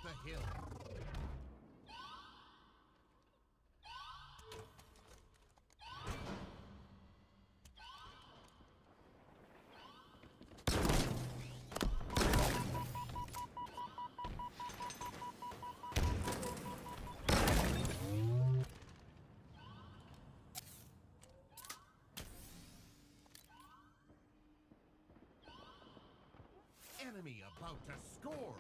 the hill. Enemy about to score.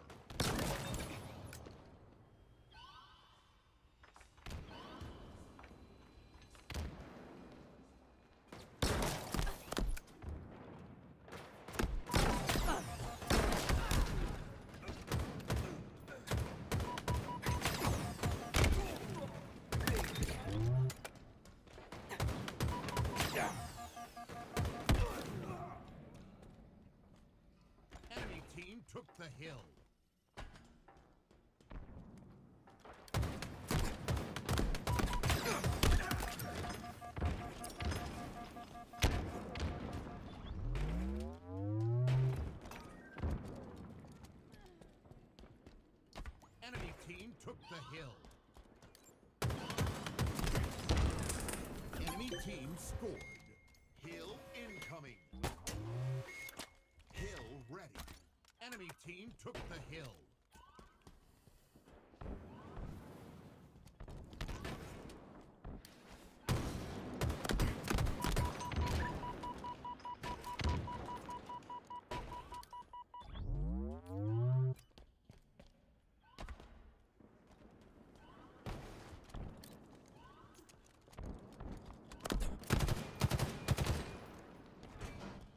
Enemy team took the hill. Enemy team took the hill. Enemy team scored. Hill incoming. Hill ready. Enemy team took the hill.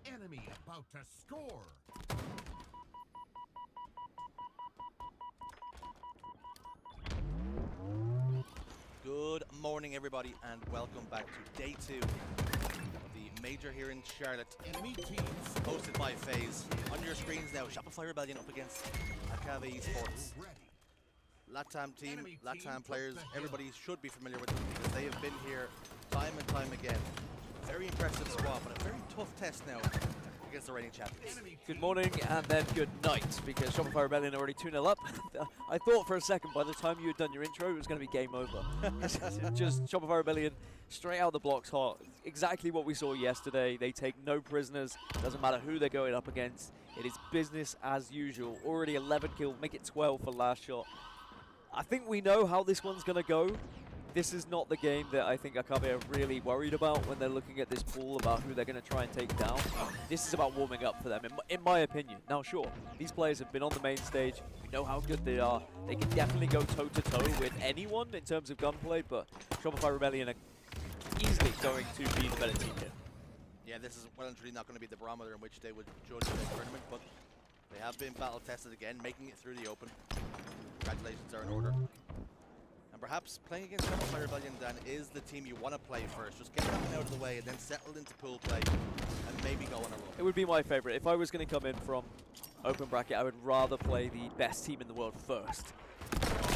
Enemy about to score. Good morning, everybody, and welcome back to day 2 of the major here in Charlotte. Enemy teams Hosted by FaZe. On your screens now, Shopify Rebellion up against Esports. ready. Latam team, Enemy Latam team players, took the hill. everybody should be familiar with them because they have been here time and time again. Very impressive squad, but a very tough test now against the reigning champions. Enemy Good team morning and then good night, because Shopify Rebellion already 2-0 up. I thought for a second by the time you had done your intro it was going to be game over. Just Shopify Rebellion straight out the blocks hot. Exactly what we saw yesterday. They take no prisoners. Doesn't matter who they're going up against. It is business as usual. Already 11 kills, make it 12 for last shot. I think we know how this one's going to go. This is not the game that I think Akabe are really worried about when they're looking at this pool about who they're going to try and take down. This is about warming up for them, in my opinion. Now, sure, these players have been on the main stage. We know how good they are. They can definitely go toe-to-toe with anyone in terms of gunplay, but Shopify Rebellion are easily going to be the better team here. Yeah, this is well and truly not going to be the barometer in which they would judge this tournament, but they have been battle tested again, making it through the open. Congratulations are in order. And perhaps playing against Shopify Rebellion, Dan, is the team you want to play first. Just get that one out of the way and then settle into pool play and maybe go on a roll. It would be my favorite. If I was going to come in from open bracket, I would rather play the best team in the world first.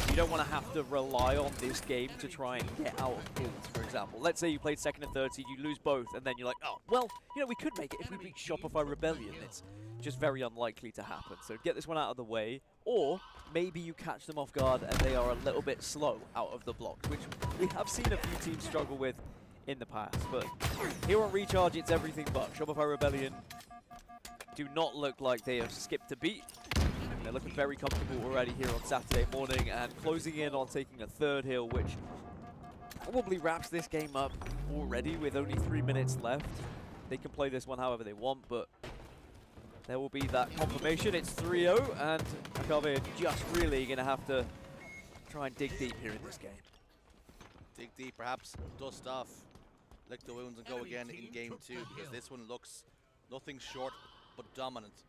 You don't want to have to rely on this game to try and get out of pools, for example. Let's say you played second and third seed, you lose both, and then you're like, oh, well, you know, we could make it if we beat Shopify Rebellion. It's just very unlikely to happen. So get this one out of the way, or maybe you catch them off guard and they are a little bit slow out of the blocks, which we have seen a few teams struggle with in the past. But here on Recharge, it's everything but. Shopify Rebellion do not look like they have skipped a beat. They're looking very comfortable already here on Saturday morning and closing in on taking a third hill, which probably wraps this game up already with only 3 minutes left. They can play this one however they want, but there will be that confirmation. It's 3-0, and Akabe are just really going to have to try and dig deep here in this game. Dig deep, perhaps dust off, lick the wounds and go again in game 2, because this one looks nothing short but dominant.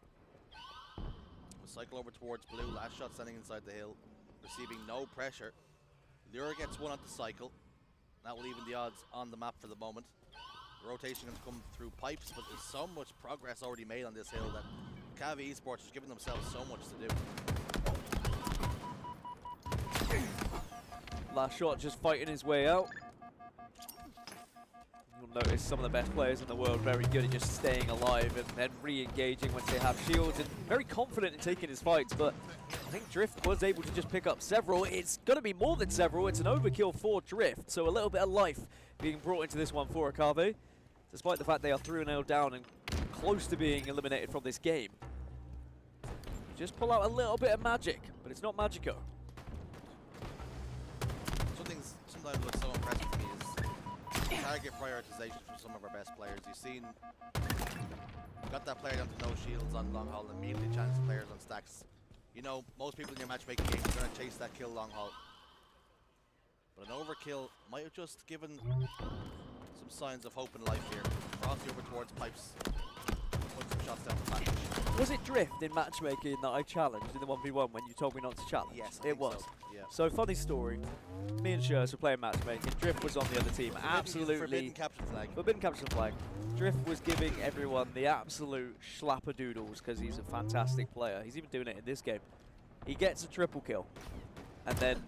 We'll cycle over towards blue, last shot standing inside the hill, receiving no pressure. Lure gets one on the cycle. That will even the odds on the map for the moment. The rotation can come through pipes, but there's so much progress already made on this hill that Esports is giving themselves so much to do. Last shot just fighting his way out. you'll notice some of the best players in the world very good at just staying alive and then re-engaging once they have shields, and very confident in taking his fights. But I think Drift was able to just pick up several. It's going to be more than several. It's an overkill for Drift, so a little bit of life being brought into this one for Akave, despite the fact they are 3-0 down and close to being eliminated from this game. Just pull out a little bit of magic, but it's not Magico. Sometimes what's so impressive to me is target prioritization from some of our best players. You've seen, got that player down to no shields on long haul, immediately chance players on stacks. You know, most people in your matchmaking games are going to chase that kill long haul. But an overkill might have just given some signs of hope and life here. Frosty over towards pipes, put some shots down the match. Was it Drift in matchmaking that I challenged in the 1v1 when you told me not to challenge? Yes, it was. So. Yeah. So funny story. Me and Shurs were playing matchmaking. Drift was on the other team. Absolutely. Forbidden capture flag. Forbidden capture flag. Drift was giving everyone the absolute schlapperdoodles because he's a fantastic player. He's even doing it in this game. He gets a triple kill. And then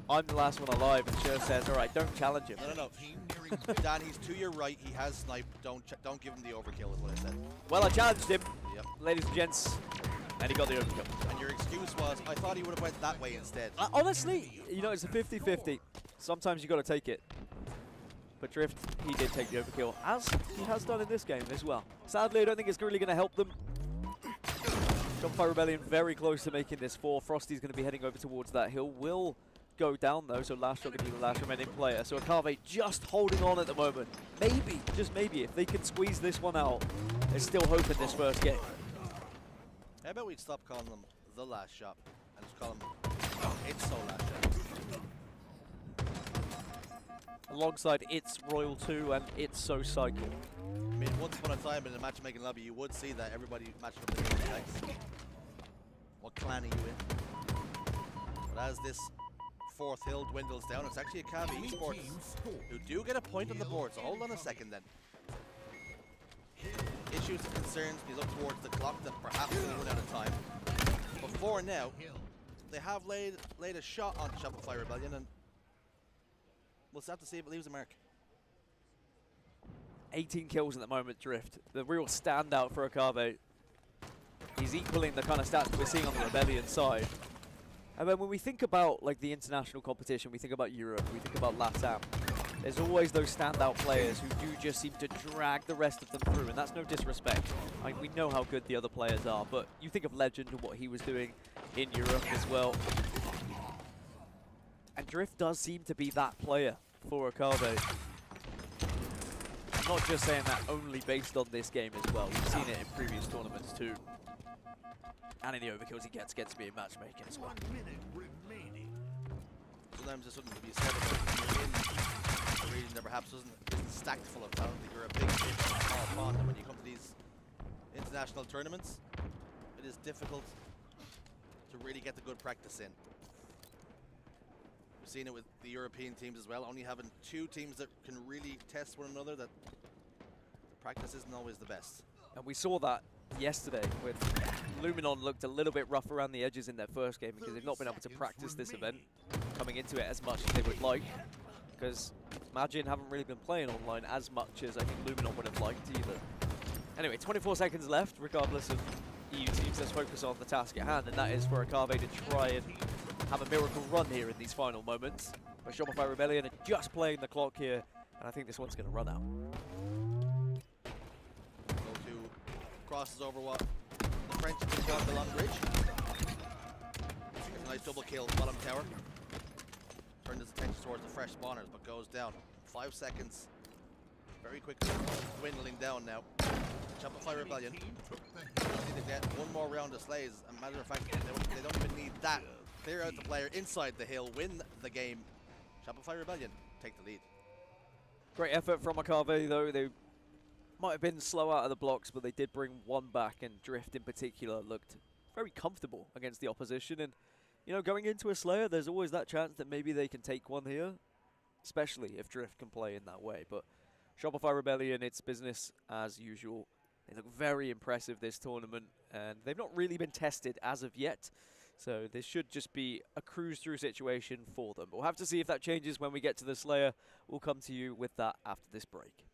I'm the last one alive, and Shurs says, all right, don't challenge him. No. Dan, he's to your right. He has snipe. Don't give him the overkill is what I said. Well, I challenged him, yep. Ladies and gents, and he got the overkill. And your excuse was, I thought he would have went that way instead. Honestly, you know, it's a 50-50. Sometimes you got to take it. But Drift, he did take the overkill, as he has done in this game as well. Sadly, I don't think it's really going to help them. Shopify Rebellion very close to making this 4. Frosty's going to be heading over towards that hill. Will go down though, so last shot going to be the last remaining player. So Akave just holding on at the moment. Maybe, just maybe, if they can squeeze this one out, there's still hope in this first game. How about we stop calling them the last shot and just call them It's So Last Shot. Alongside It's Royal 2 and It's So Cycle. I mean, once upon a time in a matchmaking lobby, you would see that everybody matching up their tags. What clan are you in? But as this 4th hill dwindles down, it's actually Akave Esports who do get a point on the board, so hold on a second then. Issues and concerns, you look towards the clock that perhaps will run out of time. But for now, they have laid a shot on Shopify Rebellion, and we'll have to see if it leaves a mark. 18 kills at the moment, Drift. The real standout for Akave. He's equaling the kind of stats that we're seeing on the Rebellion side. And then when we think about like the international competition, we think about Europe, we think about LATAM, there's always those standout players who do just seem to drag the rest of them through, and that's no disrespect. I mean, we know how good the other players are, but you think of Legend and what he was doing in Europe as well. And Drift does seem to be that player for Akave. I'm not just saying that only based on this game as well. We've seen it in previous tournaments too. And in the overkills he gets to be in matchmaking as well. 1 minute remaining. Sometimes there's something to be said about when you're in a region that perhaps isn't stacked full of talent, that you're a big fish in a small pond, and when you come to these international tournaments, it is difficult to really get the good practice in. We've seen it with the European teams as well, only having 2 teams that can really test one another, that practice isn't always the best. And we saw that yesterday with Luminon looked a little bit rough around the edges in their first game because they've not been able to practice this event coming into it as much as they would like, because Magin haven't really been playing online as much as I think Luminon would have liked either. Anyway, 24 seconds left regardless of EU teams. Let's focus on the task at hand, and that is for Akave to try and have a miracle run here in these final moments. But Shopify Rebellion are just playing the clock here, and I think this one's going to run out. Crosses over what the French have been called the long bridge. A nice double kill, bottom tower. Turned his attention towards the fresh spawners, but goes down. 5 seconds. Very quickly dwindling down now. Shopify Rebellion. Just need to get one more round of slays. As a matter of fact, they don't even need that. Clear out the player inside the hill, win the game. Shopify Rebellion take the lead. Great effort from Akave though. They might have been slow out of the blocks, but they did bring one back, and Drift in particular looked very comfortable against the opposition. And, you know, going into a Slayer, there's always that chance that maybe they can take one here, especially if Drift can play in that way. But Shopify Rebellion, it's business as usual. They look very impressive this tournament, and they've not really been tested as of yet. So this should just be a cruise-through situation for them. But we'll have to see if that changes when we get to the Slayer. We'll come to you with that after this break.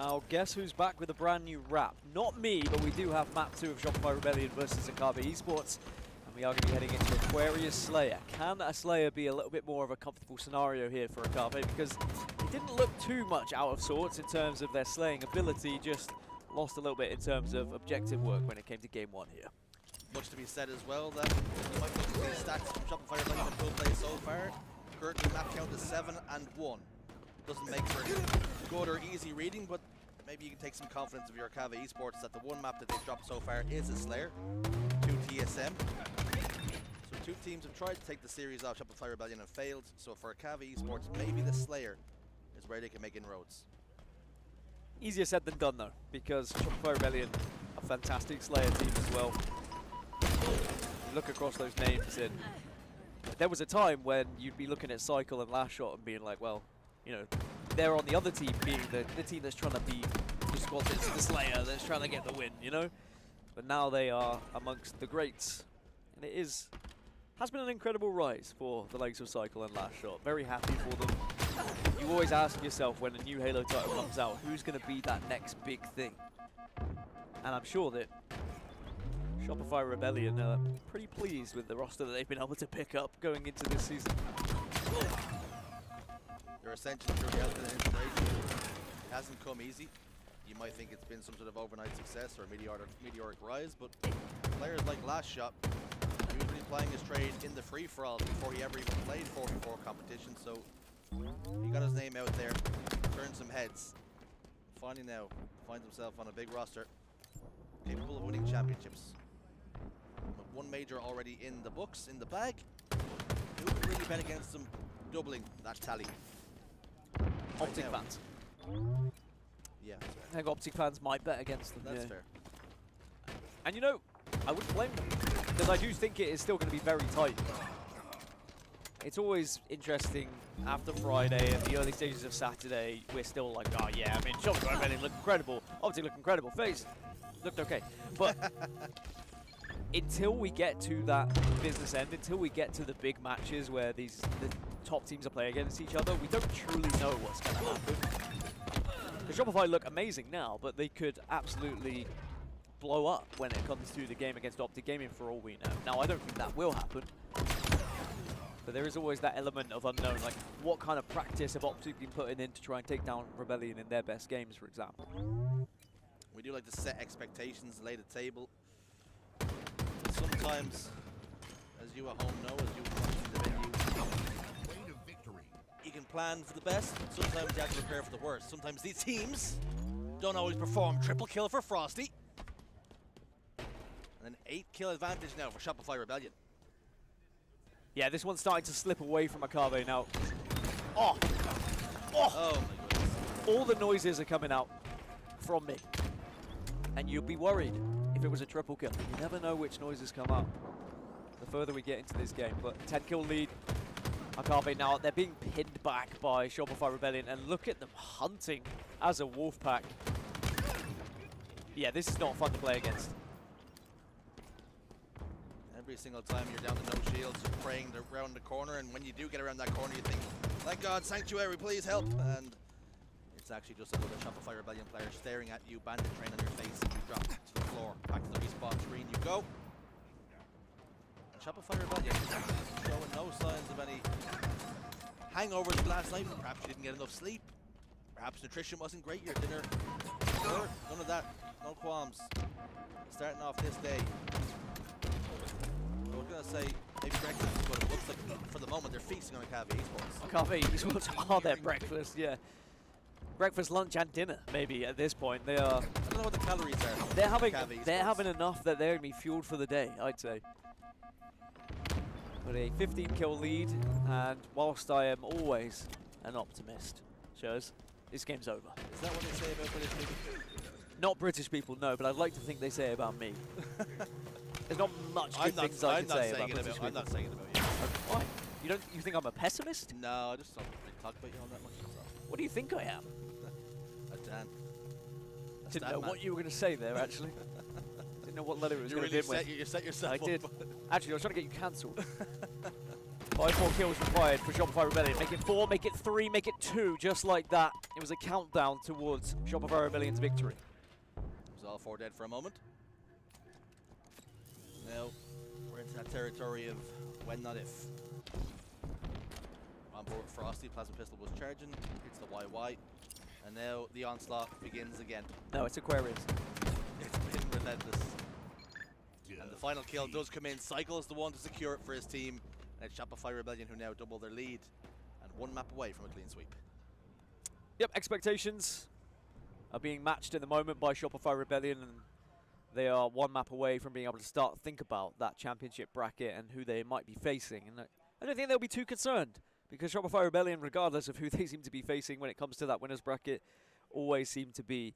Now, guess who's back with a brand new rap? Not me, but we do have map 2 of Shopify Rebellion versus Akabe Esports. And we are going to be heading into Aquarius Slayer. Can a Slayer be a little bit more of a comfortable scenario here for Akabe? Because it didn't look too much out of sorts in terms of their slaying ability, just lost a little bit in terms of objective work when it came to game 1 here. Much to be said as well that you might look at these stats from Shopify Rebellion full play so far. Currently map count is 7-1. Doesn't make for good or easy reading, but maybe you can take some confidence of your Akabe Esports that the one map that they've dropped so far is a Slayer, 2 TSM. So 2 teams have tried to take the series off Shopify Rebellion and failed, so for Akabe Esports, maybe the Slayer is where they can make inroads. Easier said than done though, because Shopify Rebellion, a fantastic Slayer team as well. You look across those names and there was a time when you'd be looking at Cycle and Last Shot and being like, well, you know, they're on the other team being the team that's trying to be the squad that's the Slayer, that's trying to get the win, you know? But now they are amongst the greats. And it has been an incredible rise for the likes of Cycle and Last Shot. Very happy for them. You always ask yourself when a new Halo title comes out, who's going to be that next big thing? And I'm sure that Shopify Rebellion are pretty pleased with the roster that they've been able to pick up going into this season. Their ascension truly has been an inspiration. It hasn't come easy. You might think it's been some sort of overnight success or meteoric rise, but players like Last Shot, he was really playing his trade in the free-for-all before he ever even played 4v4 competition, so he got his name out there, turned some heads. Finally now finds himself on a big roster, capable of winning championships. With 1 major already in the books, in the bag, who would really bet against them doubling that tally? Optic fans. Yeah, I think Optic fans might bet against them. that's fair. And you know, I wouldn't blame them, because I do think it is still going to be very tight. It's always interesting after Friday and the early stages of Saturday, we're still like, oh yeah, I mean, Shopify Rebellion looked incredible, Optic looked incredible, FaZe looked okay. But until we get to that business end, until we get to the big matches where the top teams are playing against each other, we don't truly know what's going to happen. Because Shopify look amazing now, but they could absolutely blow up when it comes to the game against Optic Gaming for all we know. Now, I don't think that will happen, but there is always that element of unknown, like what kind of practice have Optic been putting in to try and take down Rebellion in their best games, for example. We do like to set expectations, lay the table. Sometimes, as you at home know, as you watch the venue, you can plan for the best, sometimes you have to prepare for the worst. Sometimes these teams don't always perform. Triple kill for Frosty. And an 8-kill advantage now for Shopify Rebellion. Yeah, this one's starting to slip away from Akabe now. Oh! Oh my goodness. All the noises are coming out from me. And you'd be worried if it was a triple kill. You never know which noises come out the further we get into this game. But 10-kill lead. Akabe now, they're being pinned back by Shopify Rebellion, and look at them hunting as a wolf pack. Yeah, this is not fun to play against. Every single time you're down to no shields, you're praying around the corner, and when you do get around that corner, you think, thank God, Sanctuary, please help. And it's actually just another Shopify Rebellion player staring at you, bandit train on your face, and you drop to the floor. Back to the respawn screen you go. And Shopify Rebellion showing no signs of any hangovers from last night. Perhaps you didn't get enough sleep. Perhaps nutrition wasn't great, your dinner. Sure, none of that, no qualms. Starting off this day. I was going to say maybe breakfast, but it looks like for the moment they're feasting on Akabe Esports. Akabe Esports are their breakfast, yeah. Breakfast, lunch, and dinner, maybe at this point. They are. I don't know what the calories are. They're having enough that they're going to be fueled for the day, I'd say. But a 15-kill lead, and whilst I am always an optimist, shows this game's over. Is that what they say about British people? Not British people, no, but I'd like to think they say about me. There's not much good things I can say about British people. I'm not saying it about you. Why? You think I'm a pessimist? No, I just don't really talk about you all that much. So. What do you think I am? A Dan. Didn't know what you were going to say there, actually. Didn't know what letter it was going to begin with. You set yourself I up. did. Actually, I was trying to get you cancelled. 5 more kills required for Shopify Rebellion. Make it 4, make it 3, make it 2, just like that. It was a countdown towards Shopify Rebellion's victory. It was all 4 dead for a moment. Now, we're into that territory of when, not if. On board Frosty, Plasma Pistol was charging, hits the YY, and now the onslaught begins again. No, it's Aquarius. It's been relentless. And the final kill does come in. Cycle is the one to secure it for his team. And it's Shopify Rebellion who now double their lead and 1 map away from a clean sweep. Yep, expectations are being matched in the moment by Shopify Rebellion, and they are 1 map away from being able to start to think about that championship bracket and who they might be facing. And I don't think they'll be too concerned, because Shopify Rebellion, regardless of who they seem to be facing when it comes to that winners bracket, always seem to be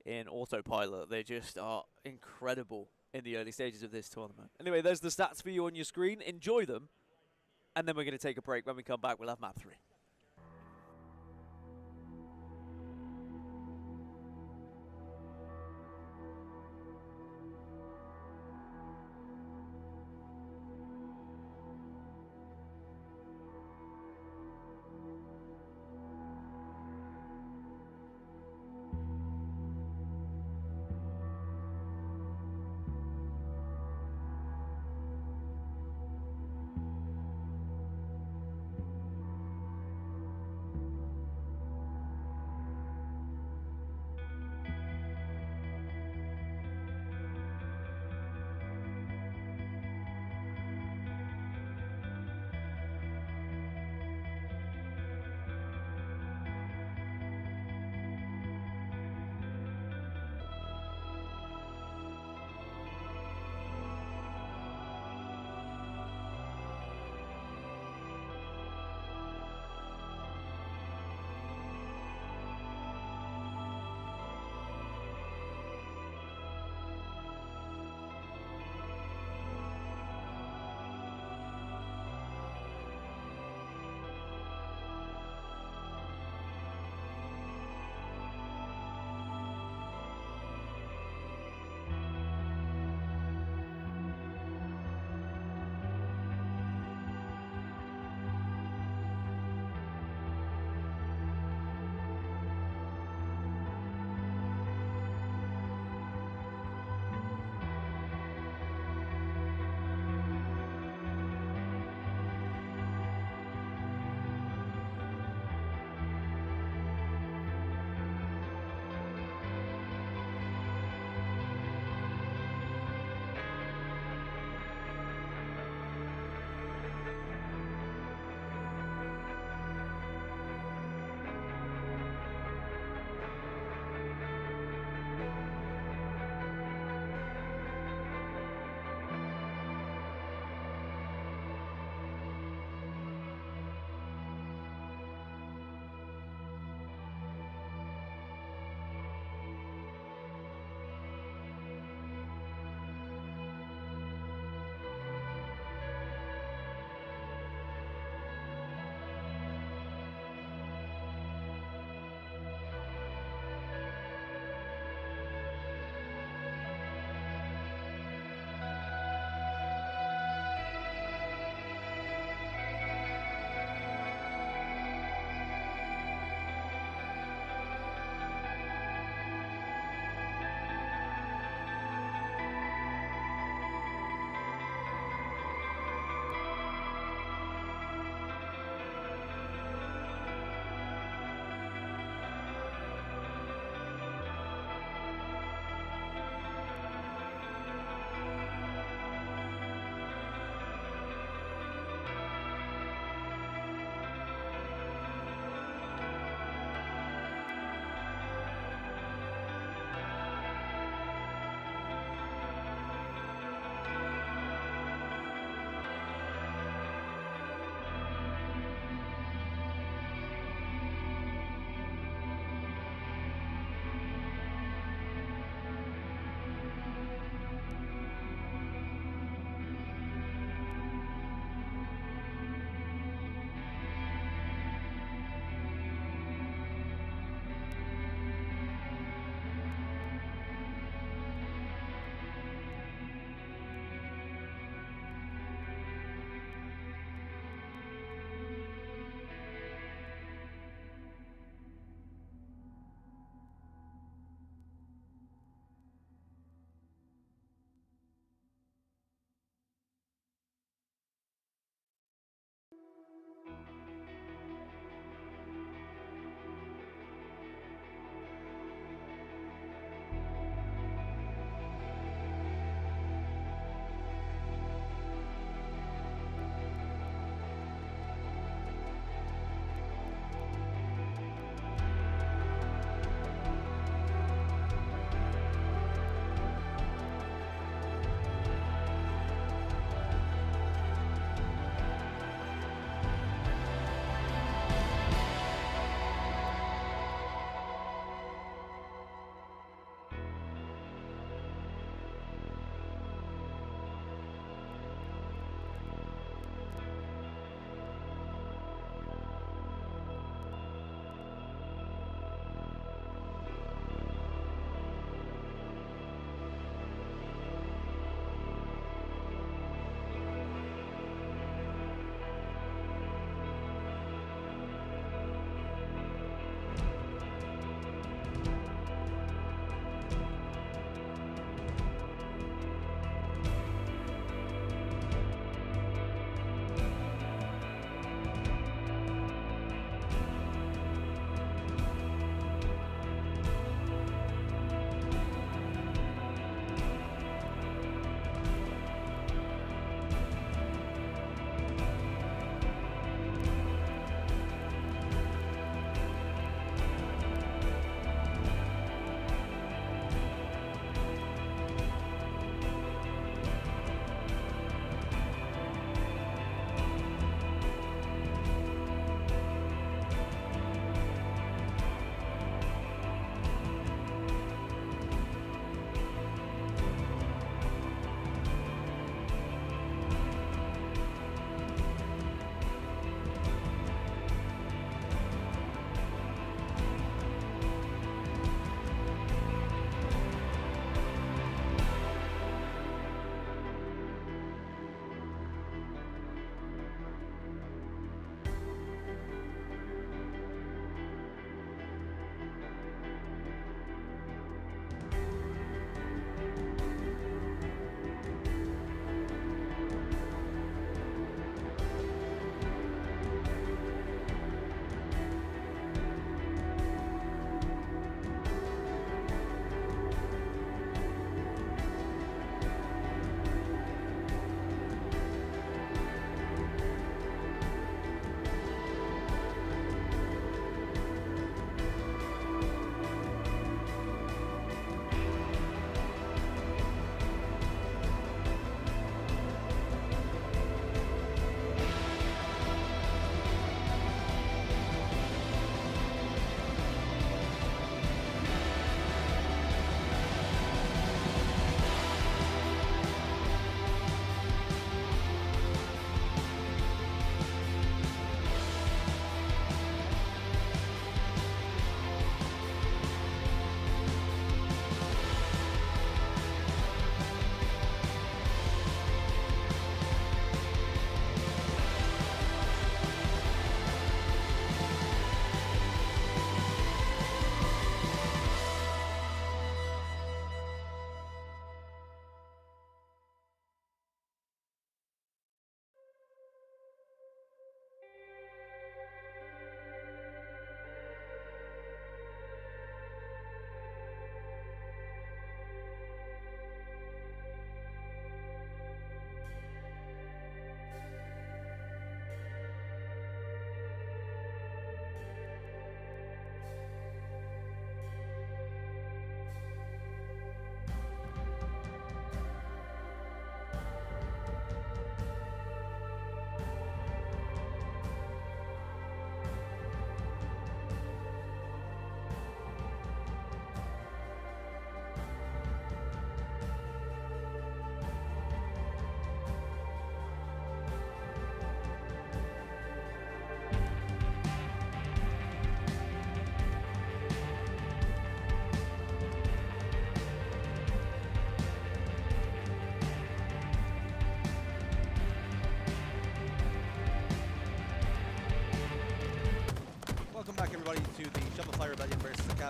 in autopilot. They just are incredible in the early stages of this tournament. Anyway, there's the stats for you on your screen. Enjoy them. And then we're going to take a break. When we come back, we'll have map 3.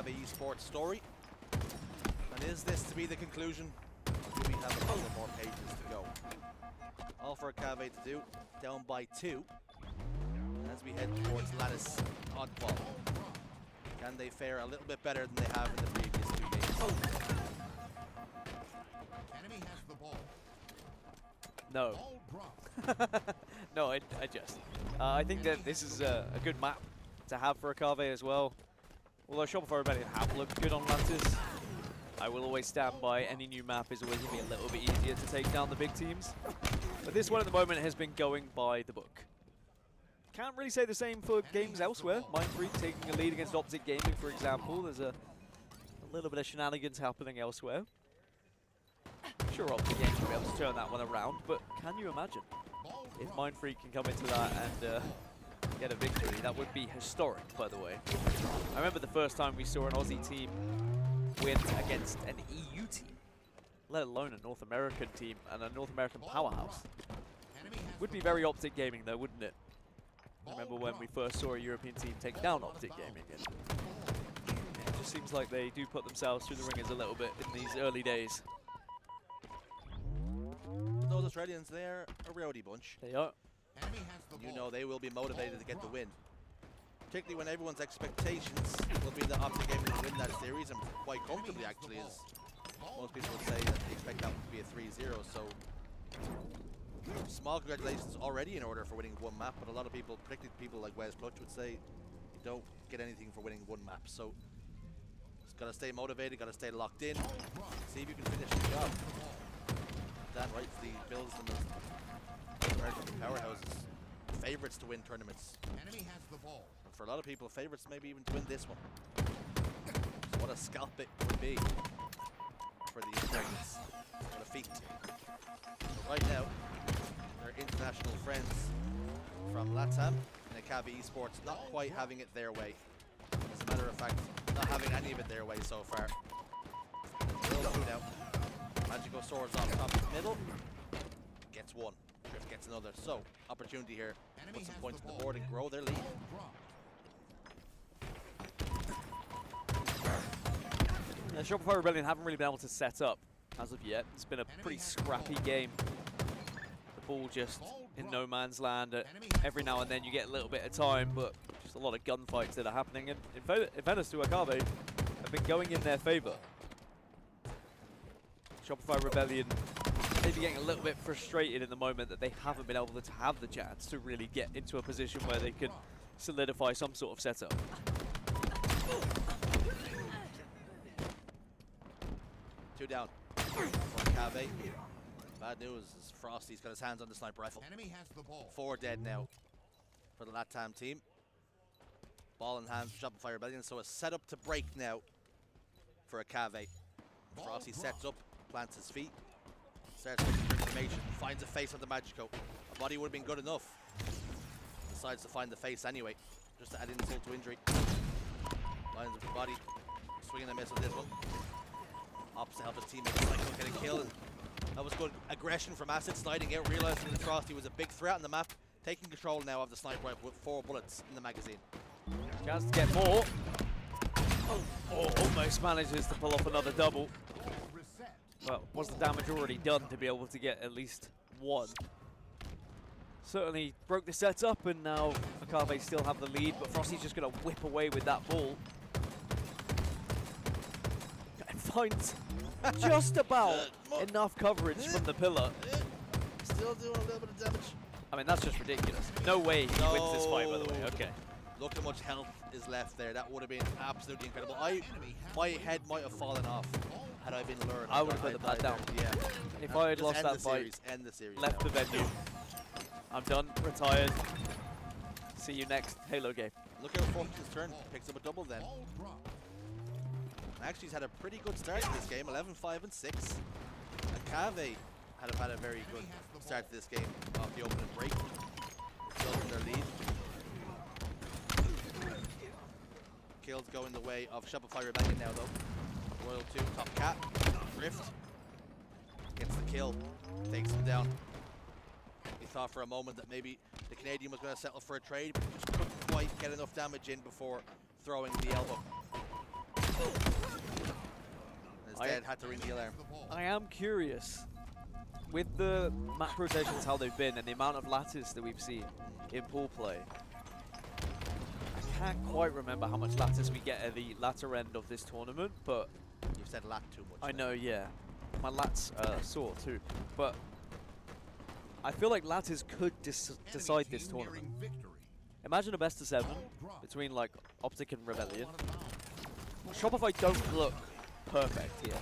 Cave Esports story. And is this to be the conclusion? Or do we have a couple more pages to go? All for Cave to do, down by 2. As we head towards Lattice oddball. Can they fare a little bit better than they have in the previous 2 games? Enemy has the ball. No. Ball dropped. No, I just. I think that this is a good map to have for a Cave as well. Although Shopify Rebellion have looked good on Lattice, I will always stand by any new map is always going to be a little bit easier to take down the big teams. But this one at the moment has been going by the book. Can't really say the same for games elsewhere. Mindfreak taking a lead against Optic Gaming, for example. There's a little bit of shenanigans happening elsewhere. Sure, Optic Gaming will be able to turn that one around, but can you imagine if Mindfreak can come into that and get a victory? That would be historic, by the way. I remember the first time we saw an Aussie team win against an EU team, let alone a North American team and a North American powerhouse. Would be very Optic Gaming though, wouldn't it? I remember when we first saw a European team take down Optic Gaming. And it just seems like they do put themselves through the ringers a little bit in these early days. Those Australians, they're a rowdy bunch. They are. You know they will be motivated to get the win. Particularly when everyone's expectations will be that Optic Gaming will win that series, and quite comfortably actually, as most people would say that they expect that to be a 3-0. So small congratulations already in order for winning one map, but a lot of people, particularly people like Wes Clutch, would say you don't get anything for winning one map. So just gotta stay motivated, gotta stay locked in, see if you can finish the job. Dan rightfully bills them as American powerhouses, favorites to win tournaments. Enemy has the ball. And for a lot of people, favorites maybe even to win this one. So what a scalp it would be for the Australians. What a feat. But right now, their international friends from LATAM and Cave Esports not quite having it their way. As a matter of fact, not having any of it their way so far. Will do now. Magico soars off top of the middle. Gets one. Drift gets another. So, opportunity here. Put some points on the board and grow their lead. Yeah, Shopify Rebellion haven't really been able to set up as of yet. It's been a pretty scrappy game. The ball just in no man's land. Every now and then you get a little bit of time, but just a lot of gunfights that are happening. And in fairness to Cave, have been going in their favor. Shopify Rebellion maybe getting a little bit frustrated in the moment that they haven't been able to have the chance to really get into a position where they can solidify some sort of setup. Two down for Cave. Bad news is Frosty's got his hands on the sniper rifle. Enemy has the ball. 4 dead now for the LATAM team. Ball in hand for Shopify Rebellion, so a setup to break now for a Cave. Frosty sets up, plants his feet, starts looking for information, finds a face of the Magico. A body would have been good enough. Decides to find the face anyway, just to add insult to injury. Lines up the body, swinging a miss on this one. Opts to help his teammate Cycle get a kill. And that was good aggression from Acid, sliding out, realizing that Frosty was a big threat on the map, taking control now of the sniper rifle with 4 bullets in the magazine. Chance to get more. Oh, almost manages to pull off another double. Well, was the damage already done to be able to get at least one? Certainly broke the setup, and now Cave still have the lead, but Frosty's just going to whip away with that ball. And finds just about enough coverage from the pillar. Still doing a little bit of damage. I mean, that's just ridiculous. No way he wins this fight, by the way. Okay. Look how much health is left there. That would have been absolutely incredible. My head might have fallen off had I been lured. I would have put the pad down. Yeah. If I had lost that fight, end the series left the venue, I'm done, retired. See you next Halo game. Look how Fortune's turn. Picks up a double then. Actually, he's had a pretty good start to this game. 11-5 and 6. And Cave have had a very good start to this game off the opening break. Building their lead. Kills going the way of Shopify Rebellion now though. Royal 2, top cat, Rift. Gets the kill, takes him down. He thought for a moment that maybe the Canadian was going to settle for a trade, but just couldn't quite get enough damage in before throwing the elbow. Instead, had to ring the alarm. I am curious, with the map rotations how they've been and the amount of lattice that we've seen in pool play, I can't quite remember how much lattice we get at the latter end of this tournament, but... You've said lat too much. I know, yeah. My lats sore too, but I feel like lattice could decide this tournament. Imagine a best of 7 between like Optic and Rebellion. Shopify don't look perfect here,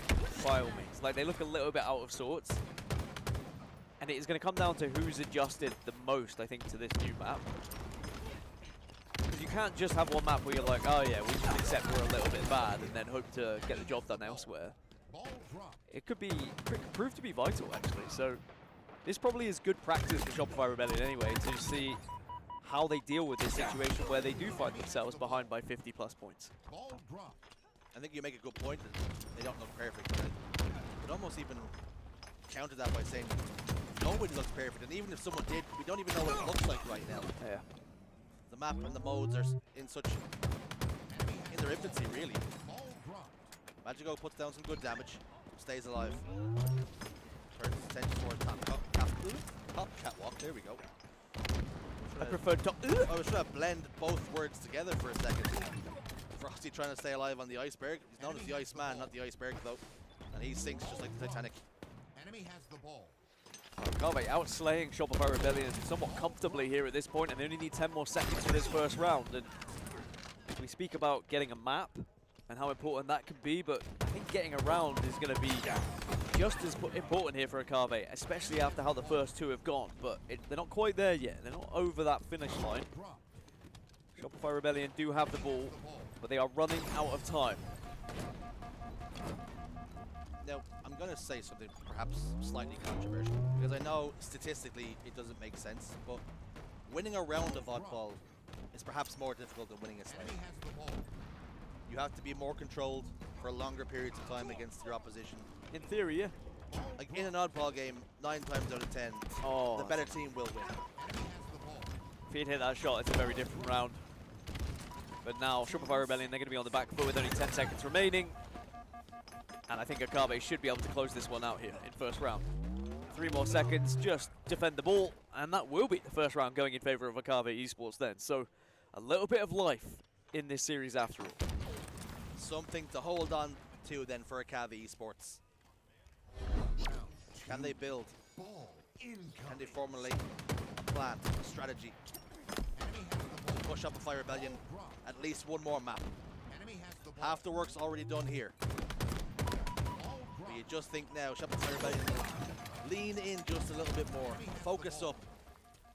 by all means. Like, they look a little bit out of sorts. And it is going to come down to who's adjusted the most, I think, to this new map. Because you can't just have one map where you're like, oh yeah, we can accept we're a little bit bad and then hope to get the job done elsewhere. It could prove to be vital, actually. So this probably is good practice for Shopify Rebellion anyway, to see how they deal with this situation where they do find themselves behind by 50+ points. I think you make a good point that they don't look perfect. But almost even counter that by saying nobody looks perfect, and even if someone did, we don't even know what it looks like right now. Yeah. The map and the modes are in their infancy, really. Magico puts down some good damage, stays alive. Turns his attention toward top catwalk. There we go. I prefer top. I was trying to blend both words together for a second. Frosty trying to stay alive on the iceberg. He's known as the Iceman, not the iceberg, though. And he sinks just like the Titanic. Enemy has the ball. Carve outslaying Shopify Rebellion somewhat comfortably here at this point, and they only need 10 more seconds for this first round. And we speak about getting a map and how important that can be, but I think getting a round is going to be just as important here for a Carve, especially after how the first two have gone. But they're not quite there yet. They're not over that finish line. Shopify Rebellion do have the ball, but they are running out of time. Now, I'm going to say something perhaps slightly controversial, because I know statistically it doesn't make sense, but winning a round of oddball is perhaps more difficult than winning a slam. You have to be more controlled for longer periods of time against your opposition. In theory, yeah. Like in an oddball game, 9 times out of 10, the better team will win. If he'd hit that shot, it's a very different round. But now, Shopify Rebellion, they're going to be on the back foot with only 10 seconds remaining. And I think Akabe should be able to close this one out here in first round. 3 more seconds, just defend the ball, and that will be the first round going in favor of Akabe Esports then. So, a little bit of life in this series after all. Something to hold on to then for Akabe Esports. Can they build? Can they formulate a plan, a strategy? Push up Shopify Rebellion at least one more map. Half the work's already done here. But you just think now, Shopify Rebellion lean in just a little bit more, focus up,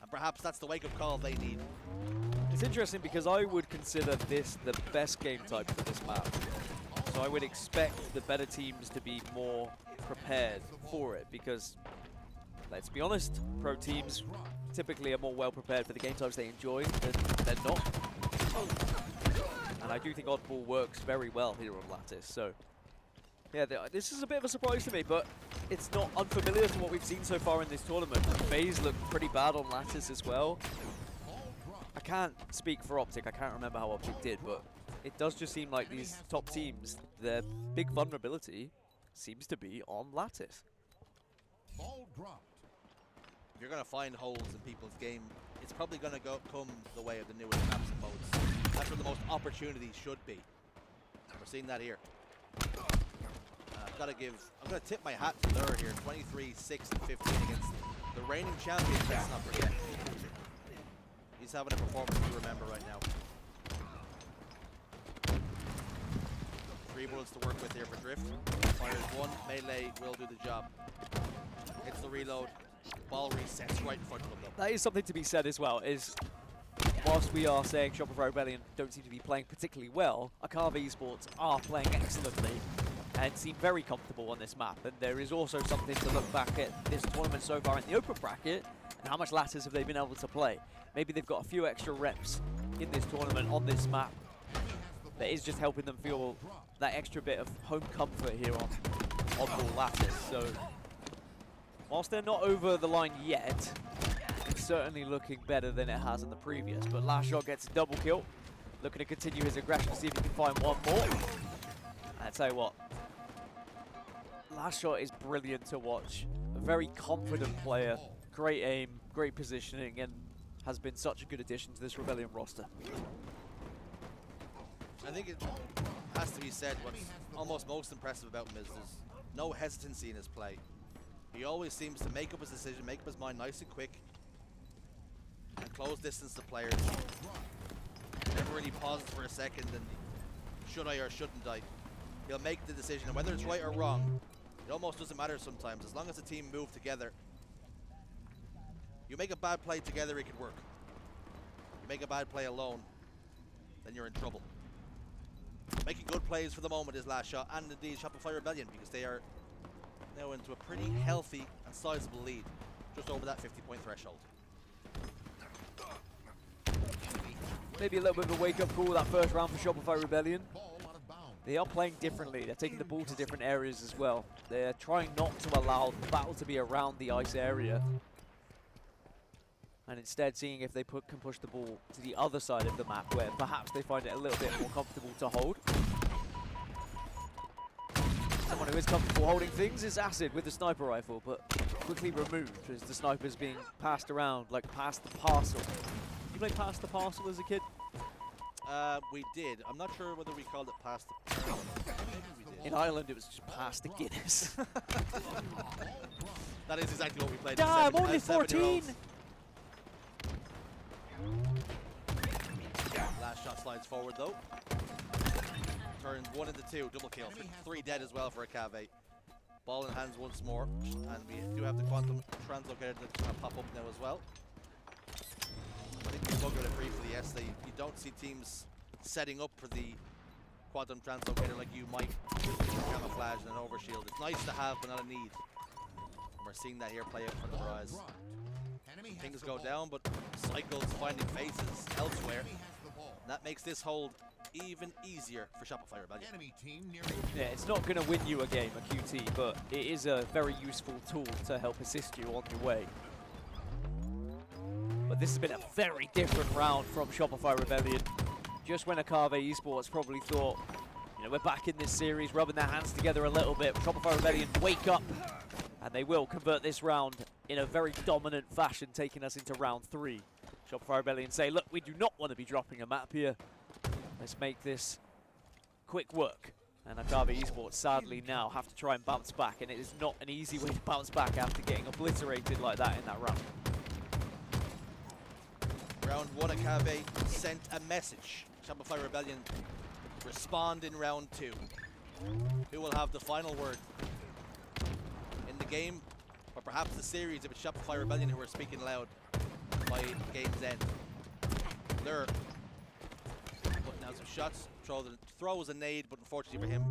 and perhaps that's the wake-up call they need. It's interesting because I would consider this the best game type for this map. So I would expect the better teams to be more prepared for it because, let's be honest, pro teams typically are more well prepared for the game types they enjoy than not. And I do think Oddball works very well here on Lattice. So yeah, this is a bit of a surprise to me, but it's not unfamiliar to what we've seen so far in this tournament. FaZe looked pretty bad on Lattice as well. I can't speak for Optic, I can't remember how Optic did, but it does just seem like these top teams, their big vulnerability seems to be on Lattice. You're going to find holes in people's game. It's probably going to come the way of the newest maps and modes. That's where the most opportunities should be. And we're seeing that here. I'm going to tip my hat to Lure here. 23, 6, and 15 against the reigning champion, let's not forget. He's having a performance to remember right now. 3 bullets to work with here for Drift. Fires 1, melee will do the job. Hits the reload, ball resets right in front of him though. That is something to be said as well, is whilst we are saying Shopify Rebellion don't seem to be playing particularly well, Akabe Esports are playing excellently and seem very comfortable on this map. And there is also something to look back at this tournament so far in the open bracket and how much Lattice have they been able to play. Maybe they've got a few extra reps in this tournament on this map that is just helping them feel that extra bit of home comfort here on Oddball Lattice. So whilst they're not over the line yet, it's certainly looking better than it has in the previous. But Last Shot gets a double kill, looking to continue his aggression, see if he can find one more. tell you what, Last Shot is brilliant to watch. A very confident player, great aim, great positioning, and has been such a good addition to this Rebellion roster. I think it has to be said, what's almost most impressive about him is there's no hesitancy in his play. He always seems to make up his decision, make up his mind nice and quick, and close distance to players. Never really pauses for a second and should I or shouldn't I. He'll make the decision, and whether it's right or wrong, it almost doesn't matter sometimes. As long as the team move together, you make a bad play together, it can work. You make a bad play alone, then you're in trouble. Making good plays for the moment is Last Shot, and indeed Shopify Rebellion, because they are now into a pretty healthy and sizable lead, just over that 50-point threshold. Maybe a little bit of a wake-up call that first round for Shopify Rebellion. They are playing differently. They're taking the ball to different areas as well. They're trying not to allow the battle to be around the ice area, and instead seeing if they can push the ball to the other side of the map, where perhaps they find it a little bit more comfortable to hold. Someone who is comfortable holding things is Acid with the sniper rifle, but quickly removed as the sniper's being passed around like pass the parcel. Did you play Pass the Parcel as a kid? We did. I'm not sure whether we called it Pass the Parcel. In Ireland, it was just Pass the Guinness. That is exactly what we played. I'm only 14! Last Shot slides forward though. Turns 1 into 2, double kill. 3 dead as well for a Cave. Ball in hands once more, and we do have the Quantum Translocator that's going to pop up now as well. I think we spoke about it briefly yesterday. You don't see teams setting up for the Quantum Translocator like you might with camouflage and an overshield. It's nice to have, but not a need. And we're seeing that here play out for the Rise. Things go down, but Cycles finding faces elsewhere. And that makes this hold even easier for Shopify Rebellion. Yeah, it's not going to win you a game, a QT, but it is a very useful tool to help assist you on your way. But this has been a very different round from Shopify Rebellion. Just when Akave Esports probably thought, you know, we're back in this series, rubbing their hands together a little bit. Shopify Rebellion wake up, and they will convert this round in a very dominant fashion, taking us into round 3. Shopify Rebellion say, look, we do not want to be dropping a map here. Let's make this quick work. And Akave Esports sadly now have to try and bounce back, and it is not an easy way to bounce back after getting obliterated like that in that round. Round 1, Akave sent a message. Shopify Rebellion respond in round 2. Who will have the final word in the game, or perhaps the series if it's Shopify Rebellion who are speaking loud by game's end? They're putting out some shots. Throws a nade, but unfortunately for him,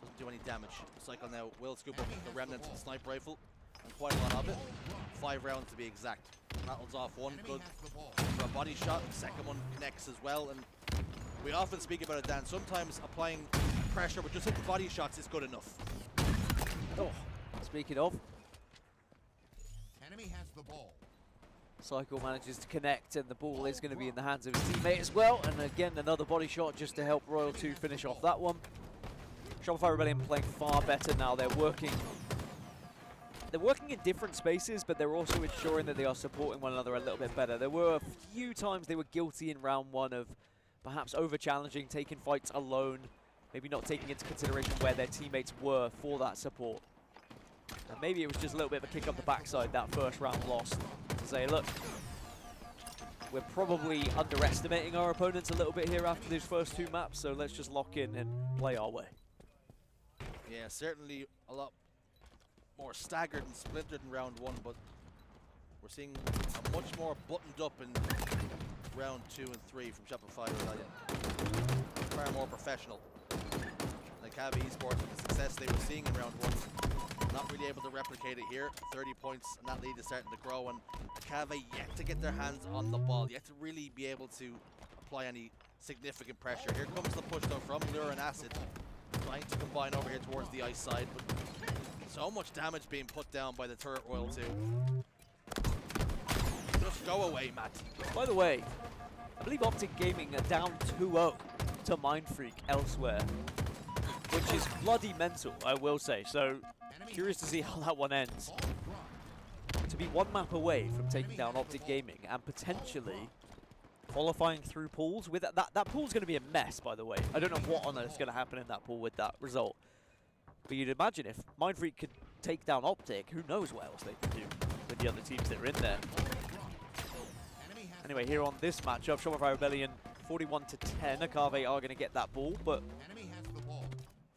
doesn't do any damage. Cycle now will scoop up the remnants of the sniper rifle, and quite a lot of it. 5 rounds to be exact. Rattles off one, good for a body shot. Second one connects as well, and we often speak about it, Dan. Sometimes applying pressure with just hitting body shots is good enough. Oh, speaking of, Enemy has the ball. Cycle manages to connect, and the ball is going to be in the hands of his teammate as well. And again, another body shot just to help Royal 2 finish off that one. Shopify Rebellion playing far better now. They're working in different spaces, but they're also ensuring that they are supporting one another a little bit better. There were a few times they were guilty in round 1 of perhaps over-challenging, taking fights alone, maybe not taking into consideration where their teammates were for that support. And maybe it was just a little bit of a kick up the backside, that first round loss, to say, look, we're probably underestimating our opponents a little bit here after these first 2 maps, so let's just lock in and play our way. Yeah, certainly a lot more staggered and splintered in round 1, but we're seeing a much more buttoned up in round 2 and 3 from Shopify Rebellion. Far more professional. Like Akave Esports, with the success they were seeing in round 1, not really able to replicate it here. 30 points, and that lead is starting to grow, and Akave yet to get their hands on the ball, yet to really be able to apply any significant pressure. Here comes the push though from Lure and Acid, trying to combine over here towards the ice side, but so much damage being put down by the turret Royal 2. Just go away, Matt. By the way, I believe Optic Gaming are down 2-0 to Mindfreak elsewhere. which is bloody mental, I will say. So, curious to see how that one ends. To be one map away from taking down Optic Gaming and potentially qualifying through pools. With that pool's going to be a mess, by the way. I don't know what on earth's going to happen in that pool with that result. But you'd imagine if Mindfreak could take down Optic, who knows what else they could do with the other teams that are in there. Anyway, here on this matchup, Shopify Rebellion 41-10. Akave are going to get that ball, but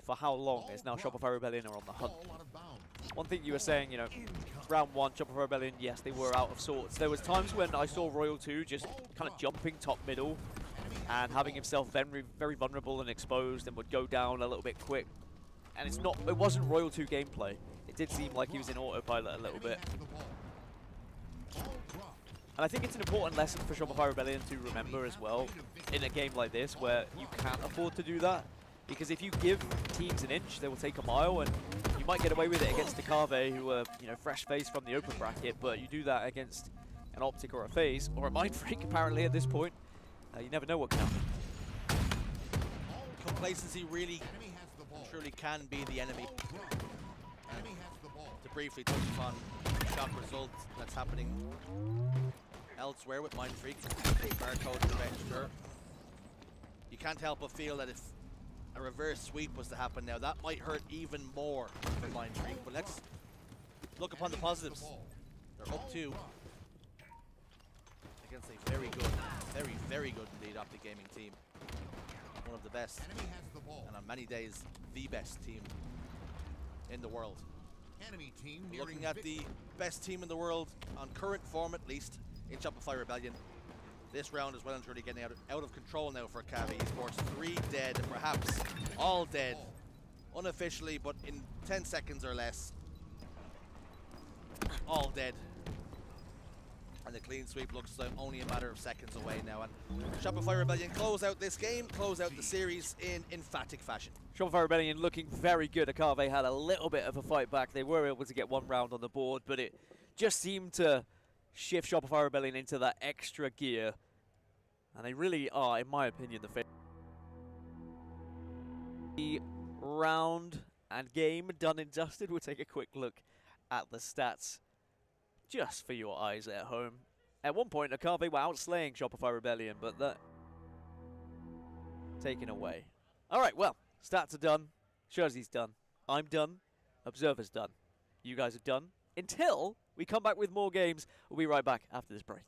for how long is now Shopify Rebellion are on the hunt? One thing you were saying, you know, round one, Shopify Rebellion, yes, they were out of sorts. There was times when I saw Royal 2 just kind of jumping top middle and having himself very, very vulnerable and exposed and would go down a little bit quick. And it wasn't Royal 2 gameplay. It did seem like he was in autopilot a little bit. And I think it's an important lesson for Shopify Rebellion to remember as well in a game like this where you can't afford to do that. Because if you give teams an inch, they will take a mile, and you might get away with it against Akave, who are, you know, fresh FaZe from the open bracket, but you do that against an Optic or a FaZe, or a Mindfreak apparently at this point, you never know what can happen. Complacency really truly can be the enemy. To briefly touch upon shock results that's happening elsewhere with Mindfreak, barcode Avenger. You can't help but feel that if a reverse sweep was to happen now, that might hurt even more for Mindfreak. But let's look upon the positives. They're up 2 against a very good, very good indeed Optic Gaming team. One of the best, and on many days, the best team in the world. Looking at the best team in the world, on current form at least, in Shopify Rebellion. This round is well and truly getting out of control now for Cavi Esports. 3 dead, perhaps all dead, unofficially, but in 10 seconds or less. All dead. And the clean sweep looks like only a matter of seconds away now. And Shopify Rebellion close out this game, close out the series in emphatic fashion. Shopify Rebellion looking very good. Akave had a little bit of a fight back. They were able to get 1 round on the board, but it just seemed to shift Shopify Rebellion into that extra gear. And they really are, in my opinion, the favorite. The round and game done and dusted. We'll take a quick look at the stats just for your eyes at home. At one point, Akave were outslaying Shopify Rebellion, but that taken away. All right, well, stats are done. Jersey's done. I'm done. Observer's done. You guys are done. Until we come back with more games, we'll be right back after this break.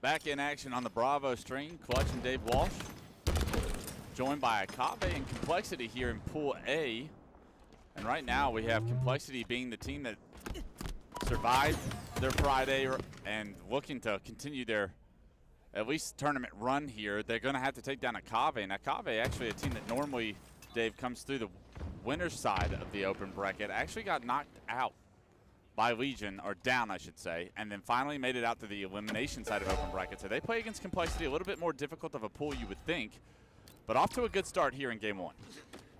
Back in action on the Bravo stream, Clutch and Dave Walsh. Joined by Akave and Complexity here in Pool A. And right now we have Complexity being the team that survived their Friday and looking to continue their at least tournament run here. They're going to have to take down Akave. And Akave, actually a team that normally, Dave, comes through the winner's side of the open bracket, actually got knocked out by Legion, or down I should say, and then finally made it out to the elimination side of open bracket. So they play against Complexity, a little bit more difficult of a pool you would think, but off to a good start here in game 1.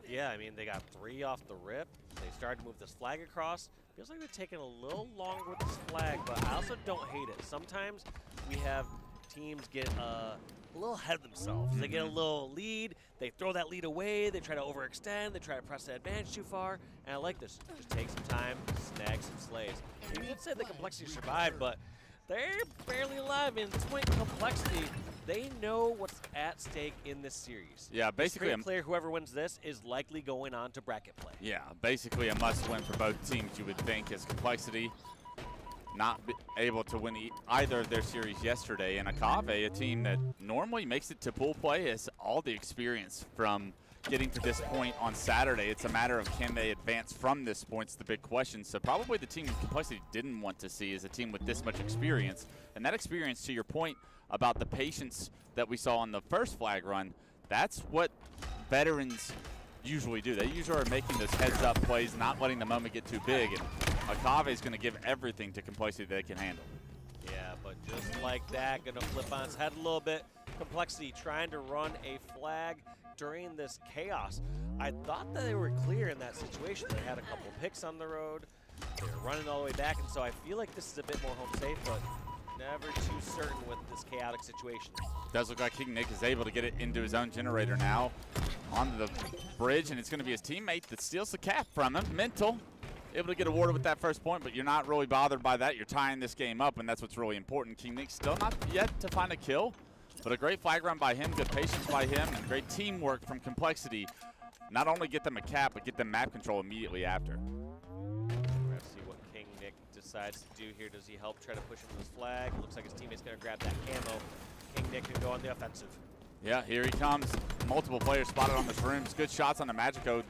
Yeah, I mean, they got 3 off the rip. They started to move this flag across. Feels like they're taking a little longer with this flag, but I also don't hate it. Sometimes we have teams get a little ahead of themselves. They get a little lead, they throw that lead away, they try to overextend, they try to press the advantage too far, and I like this. Just take some time, snag some slays. You could say the Complexity survived, but they're barely alive, and point Complexity, they know what's at stake in this series. Yeah, basically a player, whoever wins this, is likely going on to bracket play. Yeah, basically a must-win for both teams, you would think, as Complexity not able to win either of their series yesterday, and Akave, a team that normally makes it to pool play, has all the experience from getting to this point on Saturday. It's a matter of can they advance from this point is the big question. So probably the team Complexity didn't want to see is a team with this much experience, and that experience, to your point about the patience that we saw on the first flag run, that's what veterans usually do. They usually are making those heads-up plays, not letting the moment get too big, and Akave is going to give everything to Complexity that they can handle. Yeah, but just like that, going to flip on its head a little bit. Complexity trying to run a flag during this chaos. I thought that they were clear in that situation. They had a couple picks on the road. They were running all the way back, and so I feel like this is a bit more home safe, but never too certain with this chaotic situation. Does look like King Nick is able to get it into his own generator now onto the bridge, and it's going to be his teammate that steals the cap from him. Mental, able to get awarded with that first point, but you're not really bothered by that. You're tying this game up, and that's what's really important. King Nick still not yet to find a kill, but a great flag run by him, good patience by him, and great teamwork from Complexity. Not only get them a cap, but get them map control immediately after. Let's see what King Nick decides to do here. Does he help try to push him to his flag? Looks like his teammate's going to grab that camo. King Nick can go on the offensive. Yeah, here he comes. Multiple players spotted on the shrooms. Good shots on the Magic Code.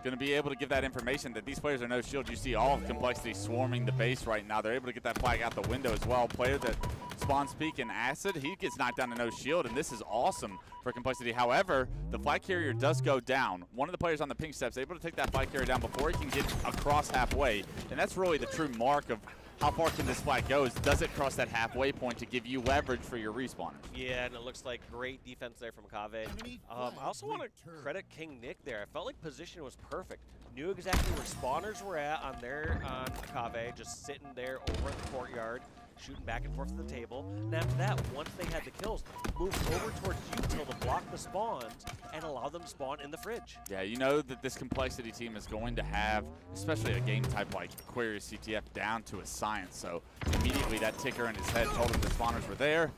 Going to be able to give that information that these players are no shield. You see all of Complexity swarming the base right now. They're able to get that flag out the window as well. Player that spawns peak in Acid, he gets knocked down to no shield, and this is awesome for Complexity. However, the flag carrier does go down. One of the players on the pink steps able to take that flag carrier down before he can get across halfway, and that's really the true mark of how far can this flag go. Does it cross that halfway point to give you leverage for your respawn? Yeah, and it looks like great defense there from Akave. I also want to credit King Nick there. I felt like position was perfect. Knew exactly where spawners were at on Akave, just sitting there over in the courtyard, shooting back and forth to the table. And after that, once they had the kills, moved over towards util to block the spawns and allow them to spawn in the fridge. Yeah, you know that this Complexity team is going to have, especially a game type like Aquarius CTF, down to a science. So immediately that ticker in his head told him the spawners were there.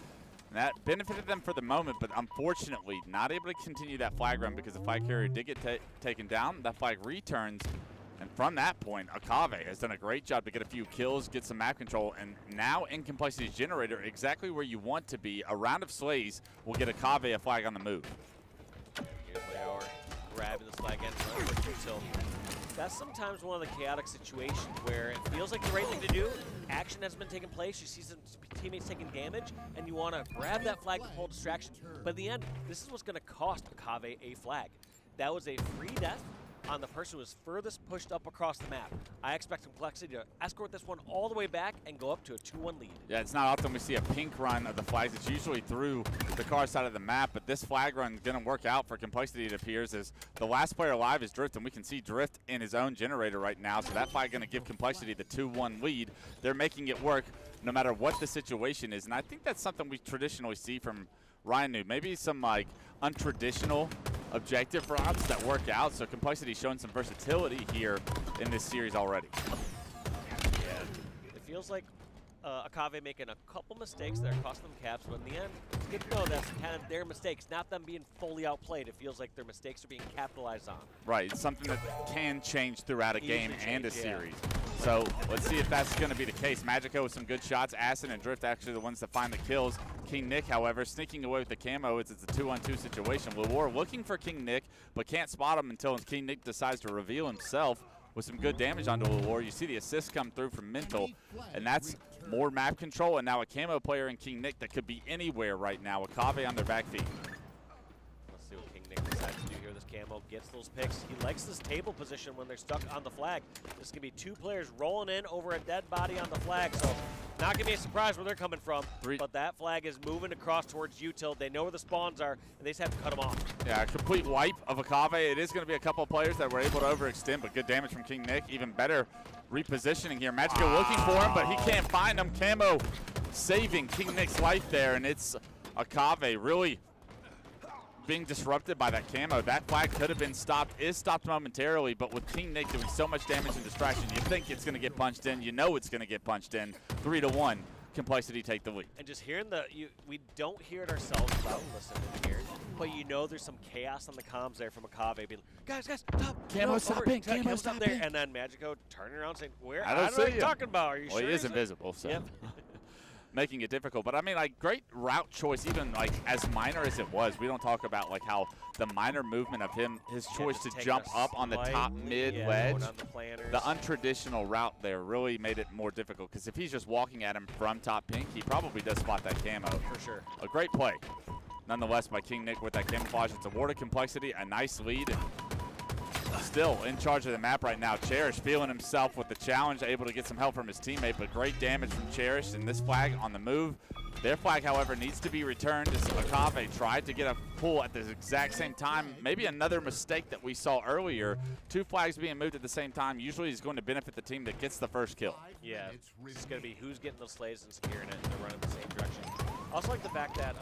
And that benefited them for the moment, but unfortunately not able to continue that flag run because the flag carrier did get taken down. That flag returns. And from that point, Akave has done a great job to get a few kills, get some map control, and now in Complexity's generator, exactly where you want to be. A round of slays will get Akave a flag on the move. Here they are, grabbing this flag and util. That's sometimes one of the chaotic situations where it feels like the right thing to do. Action has been taking place. You see some teammates taking damage, and you want to grab that flag to pull distraction. But in the end, this is what's going to cost Akave a flag. That was a free death on the person who was furthest pushed up across the map. I expect Complexity to escort this one all the way back and go up to a 2-1 lead. Yeah, it's not often we see a pink run of the flags. It's usually through the car side of the map, but this flag run is going to work out for Complexity, it appears, as the last player alive is Drift, and we can see Drift in his own generator right now, so that flag going to give Complexity the 2-1 lead. They're making it work no matter what the situation is, and I think that's something we traditionally see from Ryan New. Maybe some like untraditional objective routes that work out, so Complexity showing some versatility here in this series already. Yeah, it feels like Akave making a couple mistakes that are costing them caps, but in the end, it's good to know that's kind of their mistakes, not them being fully outplayed. It feels like their mistakes are being capitalized on. Right, it's something that can change throughout a game and a yeah. series. So let's see if that's going to be the case. Magico with some good shots. Acid and Drift actually the ones that find the kills. King Nick, however, sneaking away with the camo. It's a 2-on-2 situation. War looking for King Nick, but can't spot him until King Nick decides to reveal himself with some good damage onto War. You see the assist come through from Mental, and that's more map control, and now a camo player in King Nick that could be anywhere right now. Akave on their back feet. Let's see what King Nick decides to do here. This camo gets those picks. He likes this table position when they're stuck on the flag. This is going to be 2 players rolling in over a dead body on the flag, so not going to be a surprise where they're coming from. But that flag is moving across towards Util. They know where the spawns are, and they just have to cut them off. Yeah, a complete wipe of Akave. It is going to be a couple of players that were able to overextend, but good damage from King Nick. Even better repositioning here. Magico looking for him, but he can't find him. Camo saving King Nick's life there, and it's Akave really being disrupted by that camo. That flag could have been stopped, is stopped momentarily, but with King Nick doing so much damage and distraction, you think it's going to get punched in. You know it's going to get punched in. 3-1. Complexity take the lead. And just hearing we don't hear it ourselves without listening here, but you know there's some chaos on the comms there from Akave. Be like, guys, stop. Camo, stop ping. Camo, stop there. ping. And then Magico turning around saying, where? I don't know what see you're talking about. Are you well, sure? he is invisible, so. Yep. Making it difficult, but I mean, like, great route choice, even like as minor as it was. We don't talk about like how the minor movement of him, his choice to jump up on the top mid ledge, the untraditional route there really made it more difficult, because if he's just walking at him from top pink, he probably does spot that camo. For sure. A great play, nonetheless, by King Nick with that camouflage. It's awarded Complexity a nice lead. Still in charge of the map right now. Cherish feeling himself with the challenge, able to get some help from his teammate, but great damage from Cherish, and this flag on the move. Their flag, however, needs to be returned as Akave tried to get a pull at the exact same time. Maybe another mistake that we saw earlier. 2 flags being moved at the same time usually is going to benefit the team that gets the first kill. Yeah, it's going to be who's getting those slays and securing it, and they're running the same direction. I also like the fact that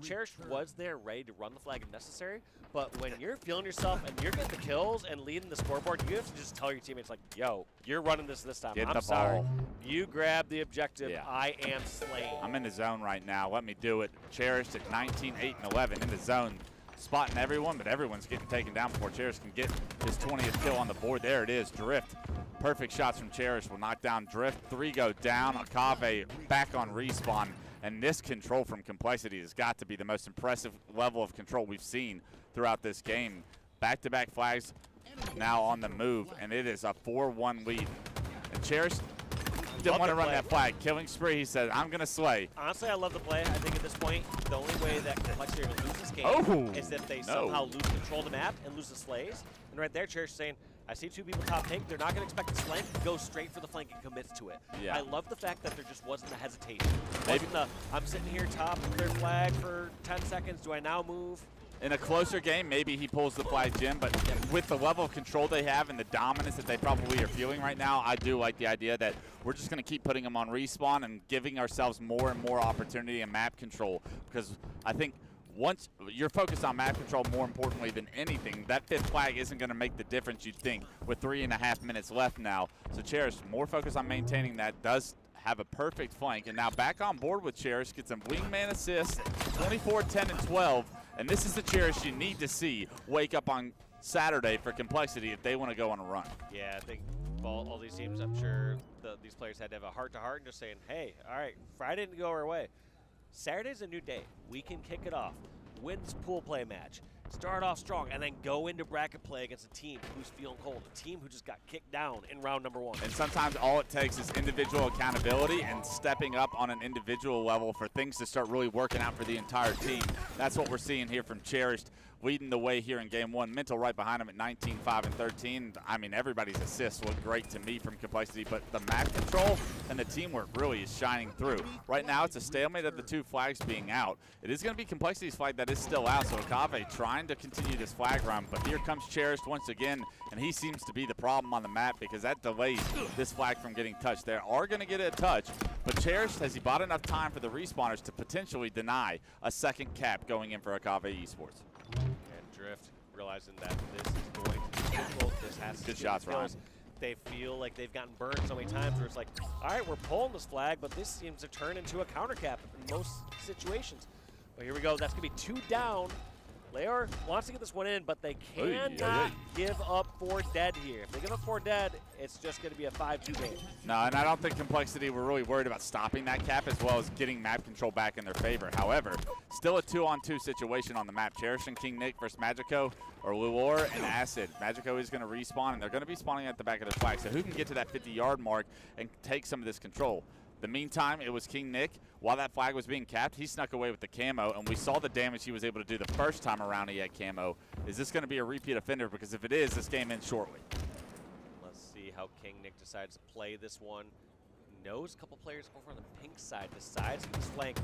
Cherish was there ready to run the flag if necessary, but when you're feeling yourself and you're getting the kills and leading the scoreboard, you have to just tell your teammates, like, yo, you're running this time. Get I'm the sorry. ball. You grab the objective. Yeah. I am slain. I'm in the zone right now. Let me do it. Cherish at 19, 8, and 11 in the zone. Spotting everyone, but everyone's getting taken down before Cherish can get his 20th kill on the board. There it is, Drift. Perfect shots from Cherish will knock down Drift. 3 go down. Akave back on respawn. And this control from Complexity has got to be the most impressive level of control we've seen throughout this game. Back-to-back flags now on the move, and it is a 4-1 lead. And Cherish didn't want to run that flag. Killing spree, he said, I'm going to slay. Honestly, I love the play. I think at this point, the only way that Complexity are going to lose this game is if they somehow lose control of the map and lose the slays. And right there, Cherish saying, I see 2 people top pink. They're not going to expect the flank. Go straight for the flank and commit to it. Yeah. I love the fact that there just wasn't the hesitation. Wasn't the, I'm sitting here top of their flag for 10 seconds. Do I now move? In a closer game, maybe he pulls the flag, Jim, but with the level of control they have and the dominance that they probably are feeling right now, I do like the idea that we're just going to keep putting them on respawn and giving ourselves more and more opportunity and map control, because I think once you're focused on map control more importantly than anything, that 5th flag isn't going to make the difference, you'd think, with 3.5 minutes left now. So Cherish, more focused on maintaining that, does have a perfect flank, and now back on board with Cherish, gets some wingman assists, 24, 10, and 12, and this is the Cherish you need to see wake up on Saturday for Complexity if they want to go on a run. Yeah, I think all these teams, I'm sure these players had to have a heart-to-heart and just saying, hey, all right, Friday didn't go our way. Saturday's a new day. We can kick it off. Win this pool play match. Start off strong and then go into bracket play against a team who's feeling cold, a team who just got kicked down in round number 1. And sometimes all it takes is individual accountability and stepping up on an individual level for things to start really working out for the entire team. That's what we're seeing here from Cherished, leading the way here in game 1. Mental right behind him at 19, 5, and 13. I mean, everybody's assists look great to me from Complexity, but the map control and the teamwork really is shining through. Right now, it's a stalemate of the 2 flags being out. It is going to be Complexity's flag that is still out, so Akave trying to continue this flag run, but here comes Cherished once again, and he seems to be the problem on the map because that delays this flag from getting touched. They are going to get a touch, but Cherished, has he bought enough time for the respawners to potentially deny a second cap going in for Akave Esports? And Drift realizing that this is going to be difficult. This has to Good shots, Ryan. they feel like they've gotten burned so many times where it's like, all right, we're pulling this flag, but this seems to turn into a counter cap in most situations. But here we go. That's going to be 2 down. Leor wants to get this one in, but they cannot give up 4 dead here. If they give up 4 dead, it's just going to be a 5-2 game. No, and I don't think Complexity were really worried about stopping that cap as well as getting map control back in their favor. However, still a 2-on-2 situation on the map. Cherish and King Nick versus Magico, or Luor and Acid. Magico is going to respawn, and they're going to be spawning at the back of their flag. So who can get to that 50-yard mark and take some of this control? The meantime, it was King Nick. While that flag was being capped, he snuck away with the camo, and we saw the damage he was able to do the first time around he had camo. Is this going to be a repeat offender? Because if it is, this game ends shortly. Let's see how King Nick decides to play this one. Knows a couple players over on the pink side. Decides to flank.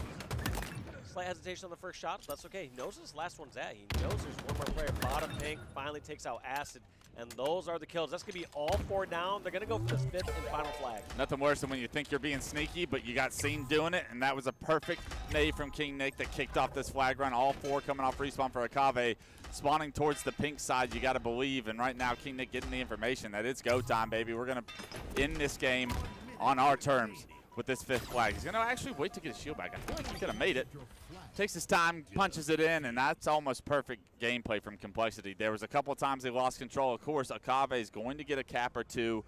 Slight hesitation on the first shot, but that's okay. He knows this last one's at. He knows there's one more player. Bottom pink finally takes out Acid. And those are the kills. That's going to be all 4 down. They're going to go for this 5th and final flag. Nothing worse than when you think you're being sneaky, but you got seen doing it, and that was a perfect nade from King Nick that kicked off this flag run. All 4 coming off respawn for Akave. Spawning towards the pink side, you got to believe. And right now, King Nick getting the information that it's go time, baby. We're going to end this game on our terms with this 5th flag. He's going to actually wait to get his shield back. I feel like he could have made it. Takes his time, punches it in, and that's almost perfect gameplay from Complexity. There was a couple of times they lost control. Of course, Akave is going to get a cap or 2,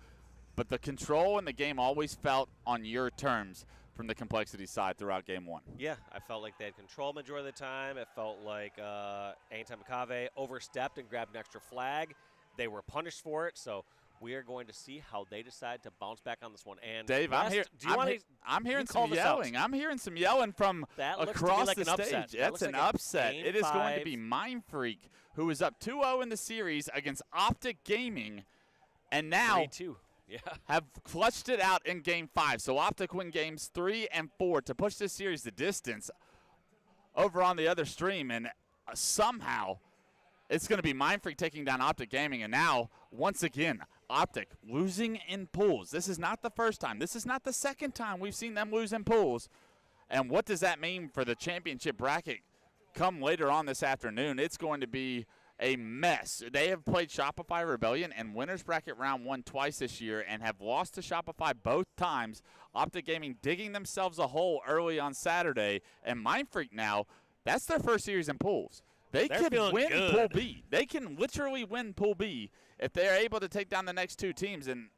but the control in the game always felt on your terms from the Complexity side throughout game 1. Yeah, I felt like they had control majority of the time. It felt like anytime Akave overstepped and grabbed an extra flag, they were punished for it. So we are going to see how they decide to bounce back on this one. And Dave, West, I'm hearing some yelling. I'm hearing some yelling from across like the stage. That's an upset. It is going to be Mindfreak, who is up 2-0 in the series against Optic Gaming, and now have clutched it out in Game 5. So Optic win Games 3 and 4 to push this series the distance over on the other stream, and somehow it's going to be Mindfreak taking down Optic Gaming, and now, once again, Optic losing in pools. This is not the first time. This is not the second time we've seen them lose in pools. And what does that mean for the championship bracket come later on this afternoon? It's going to be a mess. They have played Shopify Rebellion and Winners Bracket Round 1 twice this year and have lost to Shopify both times. Optic Gaming digging themselves a hole early on Saturday. And Mindfreak now, that's their first series in pools. They can win Pool B. They can literally win Pool B if they're able to take down the next 2 teams. And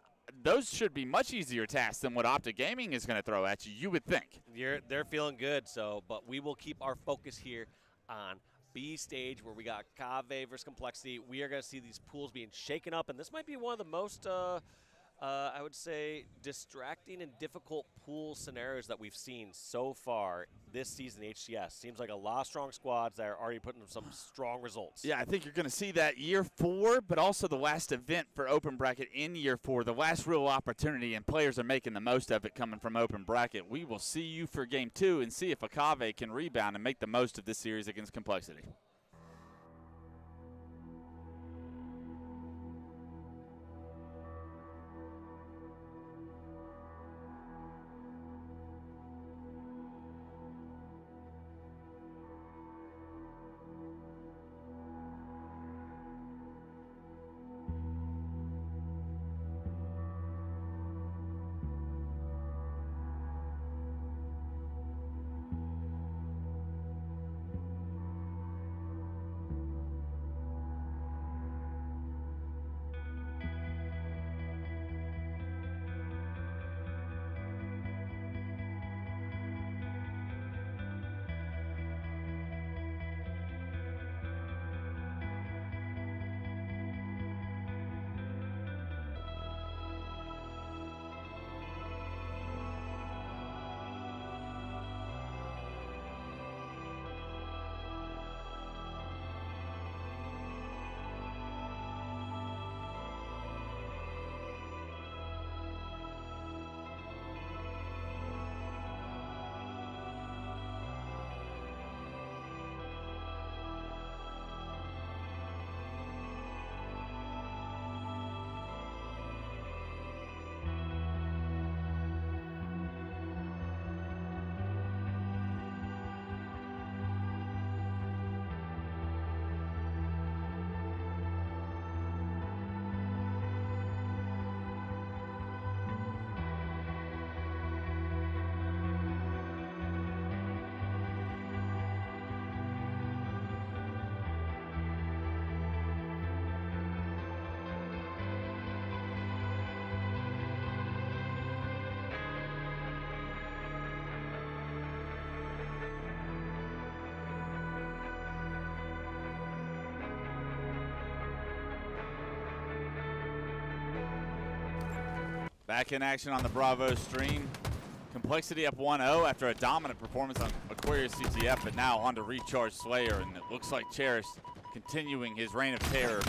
those should be much easier tasks than what Optic Gaming is going to throw at you, you would think. They're feeling good, but we will keep our focus here on B stage where we got Kave versus Complexity. We are going to see these pools being shaken up, and this might be one of the most I would say, distracting and difficult pool scenarios that we've seen so far this season in HCS. Seems like a lot of strong squads that are already putting some strong results. Yeah, I think you're going to see that year 4, but also the last event for Open Bracket in year 4, the last real opportunity, and players are making the most of it coming from Open Bracket. We will see you for Game 2 and see if Akave can rebound and make the most of this series against Complexity. Back in action on the Bravo stream. Complexity up 1-0 after a dominant performance on Aquarius CTF, but now on to Recharge Slayer, and it looks like Cherish continuing his reign of terror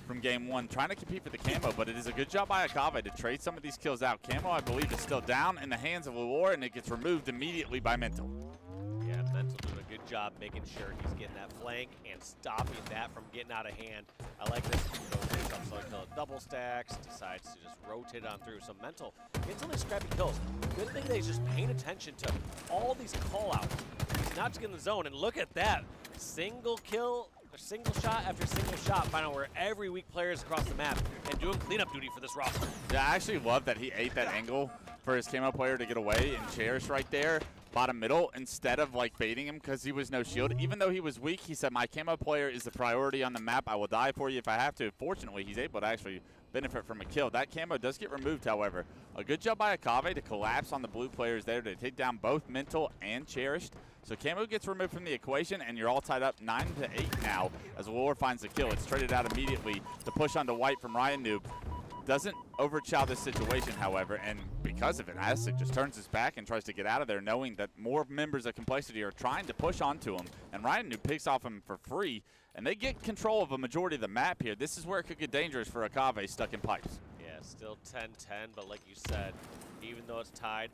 from game 1, trying to compete for the camo, but it is a good job by Akave to trade some of these kills out. Camo, I believe, is still down in the hands of Lure, and it gets removed immediately by Mental. Yeah, Mental doing a good job making sure he's getting that flank and stopping that from getting out of hand. I like this. Double stacks, decides to just rotate on through. So Mental gets all these scrappy kills. Good thing that he's just paying attention to all these call-outs. He's not just getting the zone, and look at that. Single kill, single shot after single shot, finding out where every weak player is across the map and doing cleanup duty for this roster. Yeah, I actually love that he ate that angle for his camo player to get away, and Cherish right there, bottom middle, instead of like baiting him because he was no shield. Even though he was weak, he said, my camo player is the priority on the map. I will die for you if I have to. Fortunately, he's able to actually benefit from a kill. That camo does get removed, however. A good job by Akave to collapse on the blue players there to take down both Mental and Cherished. So camo gets removed from the equation, and you're all tied up 9-8 now as Lure finds the kill. It's traded out immediately. The push onto White from Ryan Noob doesn't overchow this situation, however, and because of it, Aztec just turns his back and tries to get out of there, knowing that more members of Complexity are trying to push onto him, and Ryan Noob picks off him for free, and they get control of a majority of the map here. This is where it could get dangerous for Akave stuck in pipes. Yeah, still 10-10, but like you said, even though it's tied,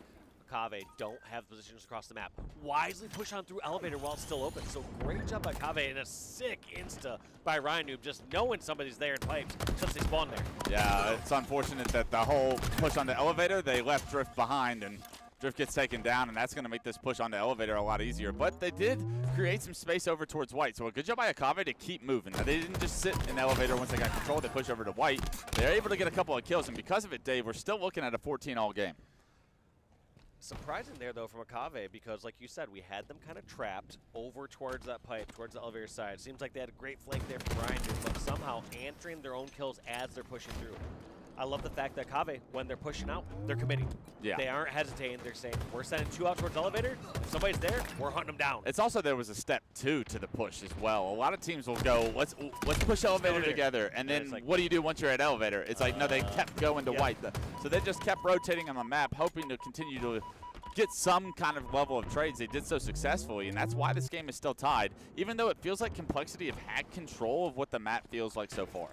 Akave don't have positions across the map. Wisely push on through elevator while it's still open. So great job by Akave, and a sick insta by Ryan Noob, just knowing somebody's there in pipes since they spawned there. Yeah, it's unfortunate that the whole push on the elevator, they left Drift behind, and Drift gets taken down, and that's going to make this push on the elevator a lot easier. But they did create some space over towards White, so a good job by Akave to keep moving. Now, they didn't just sit in the elevator once they got control. They push over to White. They're able to get a couple of kills, and because of it, Dave, we're still looking at a 14-all game. Surprising there, though, from Akave, because like you said, we had them kind of trapped over towards that pipe, towards the elevator side. Seems like they had a great flank there from Ryan, but somehow answering their own kills as they're pushing through. I love the fact that Akave, when they're pushing out, they're committing. Yeah. They aren't hesitating. They're saying, we're sending 2 out towards the elevator. If somebody's there, we're hunting them down. It's also, there was a step 2 to the push as well. A lot of teams will go, let's push elevator together, and then like, what do you do once you're at elevator? It's like, no, they kept going to White. So they just kept rotating on the map, hoping to continue to get some kind of level of trades. They did so successfully, and that's why this game is still tied, even though it feels like Complexity have had control of what the map feels like so far.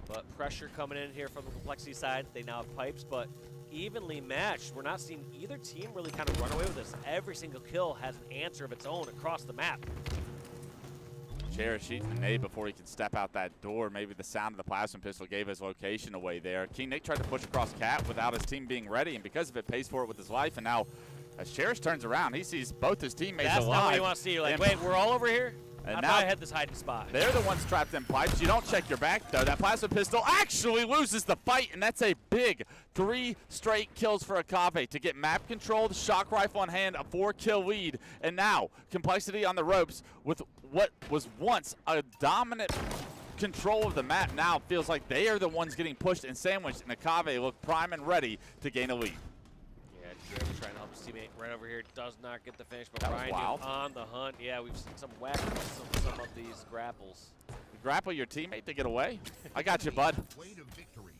But pressure coming in here from the Complexity side. They now have pipes, but evenly matched. We're not seeing either team really kind of run away with this. Every single kill has an answer of its own across the map. Cherish shooting the nade before he can step out that door. Maybe the sound of the plasma pistol gave his location away there. King Nick tried to push across Cat without his team being ready, and because of it, pays for it with his life. And now, as Cherish turns around, he sees both his teammates alive. That's not what you want to see. You're like, wait, we're all over here? And I now thought I had this hiding spot. They're the ones trapped in pipes. You don't check your back, though. That plasma pistol actually loses the fight, and that's a big 3 straight kills for Akave to get map control, the shock rifle in hand, a 4-kill lead, and now Complexity on the ropes with what was once a dominant control of the map. Now feels like they are the ones getting pushed and sandwiched, and Akave look prime and ready to gain a lead. Jeremy trying to help his teammate right over here. Does not get the finish, but That was Ryan wild. on the hunt. Yeah, we've seen some whack some of these grapples. You grapple your teammate to get away? I got you, bud. Way to victory.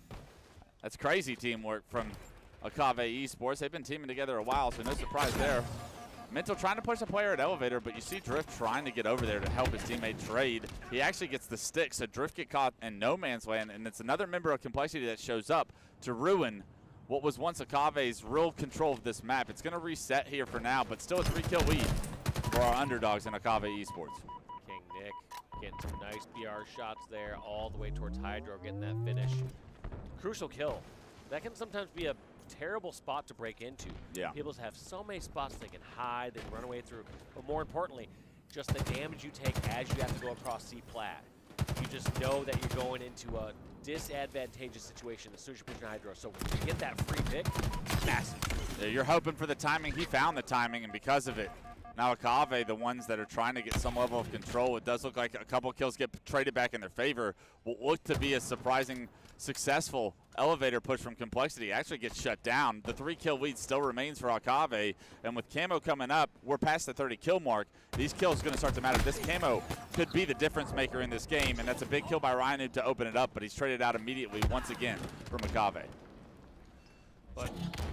That's crazy teamwork from Akave Esports. They've been teaming together a while, so no surprise there. Mental trying to push a player at elevator, but you see Drift trying to get over there to help his teammate trade. He actually gets the stick, so Drift get caught in no man's land, and it's another member of Complexity that shows up to ruin what was once Akave's real control of this map. It's going to reset here for now, but still a 3-kill lead for our underdogs in Akave Esports. King Nick getting some nice BR shots there all the way towards Hydro, getting that finish. Crucial kill. That can sometimes be a terrible spot to break into. Yeah. People have so many spots they can hide, they can run away through, but more importantly, just the damage you take as you have to go across C-Plat. You just know that you're going into a disadvantageous situation as soon as you're pushing Hydro. So when you get that free pick, massive. Yeah, you're hoping for the timing. He found the timing, and because of it, Now Akave, the ones that are trying to get some level of control, it does look like a couple kills get traded back in their favor. What looked to be a surprising successful elevator push from Complexity actually gets shut down. The 3-kill lead still remains for Akave, and with Camo coming up, we're past the 30-kill mark. These kills are going to start to matter. This Camo could be the difference maker in this game, and that's a big kill by Ryan to open it up, but he's traded out immediately once again from Akave. But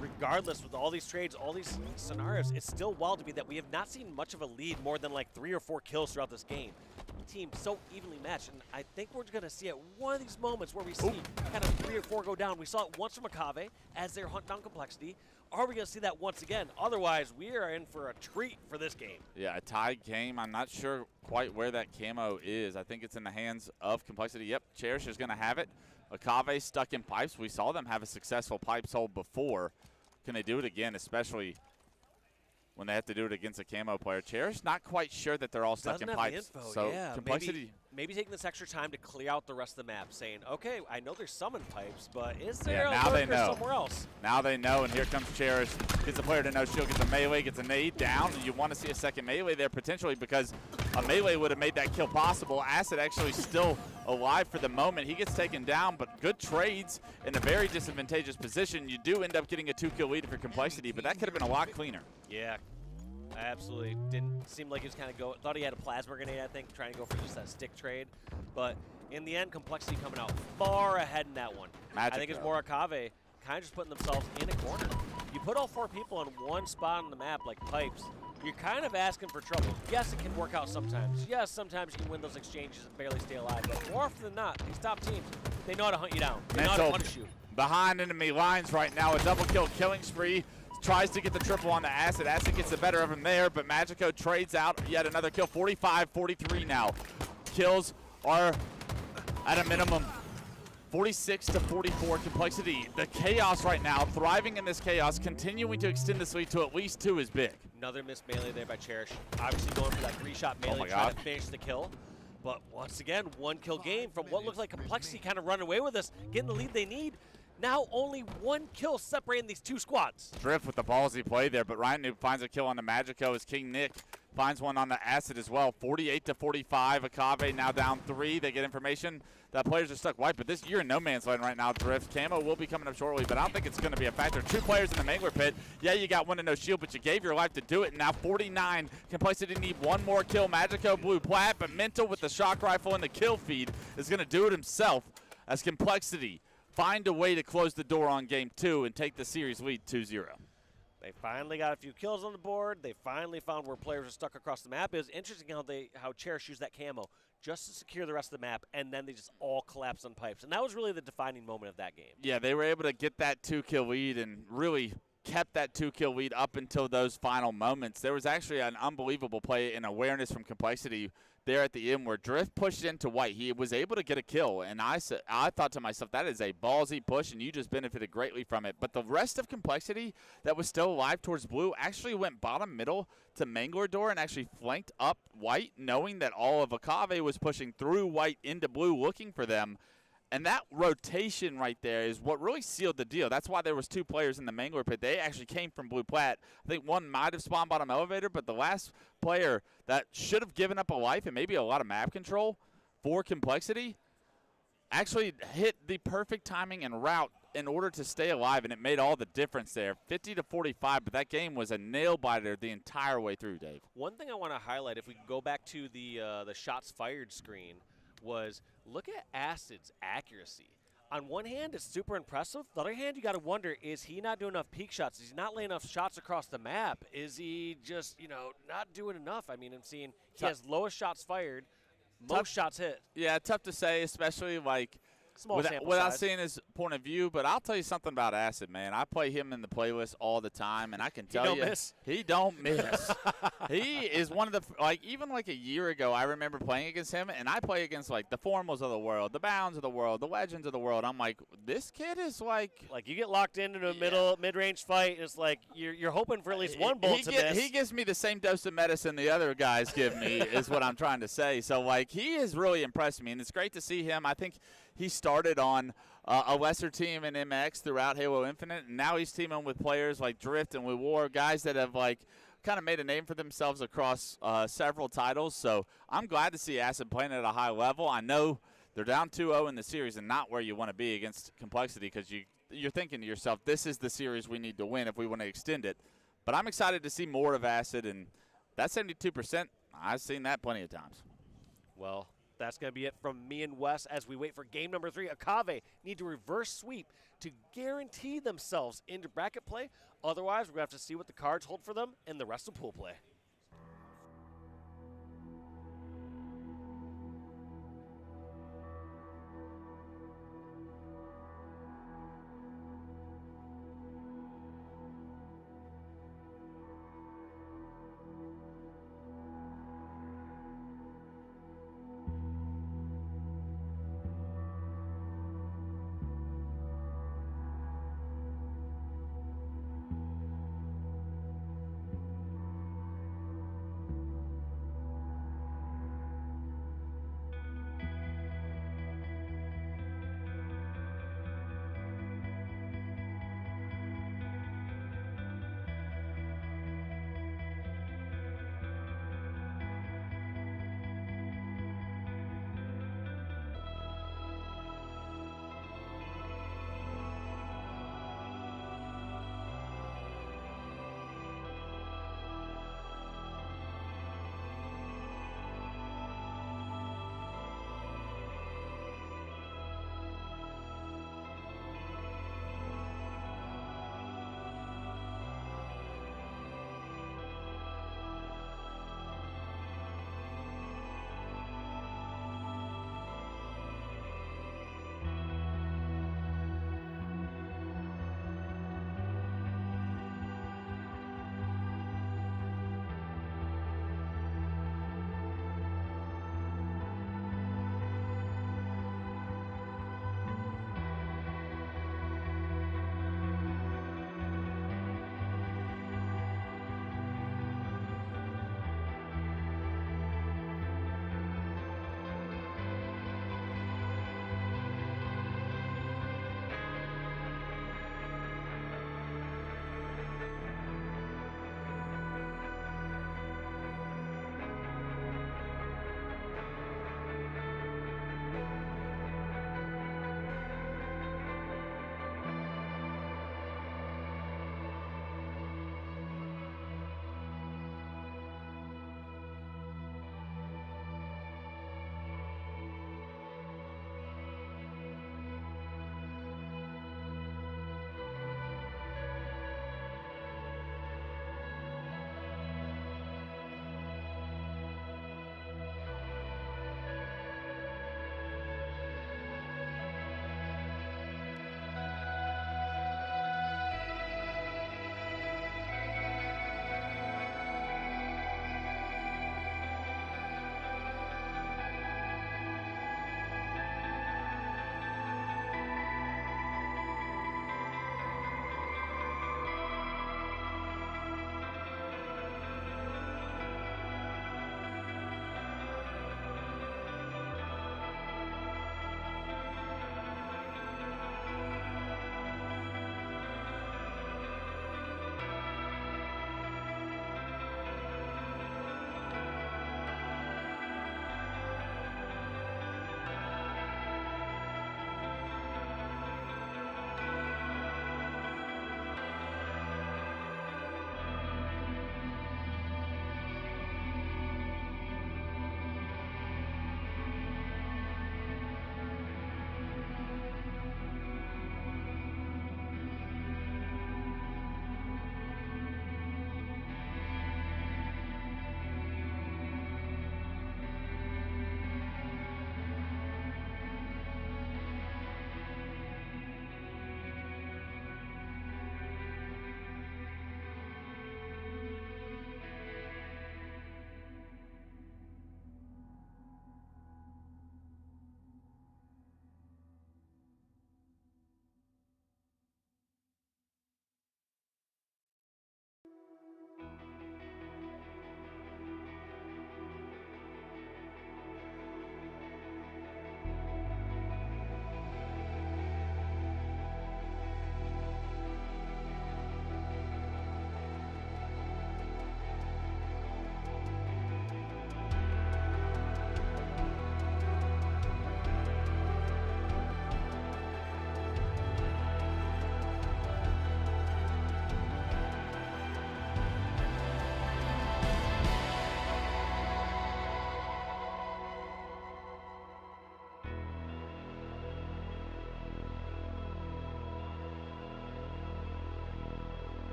regardless, with all these trades, all these scenarios, it's still wild to me that we have not seen much of a lead more than like 3 or 4 kills throughout this game. The team so evenly matched, and I think we're going to see at one of these moments where we see kind of 3 or 4 go down. We saw it once from Akave as they hunt down Complexity. Are we going to see that once again? Otherwise, we are in for a treat for this game. Yeah, a tied game. I'm not sure quite where that Camo is. I think it's in the hands of Complexity. Yep, Cherish is going to have it. Akave stuck in pipes. We saw them have a successful pipes hold before. Can they do it again, especially when they have to do it against a Camo player? Cherish not quite sure that they're all stuck in pipes. So yeah, Complexity. Maybe taking this extra time to clear out the rest of the map, saying, okay, I know there's some in pipes, but is there a now they lurker know. somewhere else? Now they know, and here comes Cherish. Gets the player to no shield, gets a melee, gets a nade down, and you want to see a second melee there potentially because a melee would have made that kill possible. Acid actually still alive for the moment. He gets taken down, but good trades in a very disadvantageous position. You do end up getting a 2-kill lead for Complexity, but that could have been a lot cleaner. Yeah, absolutely. Didn't seem like he was kind of going. Thought he had a plasma grenade, I think, trying to go for just that stick trade. But in the end, Complexity coming out far ahead in that one. I think it's more Akave kind of just putting themselves in a corner. You put all 4 people in one spot on the map like pipes, you're kind of asking for trouble. Yes, it can work out sometimes. Yes, sometimes you can win those exchanges and barely stay alive. But more often than not, these top teams, they know how to hunt you down. They know how to punish you. Behind enemy lines right now, a double kill killing spree. Tries to get the triple on the Acid. Acid gets the better of him there, but Magico trades out yet another kill. 45-43 now. Kills are at a minimum. 46-44 Complexity. The chaos right now, thriving in this chaos, continuing to extend this lead to at least 2 is big. Another missed melee there by Cherish. Obviously going for that 3-shot melee, trying to finish the kill. But once again, 1-kill game from what looks like Complexity kind of run away with us, getting the lead they need. Now only 1 kill separating these 2 squads. Drift with the ballsy play there, but Ryan Noob finds a kill on the Magico as King Nick finds one on the Acid as well. 48-45, Akave now down 3. They get information that players are stuck white, but you're in no man's land right now, Drift. Camo will be coming up shortly, but I don't think it's going to be a factor. 2 players in the Mangler pit. Yeah, you got 1 to no shield, but you gave your life to do it, and now 49. Complexity need 1 more kill. Magico blue plat, but Mental with the shock rifle and the kill feed is going to do it himself as Complexity find a way to close the door on game 2 and take the series lead 2-0. They finally got a few kills on the board. They finally found where players are stuck across the map. It was interesting how Cherish used that camo just to secure the rest of the map, and then they just all collapsed on pipes. And that was really the defining moment of that game. Yeah, they were able to get that 2-kill lead and really kept that 2-kill lead up until those final moments. There was actually an unbelievable play in awareness from Complexity there at the end where Drift pushed into white. He was able to get a kill, and I thought to myself, that is a ballsy push, and you just benefited greatly from it. But the rest of Complexity that was still alive towards blue actually went bottom middle to Mangler door and actually flanked up white, knowing that all of Akave was pushing through white into blue looking for them. And that rotation right there is what really sealed the deal. That's why there was 2 players in the Mangler pit. They actually came from blue plat. I think one might have spawned bottom elevator, but the last player that should have given up a life and maybe a lot of map control for Complexity actually hit the perfect timing and route in order to stay alive, and it made all the difference there. 50-45, but that game was a nail-biter the entire way through, Dave. One thing I want to highlight, if we can go back to the shots fired screen, was look at Acid's accuracy. On one hand, it's super impressive. The other hand, you got to wonder, is he not doing enough peak shots? Is he not laying enough shots across the map? Is he just, not doing enough? I mean, I'm seeing he has lowest shots fired, most shots hit. Yeah, tough to say, especially like Small sample without size. seeing his point of view, but I'll tell you something about Acid, man. I play him in the playlist all the time, and I can tell you, he don't miss. He is one of the, even a year ago, I remember playing against him, and I play against, the Formals of the world, the Bounds of the world, the Legends of the world. I'm like, this kid is like you get locked into a mid-range fight, and it's like you're hoping for at least one bullet to miss. He gives me the same dose of medicine the other guys give me, is what I'm trying to say. So, he has really impressed me, and it's great to see him. I think he started on a lesser team in MX throughout Halo Infinite, and now he's teaming with players like Drift and with War, guys that have kind of made a name for themselves across several titles. So I'm glad to see Acid playing at a high level. I know they're down 2-0 in the series and not where you want to be against Complexity, because you're thinking to yourself, this is the series we need to win if we want to extend it. But I'm excited to see more of Acid, and that 72%, I've seen that plenty of times. Well, that's going to be it from me and Wes as we wait for game number 3. Akave need to reverse sweep to guarantee themselves into bracket play. Otherwise, we're going to have to see what the cards hold for them in the rest of pool play.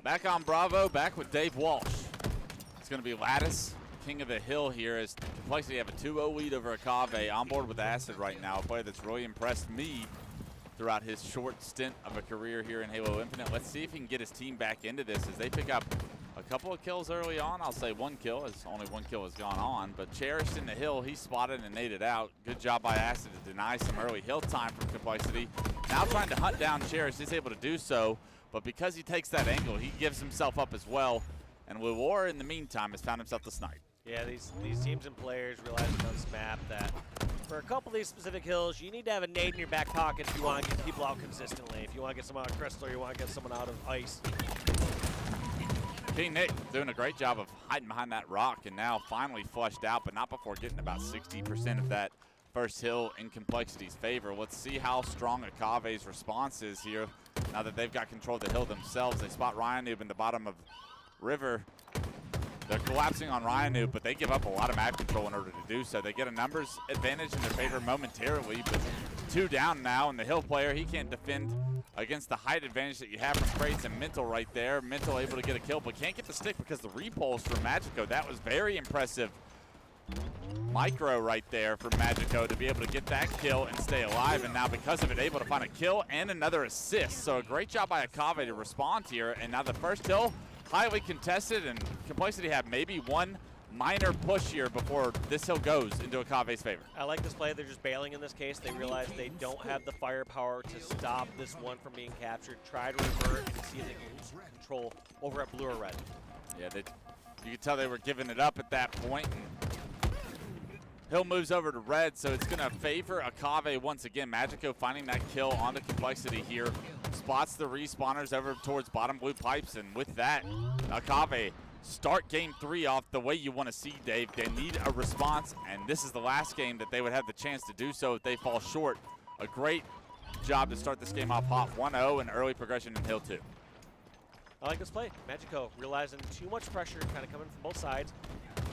Back on Bravo, back with Dave Walsh. It's going to be Lattice, king of the hill here, as Complexity have a 2-0 lead over Akave. On board with Acid right now, a player that's really impressed me throughout his short stint of a career here in Halo Infinite. Let's see if he can get his team back into this as they pick up a couple of kills early on. I'll say 1 kill, as only 1 kill has gone on. But Cherished in the hill, he spotted and naded out. Good job by Acid to deny some early hill time from Complexity. Now trying to hunt down Cherished, he's able to do so. But because he takes that angle, he gives himself up as well. And War, in the meantime, has found himself the snipe. Yeah, these teams and players realize on this map that for a couple of these specific hills, you need to have a nade in your back pocket if you want to get people out consistently. If you want to get someone out of Crystal, or you want to get someone out of Ice. King Nick doing a great job of hiding behind that rock and now finally flushed out, but not before getting about 60% of that first hill in Complexity's favor. Let's see how strong Akave's response is here now that they've got control of the hill themselves. They spot Ryanoob in the bottom of River. They're collapsing on Ryanoob, but they give up a lot of map control in order to do so. They get a numbers advantage in their favor momentarily, but 2 down now, and the hill player, he can't defend against the height advantage that you have from Crates and Mental right there. Mental able to get a kill, but can't get the stick because the repulse from Magico. That was very impressive. Micro right there for Magico to be able to get that kill and stay alive, and now because of it, able to find a kill and another assist. So a great job by Akave to respond here, and now the first hill, highly contested, and Complexity have maybe one minor push here before this hill goes into Akave's favor. I like this play. They're just bailing in this case. They realize they don't have the firepower to stop this one from being captured. Try to revert and see if they can lose control over at blue or red. Yeah, you could tell they were giving it up at that point. And hill moves over to red, so it's going to favor Akave once again. Magico finding that kill onto Complexity here. Spots the respawners over towards bottom blue pipes, and with that, Akave start game 3 off the way you want to see, Dave. They need a response, and this is the last game that they would have the chance to do so if they fall short. A great job to start this game off hot. 1-0 and early progression in Hill 2. I like this play. Magico realizing too much pressure kind of coming from both sides.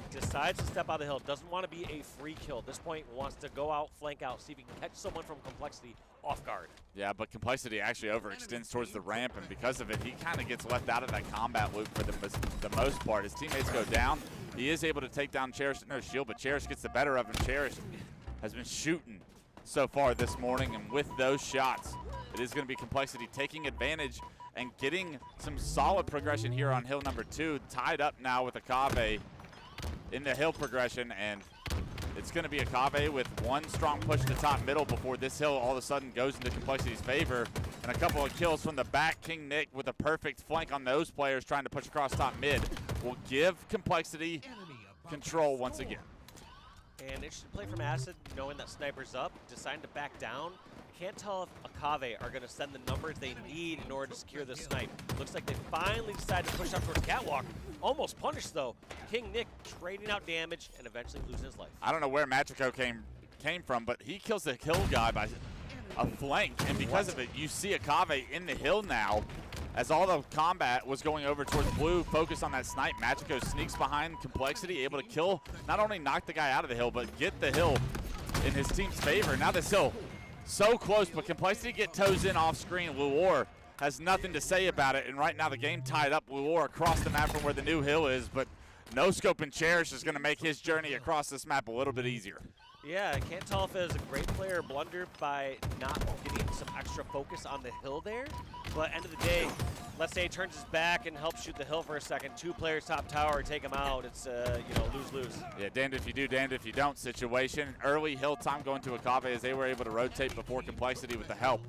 Decides to step out of the hill. Doesn't want to be a free kill. At this point, wants to go out, flank out, see if he can catch someone from Complexity off guard. Yeah, but Complexity actually overextends towards the ramp, and because of it, he kind of gets left out of that combat loop for the most part. His teammates go down. He is able to take down Cherish with no shield, but Cherish gets the better of him. Cherish has been shooting so far this morning, and with those shots, it is going to be Complexity taking advantage and getting some solid progression here on hill number 2. Tied up now with Akave in the hill progression, and it's going to be Akave with one strong push to top middle before this hill all of a sudden goes into Complexity's favor, and a couple of kills from the back. King Nick with a perfect flank on those players trying to push across top mid will give Complexity control once again. And interesting play from Acid, knowing that Sniper's up, deciding to back down. Can't tell if Akave are going to send the numbers they need in order to secure this snipe. Looks like they finally decided to push up towards Catwalk. Almost punished, though. King Nick trading out damage and eventually losing his life. I don't know where Magico came from, but he kills the kill guy by a flank, and because of it, you see Akave in the hill now. As all the combat was going over towards blue, focus on that snipe. Magico sneaks behind Complexity, able to kill, not only knock the guy out of the hill, but get the hill in his team's favor. Now this hill so close, but Complexity get toes in off screen. War has nothing to say about it, and right now the game tied up. War across the map from where the new hill is, but No Scope and Cherish is going to make his journey across this map a little bit easier. Yeah, I can't tell if it was a great player blunder by not getting some extra focus on the hill there. But end of the day, let's say he turns his back and helps shoot the hill for a second. 2 players top tower, take him out. It's lose-lose. Yeah, damned if you do, damned if you don't situation. Early hill time going to Akave as they were able to rotate before Complexity with the help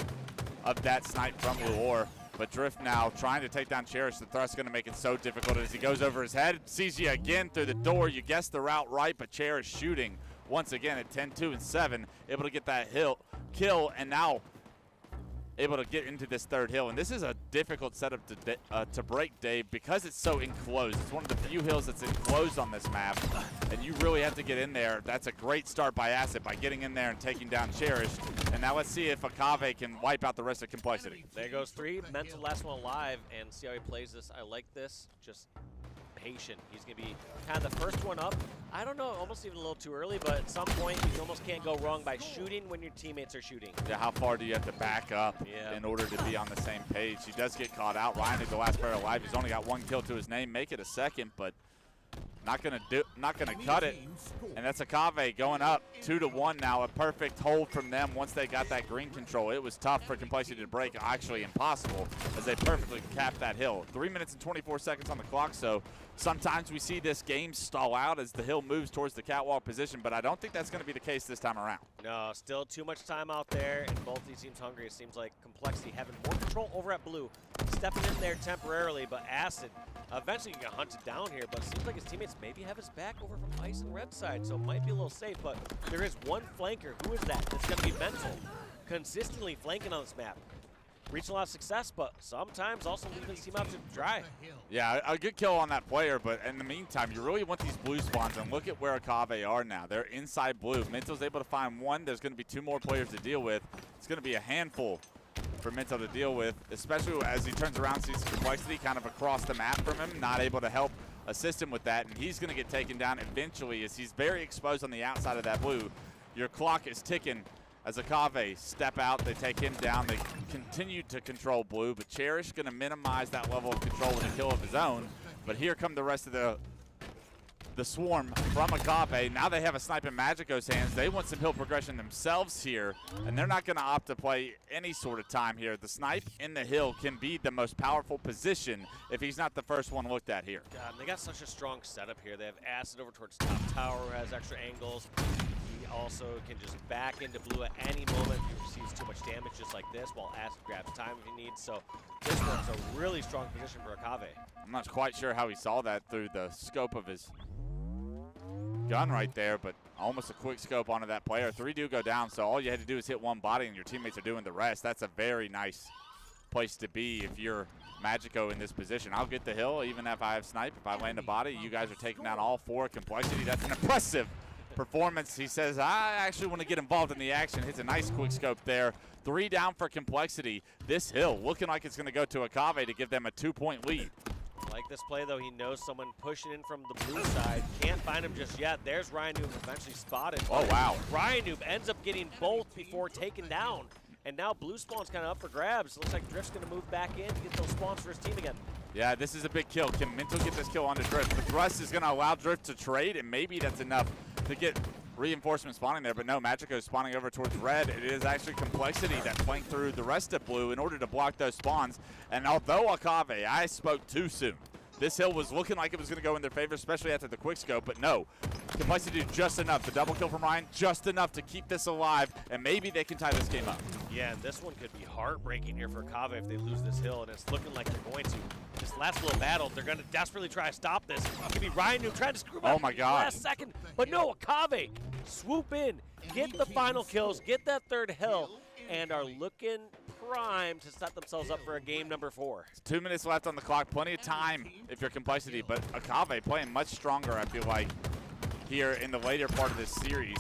of that snipe from Luor. But Drift now trying to take down Cherish. The thrust going to make it so difficult as he goes over his head. Sees you again through the door. You guessed the route right, but Cherish shooting once again at 10-2 and 7, able to get that hill kill, and now able to get into this third hill. And this is a difficult setup to break, Dave, because it's so enclosed. It's one of the few hills that's enclosed on this map, and you really have to get in there. That's a great start by Acid by getting in there and taking down Cherish. And now let's see if Akave can wipe out the rest of Complexity. There goes 3. Mental last one alive, and see how he plays this. I like this. Just patient. He's going to be kind of the first one up. I don't know, almost even a little too early, but at some point you almost can't go wrong by shooting when your teammates are shooting. Yeah, how far do you have to back up in order to be on the same page? He does get caught out. Ryan is the last player alive. He's only got 1 kill to his name. Make it a second, but not gonna cut it. And that's Akave going up 2-1 now. A perfect hold from them once they got that green control. It was tough for Complexity to break, actually impossible, as they perfectly capped that hill. 3 minutes and 24 seconds on the clock, so sometimes we see this game stall out as the hill moves towards the catwalk position, but I don't think that's gonna be the case this time around. No, still too much time out there, and both these teams hungry. It seems like Complexity having more control over at blue, stepping in there temporarily, but Acid eventually can get hunted down here, but it seems like his teammates maybe have his back over from ice and red side, so it might be a little safe, but there is one flanker. Who is that? It's going to be Mental, consistently flanking on this map. Reaching a lot of success, but sometimes also leaving his team out to dry. Yeah, a good kill on that player, but in the meantime, you really want these blue spawns, and look at where Akave are now. They're inside blue. Mental's able to find one. There's going to be 2 more players to deal with. It's going to be a handful for Mental to deal with, especially as he turns around, sees Complexity kind of across the map from him, not able to help assist him with that, and he's going to get taken down eventually as he's very exposed on the outside of that blue. Your clock is ticking as Akave step out. They take him down. They continue to control blue, but Cherish going to minimize that level of control with a kill of his own. But here come the rest of the swarm from Akave. Now they have a snipe in Magico's hands. They want some hill progression themselves here, and they're not going to opt to play any sort of time here. The snipe in the hill can be the most powerful position if he's not the first one looked at here. God, they got such a strong setup here. They have Acid over towards top tower, who has extra angles. He also can just back into blue at any moment if he receives too much damage just like this, while Acid grabs time if he needs. So this one's a really strong position for Akave. I'm not quite sure how he saw that through the scope of his gun right there, but almost a quick scope onto that player. 3 do go down, so all you had to do is hit one body and your teammates are doing the rest. That's a very nice place to be if you're Magico in this position. I'll get the hill even if I have snipe. If I land a body, you guys are taking down all 4. Complexity, that's an impressive performance. He says, I actually want to get involved in the action. Hits a nice quick scope there. 3 down for Complexity. This hill looking like it's going to go to Akave to give them a 2-point lead. Like this play, though, he knows someone pushing in from the blue side. Can't find him just yet. There's Ryan Noob eventually spotted. Oh, wow. Ryan Noob ends up getting both before taken down. And now blue spawn's kind of up for grabs. Looks like Drift's going to move back in to get those spawns for his team again. Yeah, this is a big kill. Can Mental get this kill onto Drift? The thrust is going to allow Drift to trade, and maybe that's enough to get reinforcement spawning there, but no, Magico is spawning over towards red. It is actually Complexity that flanked through the rest of blue in order to block those spawns. And although Akave, I spoke too soon. This hill was looking like it was going to go in their favor, especially after the quick scope, but no. Complexity did just enough. The double kill from Ryan, just enough to keep this alive, and maybe they can tie this game up. Yeah, and this one could be heartbreaking here for Akave if they lose this hill, and it's looking like they're going to. This last little battle, they're going to desperately try to stop this. It could be Ryan Noob trying to screw up my God. last second, but no, Akave swoop in, get the final kills, get that 3rd hill, and are looking primed to set themselves up for a game number 4. 2 minutes left on the clock. Plenty of time if you're Complexity, but Akave playing much stronger, I feel like, here in the later part of this series.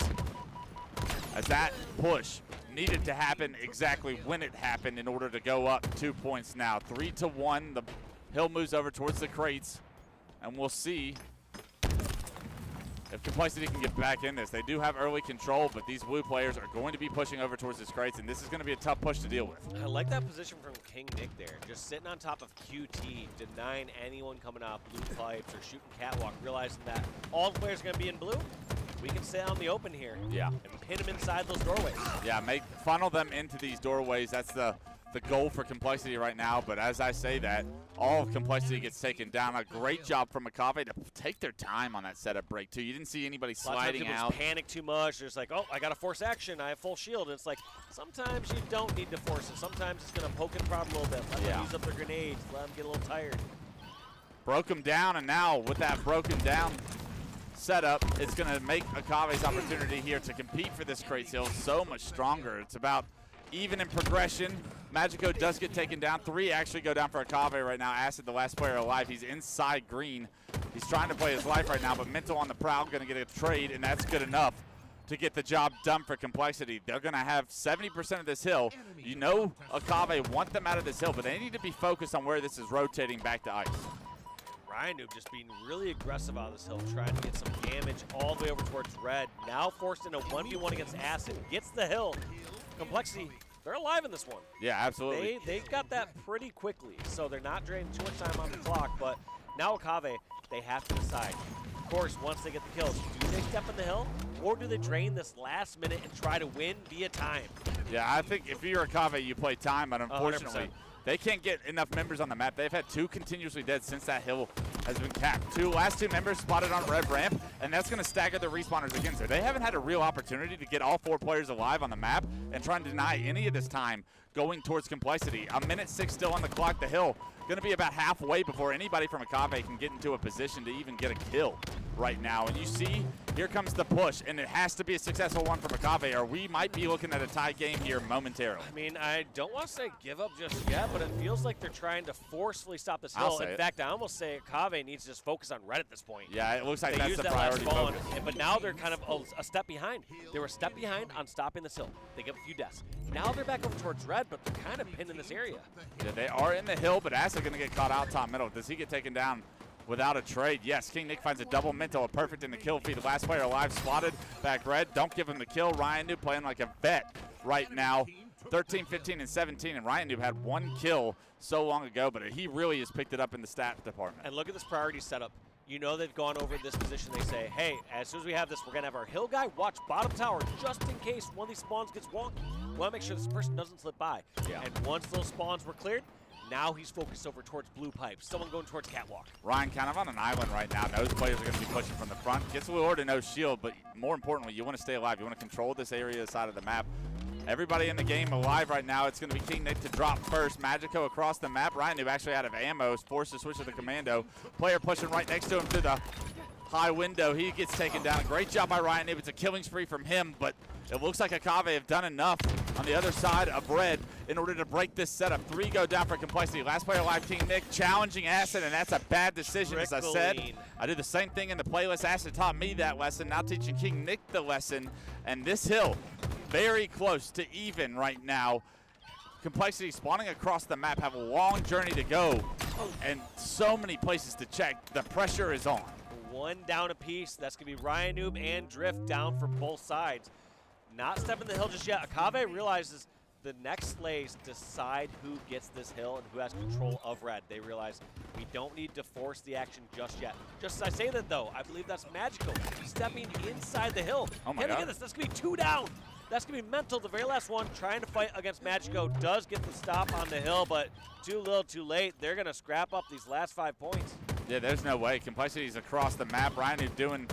As that push needed to happen exactly when it happened in order to go up 2 points now. 3-1. The hill moves over towards the crates, and we'll see if Complexity can get back in this. They do have early control, but these blue players are going to be pushing over towards this crates, and this is going to be a tough push to deal with. I like that position from King Nick there. Just sitting on top of QT, denying anyone coming out blue pipes or shooting catwalk, realizing that all the players are going to be in blue. We can stay out in the open here. Yeah. And pin them inside those doorways. Yeah, funnel them into these doorways. That's the goal for Complexity right now, but as I say that, all of Complexity gets taken down. A great job from Akave to take their time on that setup break, too. You didn't see anybody sliding out. Panic too much. They're just like, oh, I got to force action. I have full shield. And it's like, sometimes you don't need to force it. Sometimes it's going to poke and prod a little bit. Let them use up their grenades. Let them get a little tired. Broke them down, and now with that broken down setup, it's going to make Akave's opportunity here to compete for this crate hill so much stronger. It's about even in progression. Magico does get taken down. 3 actually go down for Akave right now. Acid, the last player alive. He's inside green. He's trying to play his life right now, but Mental on the prowl, going to get a trade, and that's good enough to get the job done for Complexity. They're going to have 70% of this hill. You know Akave want them out of this hill, but they need to be focused on where this is rotating back to ice. Ryan Noob just being really aggressive out of this hill, trying to get some damage all the way over towards red. Now forced into 1v1 against Acid, gets the hill. Complexity, they're alive in this one. Yeah, absolutely. They got that pretty quickly, so they're not draining too much time on the clock, but now Akave, they have to decide. Of course, once they get the kills, do they step in the hill, or do they drain this last minute and try to win via time? Yeah, I think if you're a Kave, you play time, but unfortunately, 100%. they can't get enough members on the map. They've had 2 continuously dead since that hill has been capped. Last two members spotted on red ramp, and that's going to stagger the respawners again. So they haven't had a real opportunity to get all 4 players alive on the map and trying to deny any of this time going towards Complexity. A minute 6 still on the clock. The hill going to be about halfway before anybody from Akave can get into a position to even get a kill right now. And you see, here comes the push, and it has to be a successful one from Akave, or we might be looking at a tie game here momentarily. I mean, I don't want to say give up just yet, but it feels like they're trying to forcefully stop this hill. In fact, I almost say Akave needs to just focus on red at this point. Yeah, it looks like they that's used the that last priority spawn, focus. but now they're kind of a step behind. They were a step behind on stopping this hill. They give a few deaths. Now they're back over towards red, but they're kind of pinned in this area. Yeah, they are in the hill, but Acid going to get caught out top middle. Does he get taken down without a trade? Yes, King Nick finds a double mental, a perfect in the kill feed. The last player alive spotted, back red. Don't give him the kill. Ryan Noob playing like a vet right now. 13, 15, and 17, and Ryan Noob had 1 kill so long ago, but he really has picked it up in the stat department. And look at this priority setup. You know they've gone over this position. They say, hey, as soon as we have this, we're going to have our hill guy watch bottom tower just in case one of these spawns gets wonky. We want to make sure this person doesn't slip by. Yeah. And once those spawns were cleared, now he's focused over towards blue pipes. Someone going towards catwalk. Ryan kind of on an island right now. Knows players are going to be pushing from the front. Gets lured to no shield, but more importantly, you want to stay alive. You want to control this area side of the map. Everybody in the game alive right now. It's going to be King Nick to drop first. Magico across the map. Ryan, who actually out of ammo, is forced to switch to the commando. Player pushing right next to him through the high window. He gets taken down. Great job by Ryan. It's a killing spree from him, but it looks like Akave have done enough on the other side of red in order to break this setup. 3 go down for Complexity. Last player alive, King Nick, challenging Acid, and that's a bad decision, as I said. I did the same thing in the playlist. Acid taught me that lesson, now teaching King Nick the lesson. And this hill, very close to even right now. Complexity spawning across the map, have a long journey to go, and so many places to check. The pressure is on. 1 down apiece. That's going to be Ryan Noob and Drift down for both sides. Not stepping the hill just yet. Akave realizes the next slays decide who gets this hill and who has control of red. They realize we don't need to force the action just yet. Just as I say that, though, I believe that's Magical stepping inside the hill. Oh my Can he God. get this? That's going to be 2 down. That's going to be mental. The very last one trying to fight against Magico does get the stop on the hill, but too little too late. They're going to scrap up these last 5 points. Yeah, there's no way. Complexity's across the map. Ryan is doing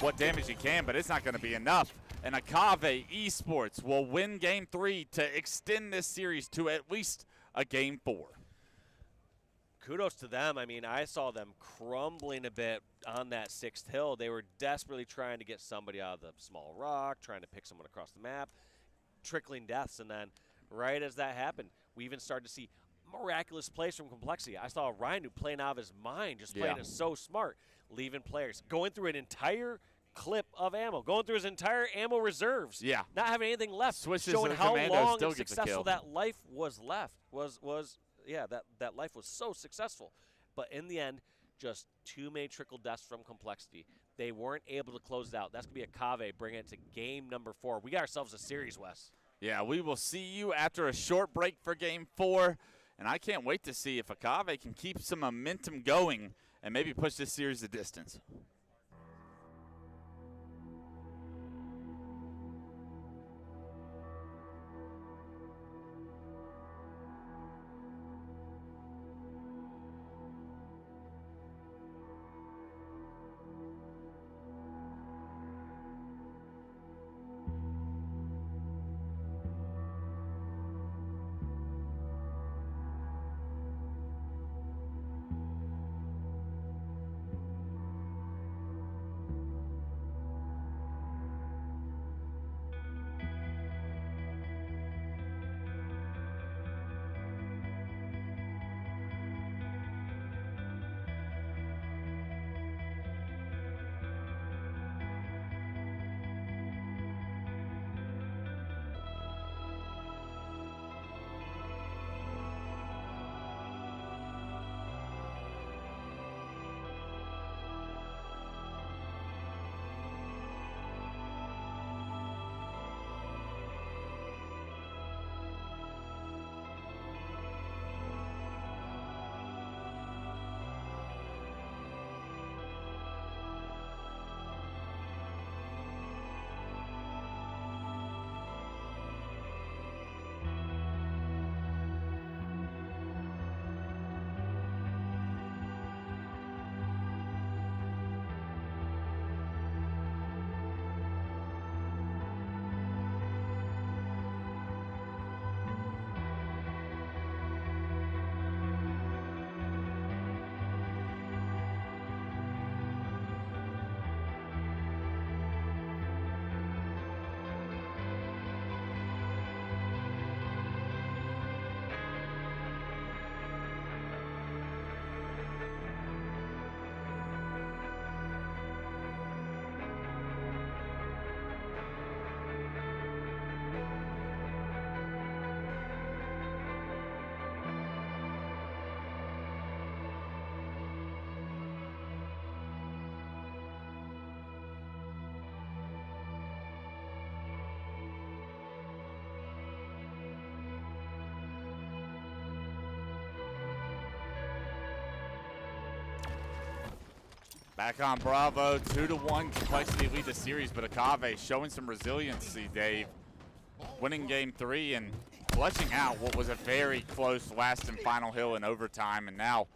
what damage he can, but it's not going to be enough. And Akave Esports will win Game 3 to extend this series to at least a Game 4. Kudos to them. I mean, I saw them crumbling a bit on that 6th hill. They were desperately trying to get somebody out of the small rock, trying to pick someone across the map, trickling deaths. And then right as that happened, we even started to see miraculous plays from Complexity. I saw Ryan, who playing out of his mind, just playing it so smart, leaving players, going through an entire clip of ammo, going through his entire ammo reserves. Yeah. Not having anything left, Switches showing to the how commando, long still and gets a successful kill. that life was left. That life was so successful. But in the end, just too many trickle deaths from Complexity. They weren't able to close it out. That's going to be Akave bringing it to game number 4. We got ourselves a series, Wes. Yeah, we will see you after a short break for Game 4. And I can't wait to see if Akave can keep some momentum going and maybe push this series the distance. Back on Bravo, 2-1 Complexity lead the series, but Akave showing some resiliency, Dave. Winning game 3 and clutching out what was a very close last and final hill in overtime. And now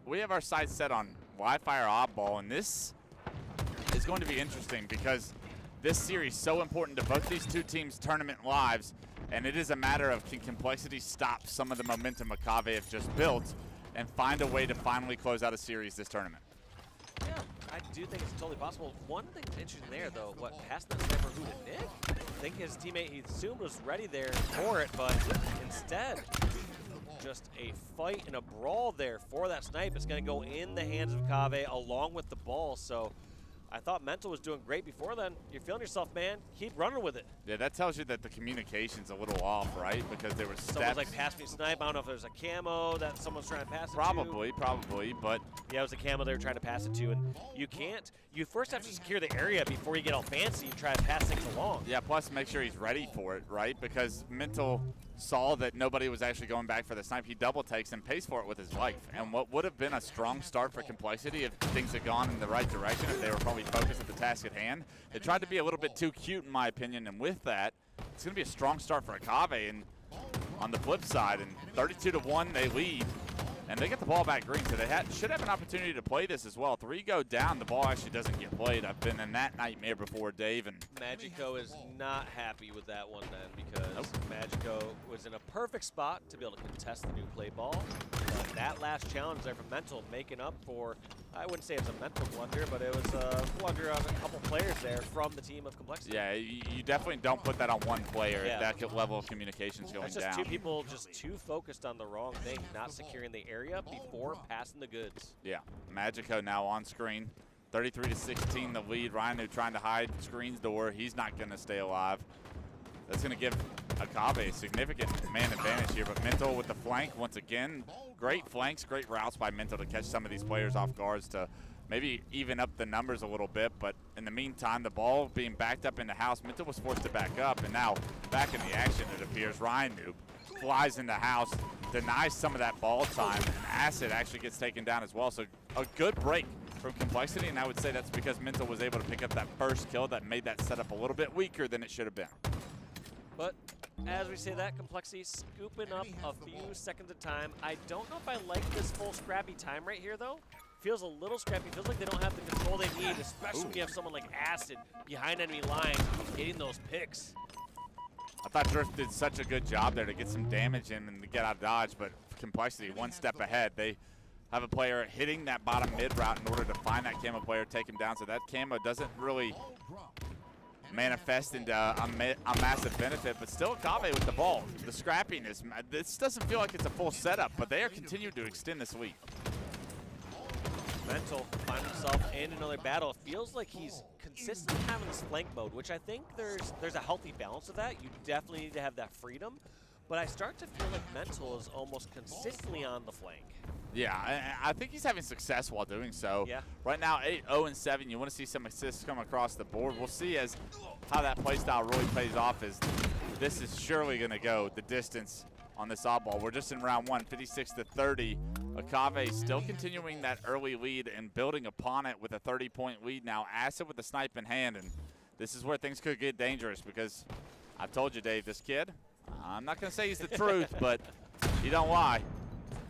we have our sights set on Wi-Fi or oddball, and this is going to be interesting because this series is so important to both these two teams' tournament lives, and it is a matter of can Complexity stop some of the momentum Akave have just built and find a way to finally close out a series this tournament. Yeah, I do think it's totally possible. One thing interesting there, though, what passed that sniper who to Nick? I think his teammate, he assumed was ready there for it, but instead, just a fight and a brawl there for that snipe. It's going to go in the hands of Kave along with the ball. So I thought Mental was doing great before then. You're feeling yourself, man. Keep running with it. Yeah, that tells you that the communication's a little off, right? Because there were steps. Someone's like, pass me snipe. I don't know if there's a camo that someone's trying to pass it to. Probably, but yeah, it was a camo they were trying to pass it to, and you can't. You first have to secure the area before you get all fancy and try to pass things along. yeah, plus make sure he's ready for it, right? Because Mental saw that nobody was actually going back for the snipe. He double takes and pays for it with his life. And what would have been a strong start for Complexity if things had gone in the right direction, if they were probably focused at the task at hand, they tried to be a little bit too cute, in my opinion. And with that, it's going to be a strong start for Akave. And on the flip side, and 32-1, they lead. And they get the ball back green, so they should have an opportunity to play this as well. 3 go down, the ball actually doesn't get played. I've been in that nightmare before, Dave. And Magico is not happy with that one then, because Magico was in a perfect spot to be able to contest the new play ball. But that last challenge there from Mental making up for, I wouldn't say it's a mental blunder, but it was a blunder of a couple players there from the team of Complexity. yeah, you definitely don't put that on one player if that level of communication's going That's just down. 2 people just too focused on the wrong thing, not securing the area before passing the goods. Yeah, Magico now on screen. 33-16 the lead. Rhino trying to hide screen's door. He's not going to stay alive. That's going to give Akave a significant man advantage here, but Mental with the flank once again. Great flanks, great routes by Mental to catch some of these players off guards to maybe even up the numbers a little bit. But in the meantime, the ball being backed up in the house, Mental was forced to back up, and now back in the action it appears. Ryan Noob flies in the house, denies some of that ball time, and Acid actually gets taken down as well. So a good break from Complexity, and I would say that's because Mental was able to pick up that first kill that made that setup a little bit weaker than it should have been. But as we say that, Complexity scooping up a few seconds of time. I don't know if I like this full scrappy time right here, though. Feels a little scrappy. Feels like they don't have the control they need, especially when you have someone like Acid behind enemy line getting those picks. I thought Drift did such a good job there to get some damage in and to get out of dodge, but Complexity one step ahead. They have a player hitting that bottom mid route in order to find that camo player, take him down. So that camo doesn't really manifest into a massive benefit, but still Akave with the ball. The scrappiness, this doesn't feel like it's a full setup, but they are continuing to extend this lead. Mental finds himself in another battle. It feels like he's consistently having this flank mode, which I think there's a healthy balance of that. You definitely need to have that freedom, but I start to feel like Mental is almost consistently on the flank. Yeah, I think he's having success while doing so. Yeah. Right now, 8-0-7. You want to see some assists come across the board. We'll see as how that play style really pays off, as this is surely going to go the distance on this oddball. We're just in round 1, 56-30. Akave still continuing that early lead and building upon it with a 30-point lead now. Acid with the snipe in hand, and this is where things could get dangerous because I've told you, Dave, this kid, I'm not going to say he's the truth, but he don't lie.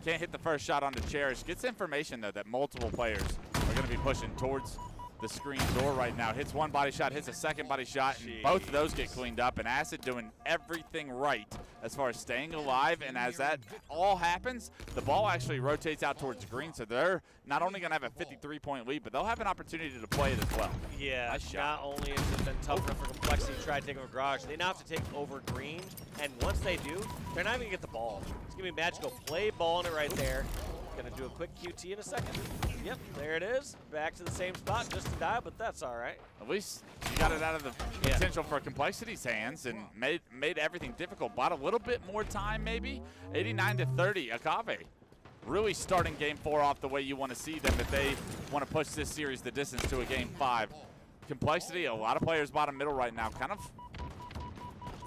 Can't hit the first shot on the Cherish. Gets information, though, that multiple players are going to be pushing towards the screen door right now. Hits one body shot, hits a second body shot, and both of those get cleaned up. And Acid doing everything right as far as staying alive. And as that all happens, the ball actually rotates out towards green. So they're not only going to have a 53-point lead, but they'll have an opportunity to play it as well. Yeah, nice not only has it been tougher for Complexity to try to take over Garage, they now have to take over green. And once they do, they're not even going to get the ball. It's going to be Magical play ball in it right there. Going to do a quick QT in a second. Yep, there it is. Back to the same spot just to die, but that's all right. At least you got it out of the potential for Complexity's hands and made everything difficult. Bought a little bit more time maybe. 89-30, Akave really starting game 4 off the way you want to see them if they want to push this series the distance to a game 5. Complexity, a lot of players bottom middle right now, kind of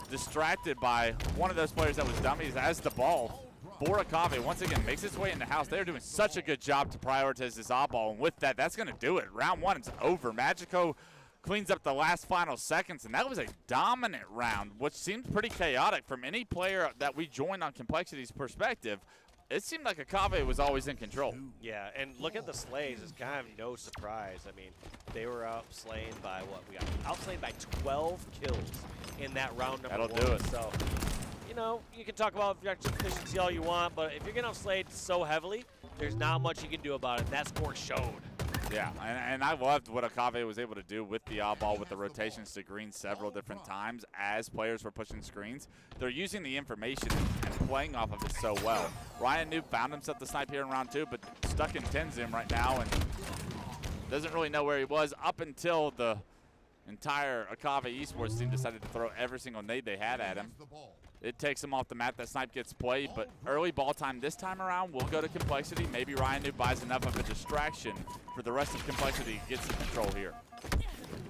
distracted by one of those players that was dummies as the ball for Akave. Once again, makes its way in the house. They're doing such a good job to prioritize this oddball, and with that, that's going to do it. Round 1 is over. Magico cleans up the last final seconds, and that was a dominant round, which seemed pretty chaotic from any player that we joined on Complexity's perspective. It seemed like Akave was always in control. Yeah, and look at the slays. It's kind of no surprise. I mean, they were outslain by what? We got outslain by 12 kills in that round number 1. That'll do it. So, you know, you can talk about objective efficiency all you want, but if you're getting outslayed so heavily, there's not much you can do about it. That score showed. Yeah, and I loved what Akave was able to do with the oddball, with the rotations to green several different times as players were pushing screens. They're using the information and playing off of it so well. Ryan Noob found himself the snipe here in round 2, but stuck in 10 zoom right now and doesn't really know where he was up until the entire Akave Esports team decided to throw every single nade they had at him. It takes him off the map. That snipe gets played, but early ball time this time around will go to Complexity. Maybe Ryan Noob buys enough of a distraction for the rest of Complexity to get some control here.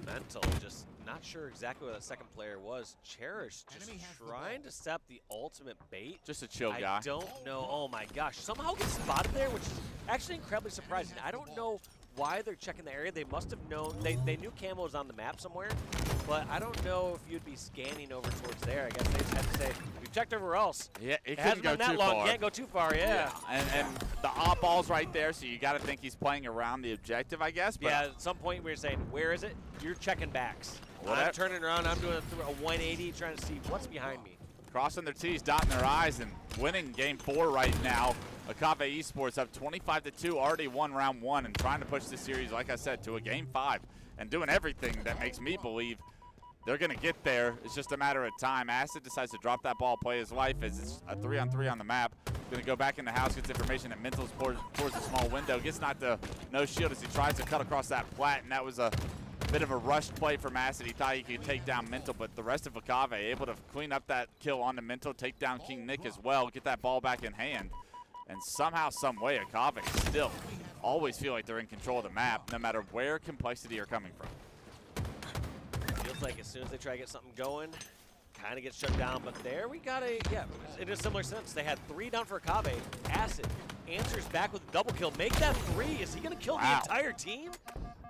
Mental, just not sure exactly what that second player was. Cherish just trying to set the ultimate bait. Just a chill guy. I don't know. Oh my gosh. Somehow gets spotted there, which is actually incredibly surprising. I don't know why they're checking the area. They must have known. They knew Camo was on the map somewhere, but I don't know if you'd be scanning over towards there. I guess they just had to say, we've checked everywhere else. Yeah, it hasn't been that long. Can't go too far, yeah. And the odd ball's right there, so you got to think he's playing around the objective, I guess. But yeah, at some point we were saying, where is it? You're checking backs. Well, I'm turning around. I'm doing a 180, trying to see what's behind me. Crossing their T's, dotting their I's, and winning game 4 right now. Akave Esports up 25-2, already won round 1, and trying to push this series, like I said, to a game 5, and doing everything that makes me believe they're going to get there. It's just a matter of time. Acid decides to drop that ball, play his life, as it's a 3-on-3 on the map. Going to go back in the house, gets information that Mental's towards a small window, gets knocked to no shield as he tries to cut across that plat, and that was a bit of a rushed play from Acid. He thought he could take down Mental, but the rest of Akave able to clean up that kill onto Mental, take down King Nick as well, get that ball back in hand. And somehow, some way, Akave still always feel like they're in control of the map, no matter where Complexity are coming from. Feels like as soon as they try to get something going, kind of gets shut down. But there we got in a similar sense. They had 3 down for Akave. Acid answers back with a double kill. Make that 3. Is he going to kill the entire team?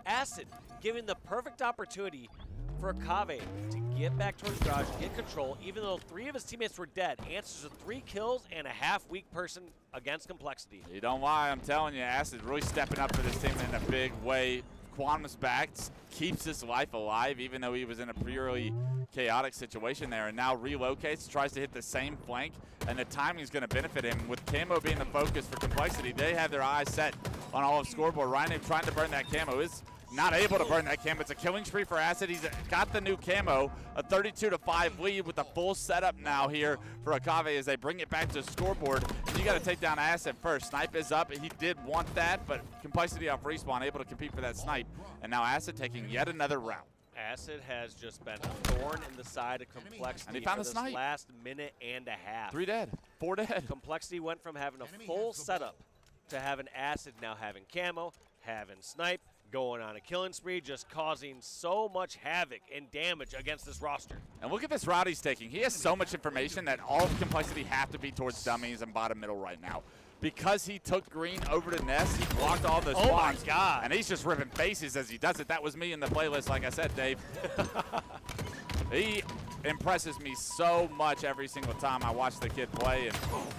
Acid giving the perfect opportunity for Akave to get back towards Garage, get control, even though 3 of his teammates were dead. Answers with 3 kills and a half-weak person against Complexity. You don't lie, I'm telling you, Acid really stepping up for this team in a big way. Quantum's back, keeps his life alive, even though he was in a purely chaotic situation there, and now relocates, tries to hit the same flank, and the timing's going to benefit him. With Camo being the focus for Complexity, they have their eyes set on all of scoreboard. Ryan trying to burn that Camo is not able to burn that Camo. It's a killing spree for Acid. He's got the new Camo, a 32-5 lead with the full setup now here for Akave as they bring it back to the scoreboard. And you got to take down Acid first. Snipe is up. He did want that, but Complexity off respawn, able to compete for that snipe. And now Acid taking yet another round. Acid has just been a thorn in the side of Complexity and he found for the this snipe. last minute and a half. 3 dead, 4 dead. Complexity went from having a full setup to having Acid now having Camo, having snipe, going on a killing spree, just causing so much havoc and damage against this roster. And look at this route he's taking. He has so much information that all of Complexity have to be towards dummies and bottom middle right now. Because he took green over to Nest, he blocked all those spawns. Oh my God. And he's just ripping faces as he does it. That was me in the playlist, like I said, Dave. He impresses me so much every single time I watch the kid play. And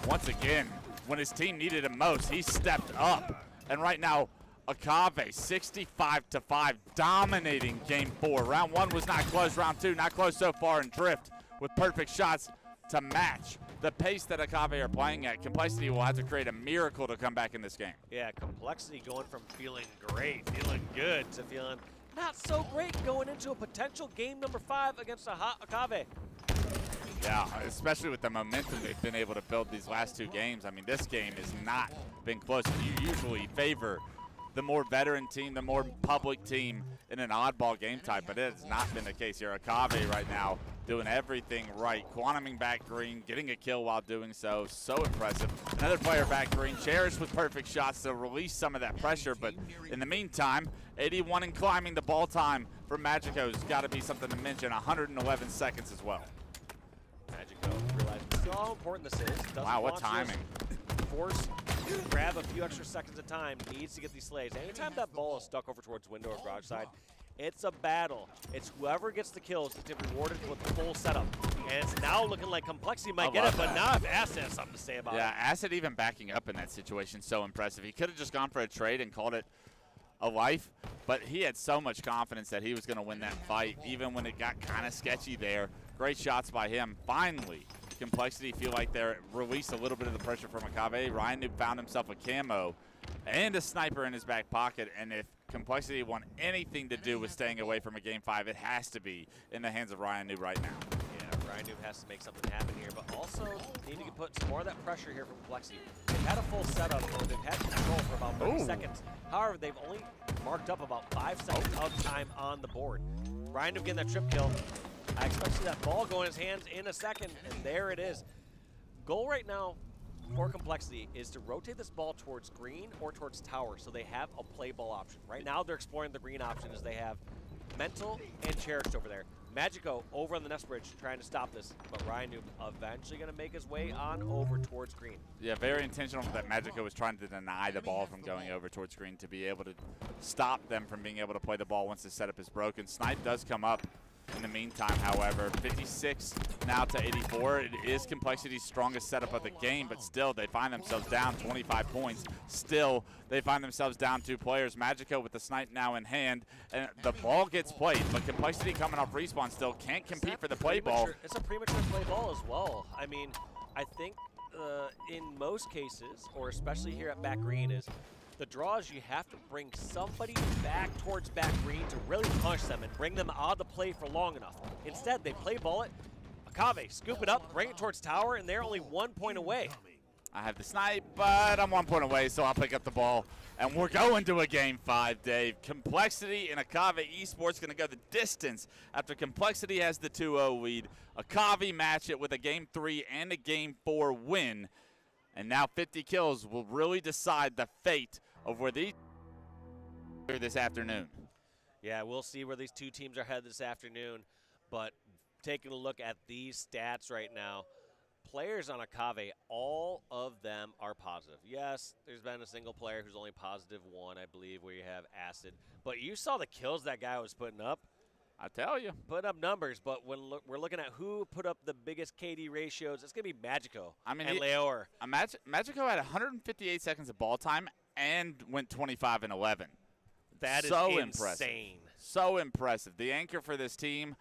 once again, when his team needed him most, he stepped up. And right now, Akave 65-5, dominating game 4. Round 1 was not close. Round 2 not close so far, and Drift with perfect shots to match the pace that Akave are playing at. Complexity will have to create a miracle to come back in this game. Yeah, Complexity going from feeling great, feeling good, to feeling not so great going into a potential game number 5 against Akave. Yeah, especially with the momentum they've been able to build these last 2 games. I mean, this game has not been close. You usually favor the more veteran team, the more public team in an oddball game type, but it has not been the case here. Akave right now doing everything right, quantuming back green, getting a kill while doing so. So impressive. Another player back green, Cherish with perfect shots to release some of that pressure, but in the meantime, 81 and climbing. The ball time for Magico's got to be something to mention, 111 seconds as well. Magico realized how important this is. Wow, what timing. force, grab a few extra seconds of time, needs to get these slays. Anytime that ball is stuck over towards window or garage side, it's a battle. It's whoever gets the kills to get rewarded with the full setup. And it's now looking like Complexity might get it, but not if Acid has something to say about it. Yeah, Acid even backing up in that situation, so impressive. He could have just gone for a trade and called it a life, but he had so much confidence that he was going to win that fight, even when it got kind of sketchy there. Great shots by him. Finally, Complexity feel like they're released a little bit of the pressure from Akave. Ryan Noob found himself a camo and a sniper in his back pocket, and if Complexity want anything to do with staying away from a Game 5, it has to be in the hands of Ryan Noob right now. Yeah, Ryan Noob has to make something happen here, but also need to put some more of that pressure here from Complexity. They've had a full setup, or they've had control for about 30 seconds. However, they've only marked up about 5 seconds of time on the board. Ryan Noob getting that trip kill. I expect to see that ball go in his hands in a second, and there it is. Goal right now for Complexity is to rotate this ball towards green or towards tower so they have a play ball option. Right now they're exploring the green option as they have Mental and Cherished over there. Magico over on the nest bridge trying to stop this, but Ryan Noob eventually going to make his way on over towards green. Yeah, very intentional that Magico was trying to deny the ball from going over towards green to be able to stop them from being able to play the ball once the setup is broken. Snipe does come up in the meantime, however. 56 now to 84. It is Complexity's strongest setup of the game, but still they find themselves down 25 points. Still, they find themselves down 2 players. Magico with the snipe now in hand, and the ball gets played, but Complexity coming off respawn still can't compete for the play ball. It's a premature play ball as well. I mean, I think in most cases, or especially here at back green, is the draw is you have to bring somebody back towards back green to really punish them and bring them out of the play for long enough. Instead, they play ball it. Akave, scoop it up, bring it towards tower, and they're only 1 point away. I have the snipe, but I'm 1 point away, so I'll pick up the ball. And we're going to a Game 5, Dave. Complexity and Akave Esports going to go the distance after Complexity has the 2-0 lead. Akave match it with a Game 3 and a Game 4 win. And now 50 kills will really decide the fate of where these are this afternoon. Yeah, we'll see where these two teams are headed this afternoon. But taking a look at these stats right now, players on Akave, all of them are positive. Yes, there's been a single player who's only positive 1, I believe, where you have Acid. But you saw the kills that guy was putting up. I tell you. Putting up numbers, but when we're looking at who put up the biggest KD ratios, it's going to be Magico and Leor. Magico had 158 seconds of ball time and went 25 and 11. That is so insane. Impressive. So impressive. The anchor for this team,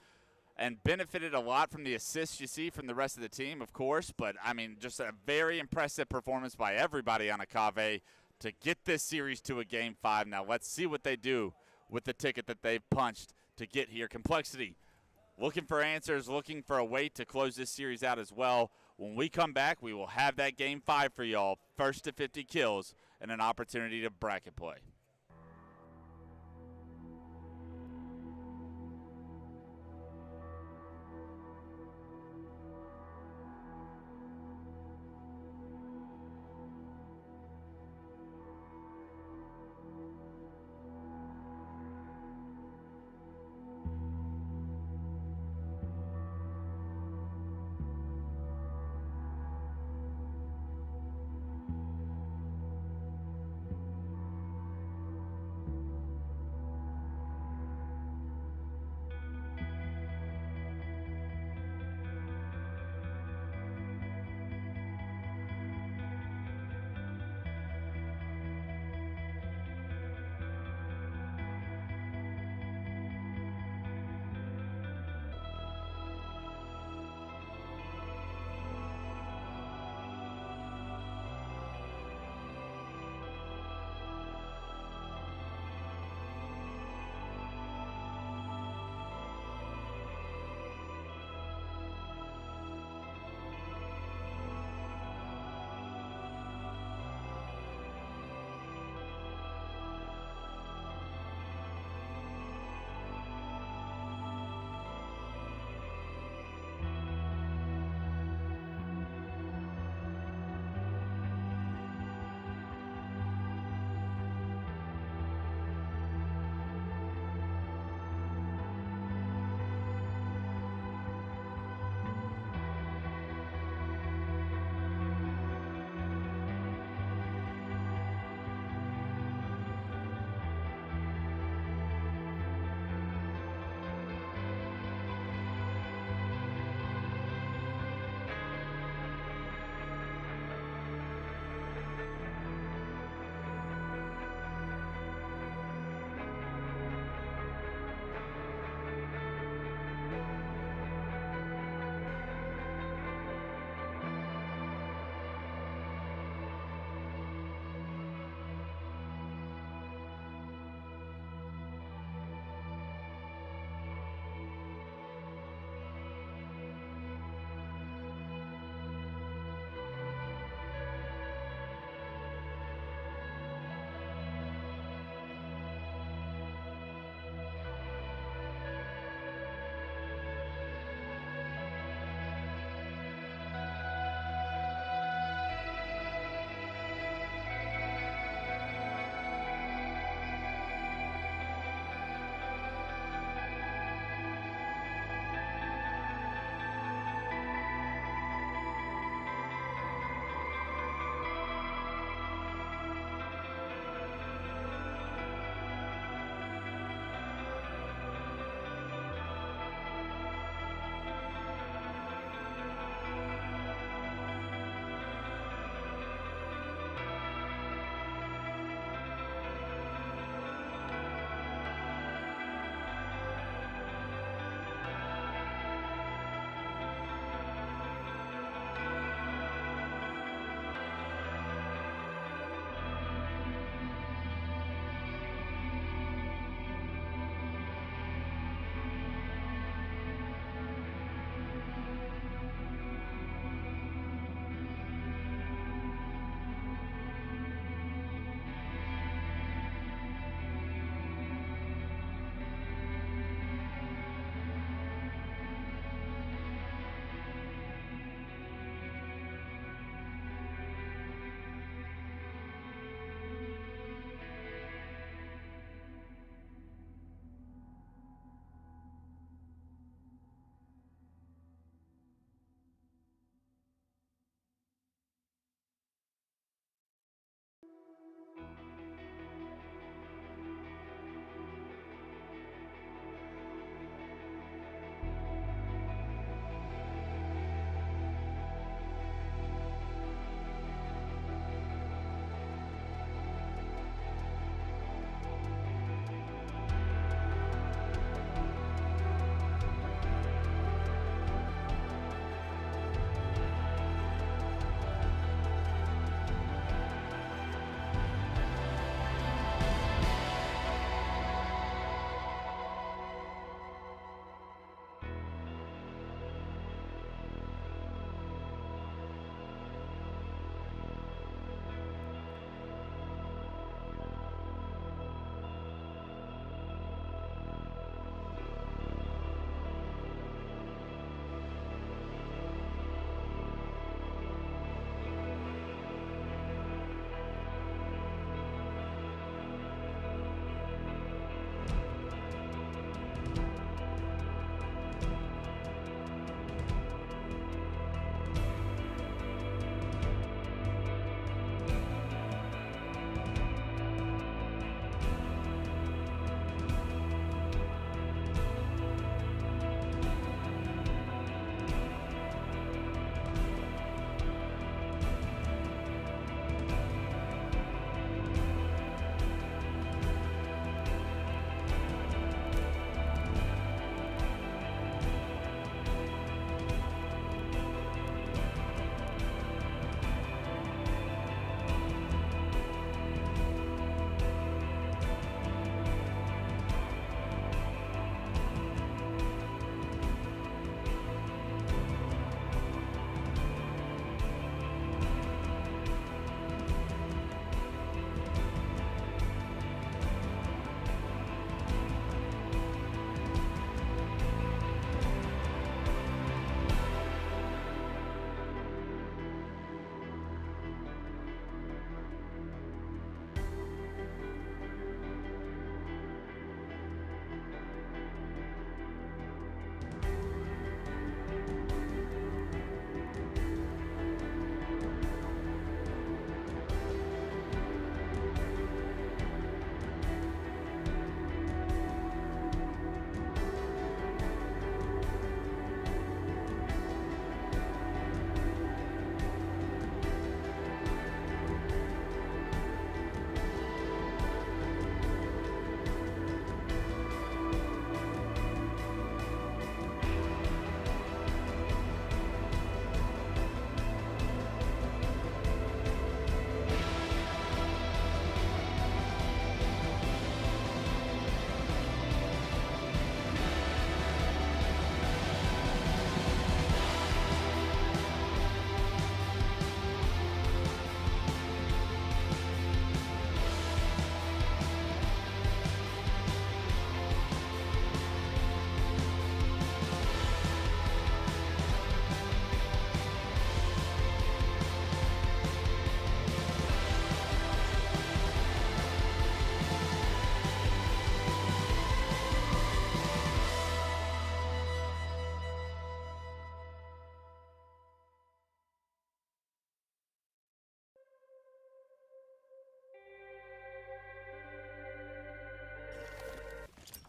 and benefited a lot from the assists you see from the rest of the team, of course. But, I mean, just a very impressive performance by everybody on Akave to get this series to a Game 5. Now let's see what they do with the ticket that they've punched to get here. Complexity looking for answers, looking for a way to close this series out as well. When we come back, we will have that Game 5 for y'all. First to 50 kills and an opportunity to bracket play.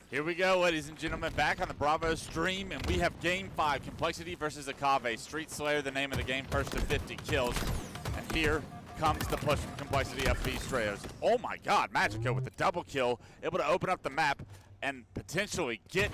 Here we go, ladies and gentlemen, back on the Bravo stream, and we have Game 5, Complexity versus Akave. Street Slayer, the name of the game, first to 50 kills. And here comes the push from Complexity FB Strayers. Oh my God, Magico with the double kill, able to open up the map and potentially get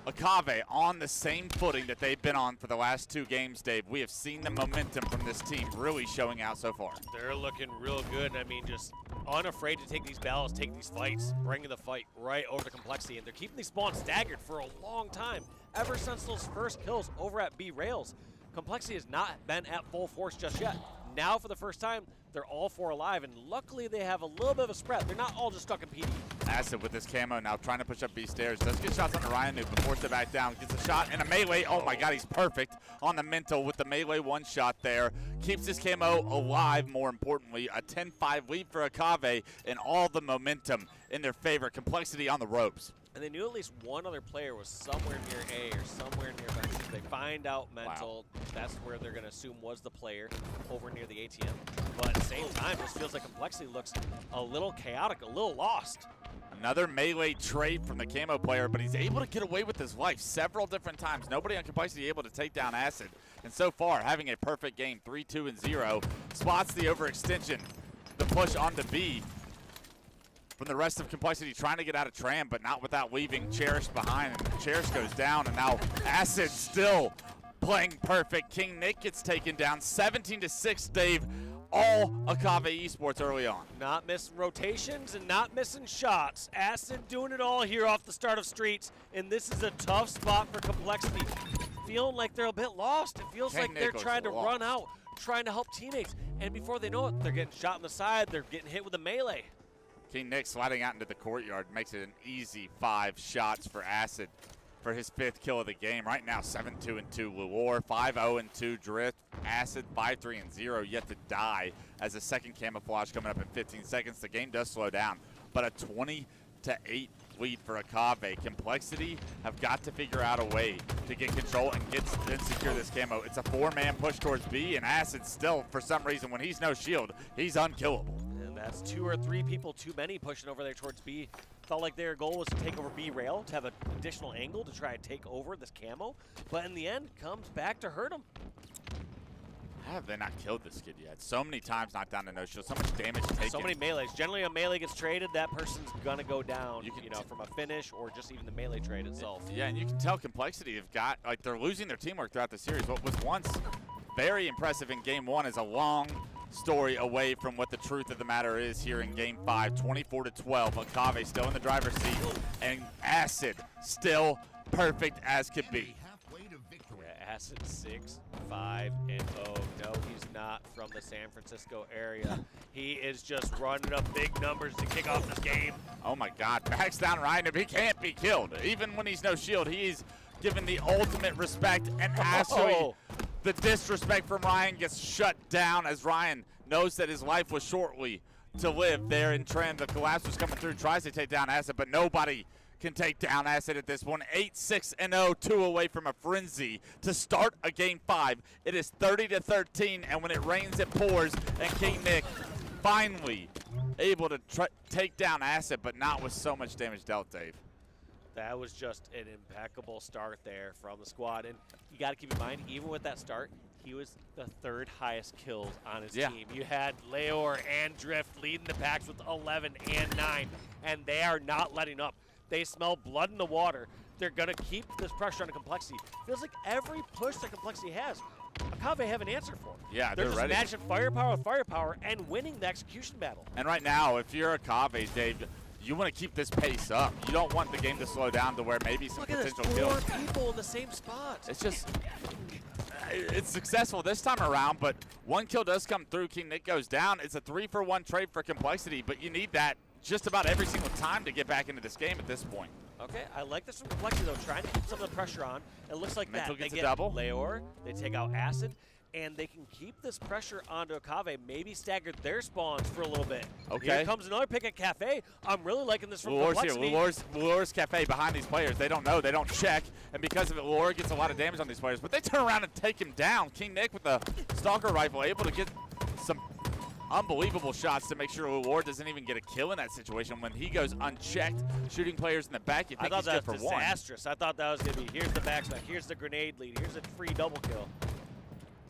Akave on the same footing that they've been on for the last 2 games, Dave. We have seen the momentum from this team really showing out so far. They're looking real good. I mean, just unafraid to take these battles, take these fights, bringing the fight right over to Complexity. And they're keeping these spawns staggered for a long time. Ever since those first kills over at B Rails, Complexity has not been at full force just yet. Now, for the first time, they're all 4 alive, and luckily they have a little bit of a spread. They're not all just stuck in PD. Acid with this camo now trying to push up B stairs. Does get shots on the Ryan Noob, but forced it back down. Gets a shot and a melee. Oh my God, he's perfect on the mental with the melee 1 shot there. Keeps his camo alive, more importantly. A 10-5 lead for Akave and all the momentum in their favor. Complexity on the ropes. And they knew at least one other player was somewhere near A or somewhere near B. They find out mental. Wow. That's where they're going to assume was the player over near the ATM. But at the same time, this feels like Complexity looks a little chaotic, a little lost. Another melee trade from the camo player, but he's able to get away with his life several different times. Nobody on Complexity able to take down Acid. And so far, having a perfect game, 3-2-0. Spots the overextension, the push onto B. From the rest of Complexity trying to get out of Tram, but not without leaving Cherish behind. And Cherish goes down, and now Acid still playing perfect. King Nick gets taken down, 17-6, Dave. All Akave Esports early on. Not missing rotations and not missing shots. Acid doing it all here off the start of Streets, and this is a tough spot for Complexity. Feeling like they're a bit lost. It feels like they're trying to run out, trying to help teammates, and before they know it, they're getting shot in the side, they're getting hit with a melee. King Nick sliding out into the courtyard makes it an easy 5 shots for Acid for his 5th kill of the game. Right now, 7-2-2 Lure, 5-0-2 Drift, Acid 5-3-0 yet to die as a second camouflage coming up in 15 seconds. The game does slow down, but a 20-8 lead for Akave. Complexity have got to figure out a way to get control and secure this camo. It's a 4-man push towards B, and Acid still, for some reason, when he's no shield, he's unkillable. That's 2 or 3 people too many pushing over there towards B. Felt like their goal was to take over B rail, to have an additional angle to try and take over this camo, but in the end, comes back to hurt him. How have they not killed this kid yet? So many times knocked down to no shield, so much damage taken. So many melees. Generally, a melee gets traded, that person's gonna go down, you know, from a finish or just even the melee trade itself. Yeah, and you can tell Complexity have got, like, they're losing their teamwork throughout the series. What was once very impressive in Game 1 is a long story away from what the truth of the matter is here in Game 5, 24-12. Akave still in the driver's seat, and Acid still perfect as could be. Yeah, Acid 6-5-0. No, he's not from the San Francisco area. He is just running up big numbers to kick off this game. Oh my God, backs down Ryan. He can't be killed. Even when he's no shield, he's given the ultimate respect, and actually the disrespect from Ryan gets shut down as Ryan knows that his life was shortly to live there in Trend. The collapse was coming through, tries to take down Acid, but nobody can take down Acid at this one. 8-6-0, 2 away from a frenzy to start a Game 5. It is 30-13, and when it rains, it pours, and King Nick finally able to take down Acid, but not with so much damage dealt, Dave. That was just an impeccable start there from the squad. And you got to keep in mind, even with that start, he was the 3rd highest kills on his team. You had Leor and Drift leading the packs with 11 and 9, and they are not letting up. They smell blood in the water. They're going to keep this pressure on Complexity. Feels like every push that Complexity has, Akave have an answer for. Yeah, they're just ready. matching firepower with firepower and winning the execution battle. And right now, if you're Akave, Dave, you want to keep this pace up. You don't want the game to slow down to where maybe some potential kills. Look at this, 4 people in the same spot. It's just, it's successful this time around, but 1 kill does come through. King Nick goes down. It's a 3-for-1 trade for Complexity, but you need that just about every single time to get back into this game at this point. Okay, I like this from Complexity, though, trying to keep some of the pressure on. It looks like Mental that. They gets get a double. Leor, they take out Acid, and they can keep this pressure onto Akave, maybe stagger their spawns for a little bit. Okay. Here comes another pick at Cafe. I'm really liking this from Lure's Complexity. here. Lure's Cafe behind these players. They don't know. They don't check. And because of it, Lure gets a lot of damage on these players. But they turn around and take him down. King Nick with the Stalker rifle able to get some unbelievable shots to make sure Ward doesn't even get a kill in that situation. When he goes unchecked, shooting players in the back, you think he's good for one. I thought that was disastrous. I thought that was going to be, here's the backspec, here's the grenade lead, here's a free double kill.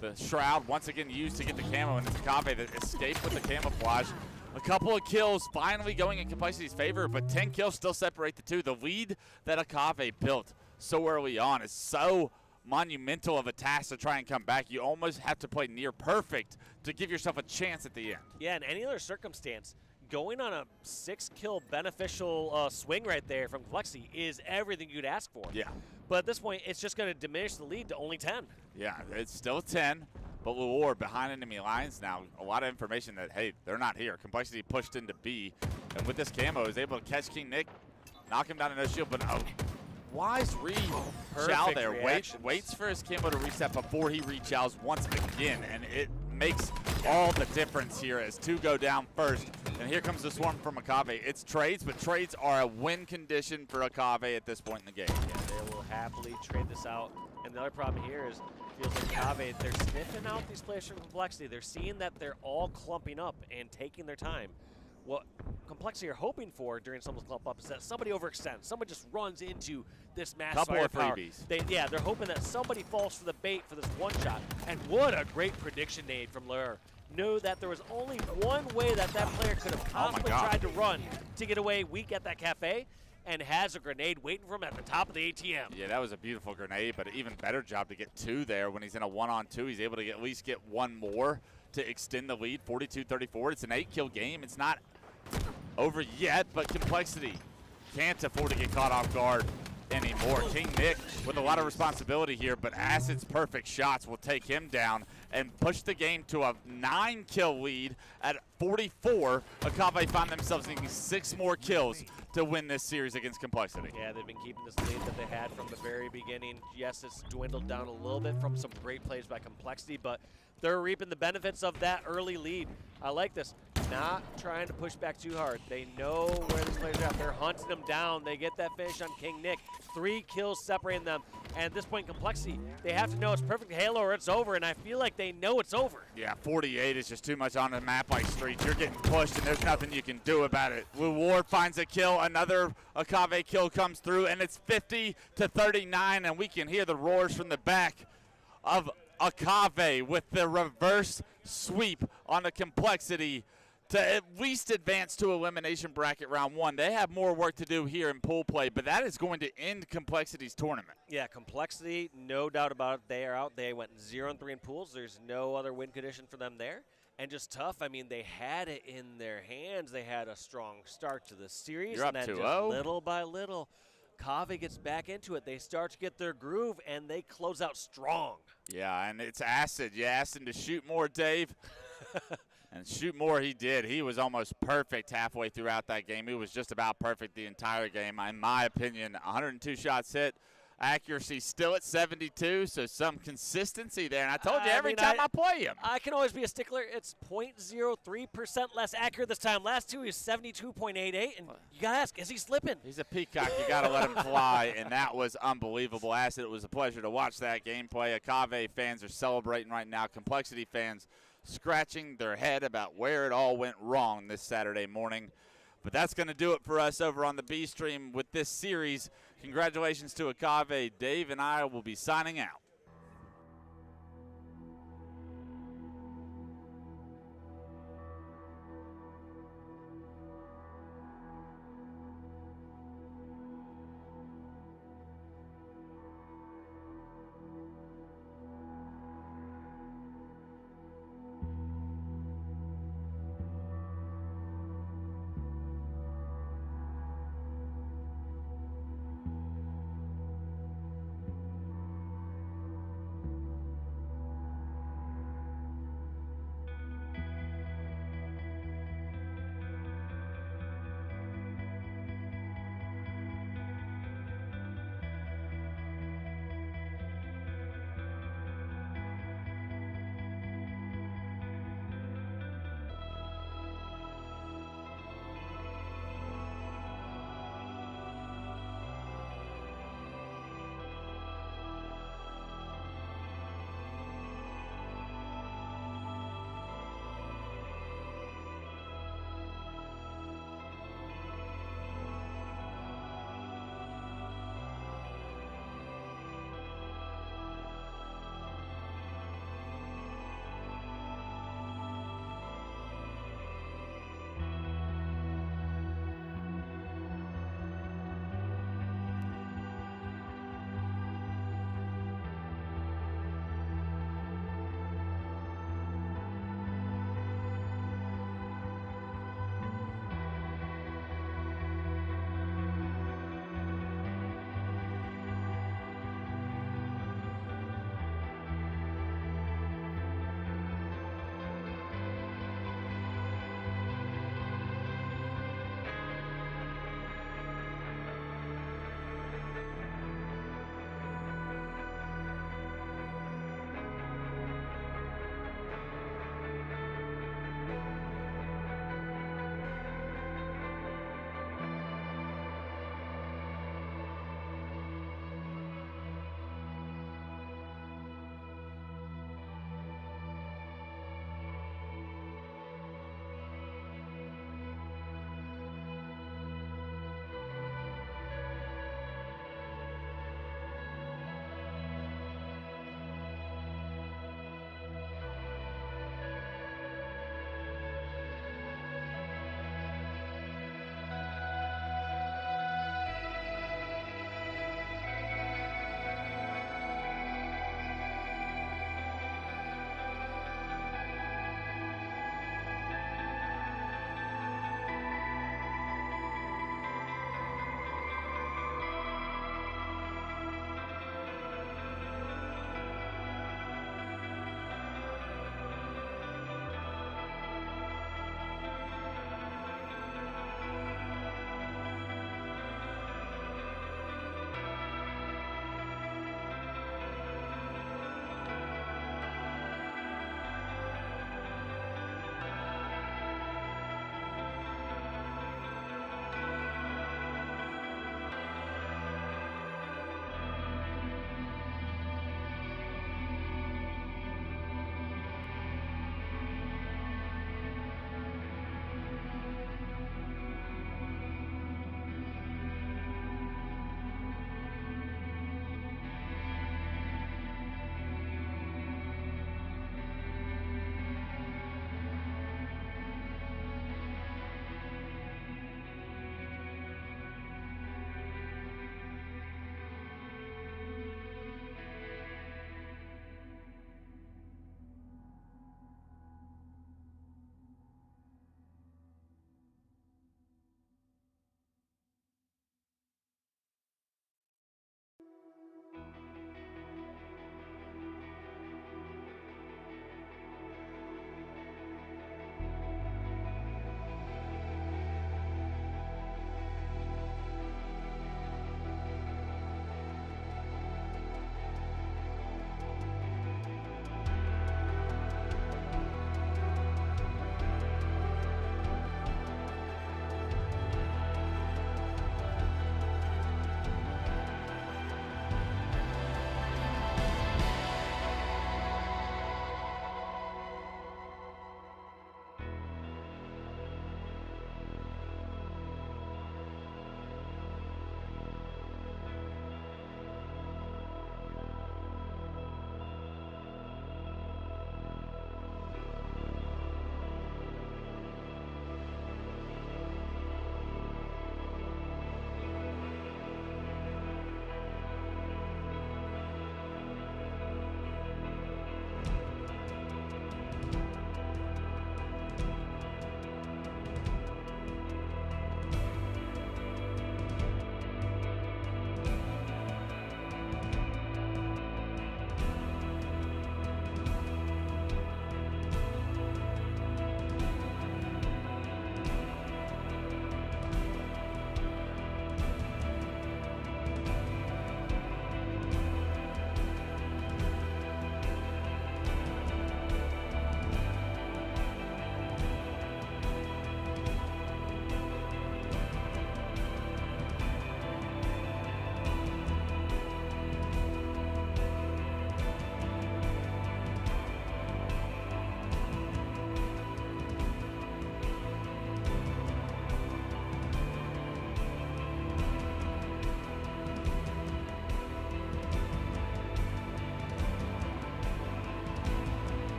The Shroud once again used to get the camo, and it's Kave that escaped with the camouflage. A couple of kills finally going in Complexity's favor, but 10 kills still separate the two. The lead that Akave built so early on is so monumental of a task to try and come back. You almost have to play near perfect to give yourself a chance at the end. Yeah, in any other circumstance, going on a 6-kill beneficial swing right there from Complexity is everything you'd ask for. Yeah. But at this point, it's just going to diminish the lead to only 10. Yeah, it's still 10, but Ward behind enemy lines now. A lot of information that, hey, they're not here. Complexity pushed into B, and with this camo, is able to catch King Nick, knock him down to no shield, but wise read. Chow there waits for his camo to reset before he re-chows once again, and it makes all the difference here as two go down first. And here comes the swarm from Akave. It's trades, but trades are a win condition for Akave at this point in the game. Yeah, they will happily trade this out. And the other problem here is, feels like Akave, they're sniffing out these players from Complexity. They're seeing that they're all clumping up and taking their time. What Complexity are hoping for during someone's clump up is that somebody overextends. Someone just runs into this massive Couple of firepower. freebies. They're hoping that somebody falls for the bait for this one shot. And what a great prediction nade from Lure. Knew that there was only one way that player could have possibly tried to run to get away weak at that cafe, and has a grenade waiting for him at the top of the ATM. Yeah, that was a beautiful grenade, but an even better job to get two there. When he's in a 1-on-2, he's able to at least get one more to extend the lead, 42-34. It's an 8-kill game. It's not over yet, but Complexity can't afford to get caught off guard anymore. King Nick with a lot of responsibility here, but Acid's perfect shots will take him down and push the game to a 9-kill lead at 44. Akave find themselves needing 6 more kills to win this series against Complexity. Yeah, they've been keeping this lead that they had from the very beginning. Yes, it's dwindled down a little bit from some great plays by Complexity, but they're reaping the benefits of that early lead. I like this. Not trying to push back too hard. They know where these players are at. They're hunting them down. They get that finish on King Nick. 3 kills separating them. And at this point, Complexity, they have to know it's perfect Halo or it's over, and I feel like they know it's over. Yeah, 48 is just too much on a map like Streets. You're getting pushed, and there's nothing you can do about it. Ward finds a kill. Another Akave kill comes through, and it's 50-39, and we can hear the roars from the back of Akave with the reverse sweep on the Complexity to at least advance to elimination bracket round 1. They have more work to do here in pool play, but that is going to end Complexity's tournament. Yeah, Complexity, no doubt about it. They are out. They went 0-3 in pools. There's no other win condition for them there. And just tough. I mean, they had it in their hands. They had a strong start to the series. You're up and then 2-0. just little by little, Kave gets back into it. They start to get their groove, and they close out strong. Yeah, and it's Acid. You asked him to shoot more, Dave. And shoot more he did. He was almost perfect halfway throughout that game. He was just about perfect the entire game. In my opinion, 102 shots hit. Accuracy still at 72, so some consistency there. And I told you every time I play him. I can always be a stickler. It's 0.03% less accurate this time. Last two, he's 72.88, and you got to ask, is he slipping? He's a peacock. You got to let him fly, and that was unbelievable. Acid, it was a pleasure to watch that gameplay. Akave fans are celebrating right now. Complexity fans scratching their head about where it all went wrong this Saturday morning. But that's going to do it for us over on the B stream with this series. Congratulations to Akave. Dave and I will be signing out.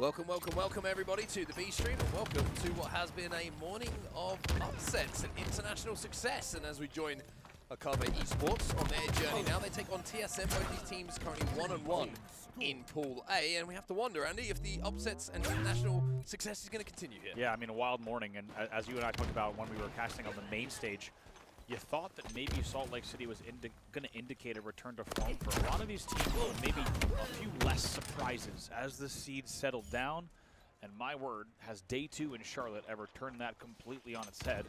Welcome, welcome, welcome everybody to the B stream, and welcome to what has been a morning of upsets and international success. And as we join Akave Esports on their journey now, they take on TSM. Both these teams currently 1-1 in Pool A, and we have to wonder, Andy, if the upsets and international success is going to continue here. Yeah, I mean, a wild morning, and as you and I talked about when we were casting on the main stage, you thought that maybe Salt Lake City was going to indicate a return to form for a lot of these teams, maybe a few less surprises as the seeds settled down. And my word, has day 2 in Charlotte ever turned that completely on its head?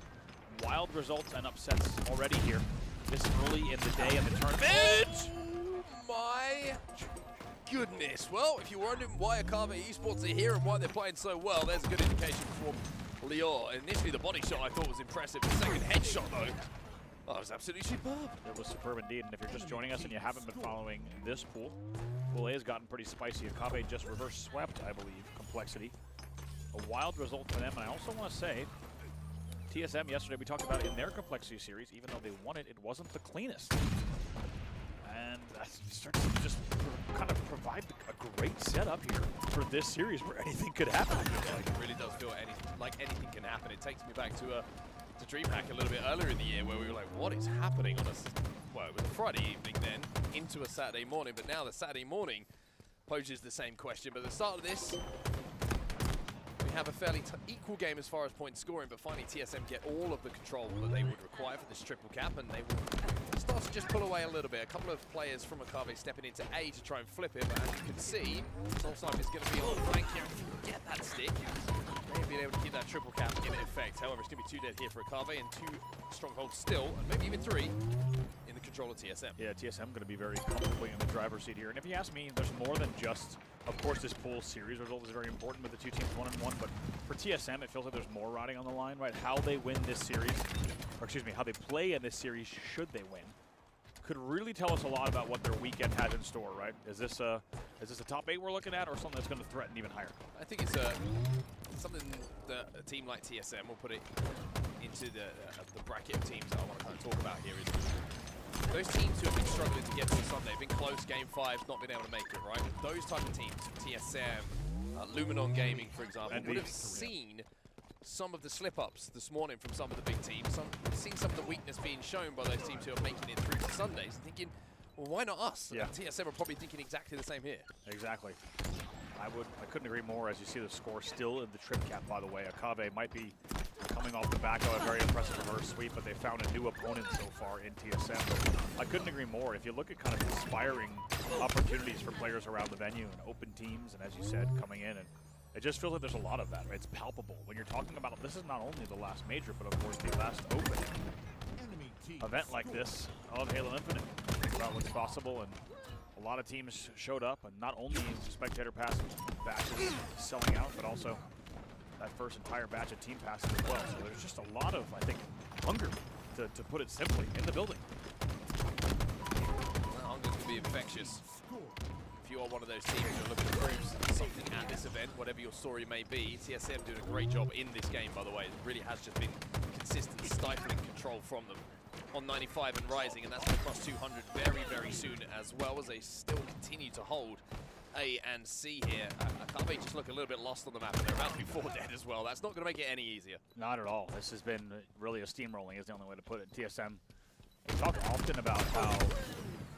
Wild results and upsets already here this early in the day of the tournament. Oh my goodness. Well, if you're wondering why Akave Esports are here and why they're playing so well, there's a good indication from Lior. Initially, the body shot I thought was impressive. The second headshot, though, oh, it was absolutely superb. It was superb indeed, and if you're just joining us and you haven't been following this pool, Pool A has gotten pretty spicy. Akave just reverse swept, I believe, Complexity. A wild result for them, and I also want to say, TSM yesterday, we talked about it in their Complexity series, even though they won it, it wasn't the cleanest. And that starts to just kind of provide a great setup here for this series where anything could happen. Yeah, it really does feel like anything can happen. It takes me back to DreamHack a little bit earlier in the year where we were like, what is happening on well, it was a Friday evening then into a Saturday morning, but now the Saturday morning poses the same question. But at the start of this, we have a fairly equal game as far as point scoring, but finally TSM get all of the control that they would require for this triple cap, and they will start to just pull away a little bit. A couple of players from Akave stepping into A to try and flip it, but as you can see, Solsnipe is going to be on the flank here. If you can get that stick, they've been able to keep that triple cap in effect. However, it's going to be 2 dead here for Akave and 2 strongholds still, and maybe even 3 in the control of TSM. Yeah, TSM going to be very comfortably in the driver's seat here. And if you ask me, there's more than just, of course, this pool series result is very important with the 2 teams 1-1, but for TSM, it feels like there's more riding on the line, right? How they win this series, or excuse me, how they play in this series should they win, could really tell us a lot about what their weekend has in store, right? Is this a top 8 we're looking at, or something that's going to threaten even higher? I think it's something that a team like TSM will put it into the bracket of teams that I want to kind of talk about here is those teams who have been struggling to get to the Sunday, been close, game 5, not been able to make it, right? Those type of teams, TSM, Luminon Gaming, for example, would have seen some of the slip-ups this morning from some of the big teams, seen some of the weakness being shown by those teams who are making it through to Sundays, and thinking, well, why not us? Yeah. And TSM are probably thinking exactly the same here. Exactly. I couldn't agree more as you see the score still in the trip cap, by the way. Akave might be coming off the back of a very impressive reverse sweep, but they found a new opponent so far in TSM. I couldn't agree more. If you look at kind of inspiring opportunities for players around the venue and open teams, and as you said, coming in, and it just feels like there's a lot of that, right? It's palpable. When you're talking about, this is not only the last major, but of course the last open event like this of Halo Infinite. Think about what's possible, and a lot of teams showed up, and not only spectator pass batches selling out, but also that first entire batch of team passes as well. So there's just a lot of, I think, hunger, to put it simply, in the building. That hunger's going to be infectious. If you are one of those teams who are looking to prove something at this event, whatever your story may be, TSM doing a great job in this game, by the way. It really has just been consistent, stifling control from them. On 95 and rising, and that's going to cross 200 very, very soon, as well as they still continue to hold A and C here. Akave just look a little bit lost on the map, and they're about to be 4 dead as well. That's not going to make it any easier. Not at all. This has been really a steamrolling is the only way to put it. TSM, we talk often about how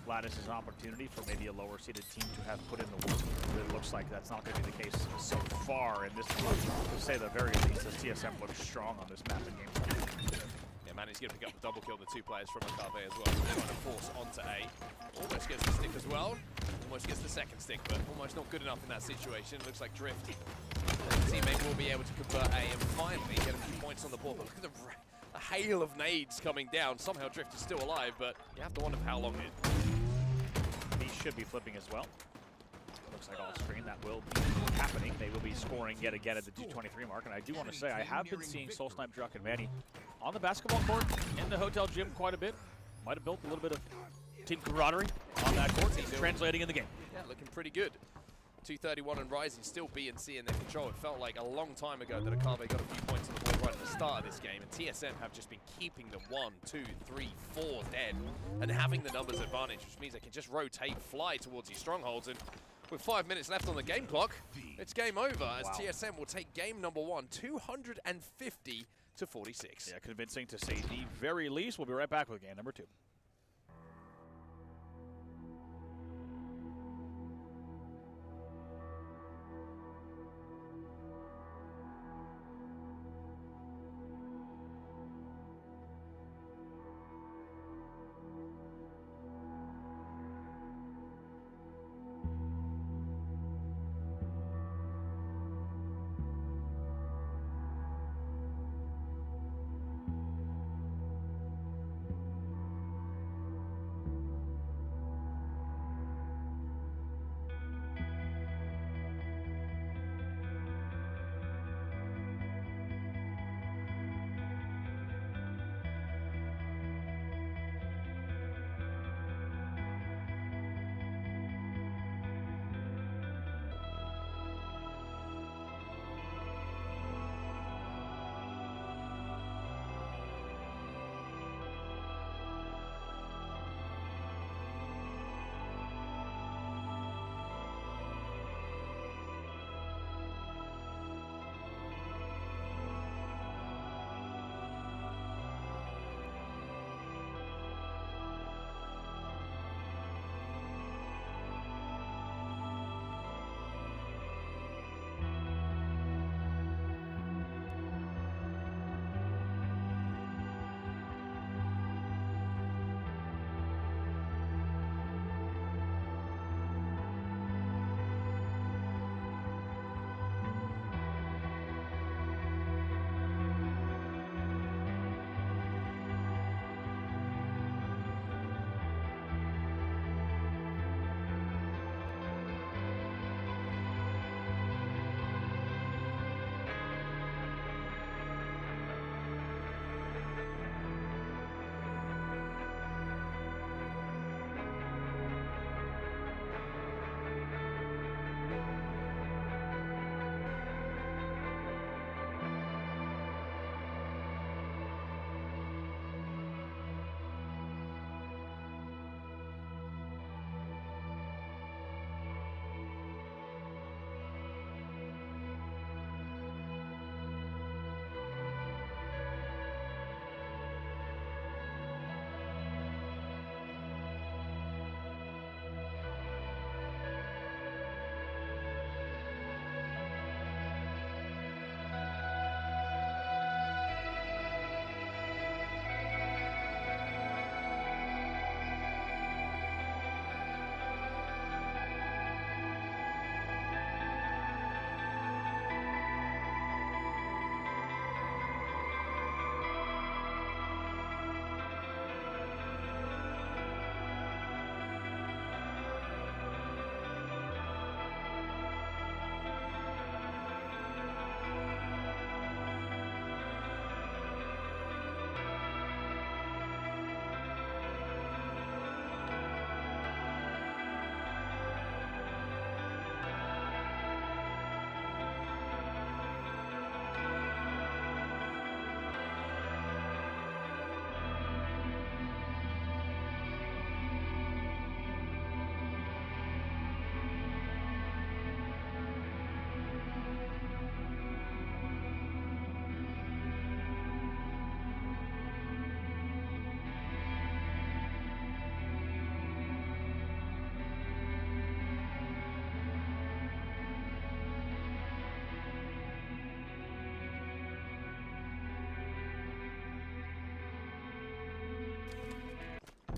Lattice is an opportunity for maybe a lower-seeded team to have put in the work. It looks like that's not going to be the case so far in this one, to say the very least, as TSM looks strong on this map in game 1. Managed to pick up the double kill, the 2 players from Akave as well. They're trying to force onto A. Almost gets the stick as well. Almost gets the second stick, but almost not good enough in that situation. Looks like Drift, the teammate, will be able to convert A and finally get a few points on the board. But look at the hail of nades coming down. Somehow Drift is still alive, but you have to wonder for how long it. He should be flipping as well. Looks like off screen that will be happening. They will be scoring yet again at the 223 mark. And I do want to say, I have been seeing Solsnipe, Druck, and Manny on the basketball court in the hotel gym quite a bit. Might have built a little bit of team camaraderie on that court. He's translating in the game. Yeah, looking pretty good. 231 and rising, still B and C in their control. It felt like a long time ago that Akave got a few points on the board right at the start of this game, and TSM have just been keeping them 1, 2, 3, 4 dead, and having the numbers advantage, which means they can just rotate, fly towards these strongholds, and with 5 minutes left on the game clock, it's game over as TSM will take game number 1, 250 to 46. Yeah, convincing to say the very least. We'll be right back with game number 2.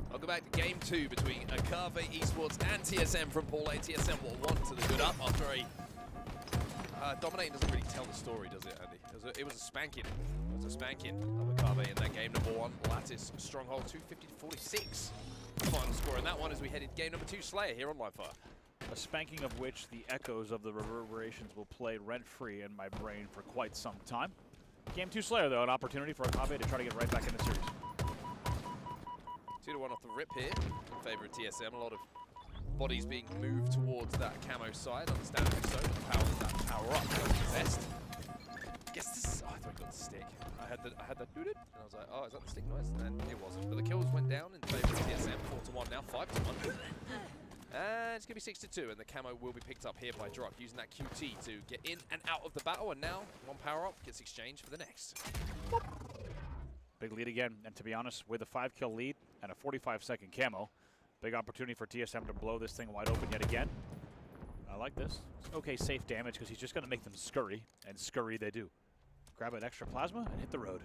Welcome back to game 2 between Akave Esports and TSM from Paul A. TSM will want to the good up after a dominating doesn't really tell the story, does it, Andy? It was a spanking. It was a spanking of Akave in that game number 1. Lattice Stronghold 250 to 46. Final score in that one as we head into game number 2, Slayer here on Livefire. A spanking of which the echoes of the reverberations will play rent-free in my brain for quite some time. Game 2 Slayer, though, an opportunity for Akave to try to get right back in the series. 2-1 off the rip here in favor of TSM. A lot of bodies being moved towards that camo side, understandably so. That power up best. Guess this is, oh, I thought I got the stick. I had that doo-doo, and I was like, oh, is that the stick noise? And it wasn't. But the kills went down in favor of TSM, 4-1 now, 5-1. And it's going to be 6-2, and the camo will be picked up here by Drock, using that QT to get in and out of the battle, and now one power-up gets exchanged for the next. Big lead again, and to be honest, with a 5-kill lead and a 45-second camo, big opportunity for TSM to blow this thing wide open yet again. I like this. It's okay, safe damage, because he's just going to make them scurry, and scurry they do. Grab an extra plasma and hit the road.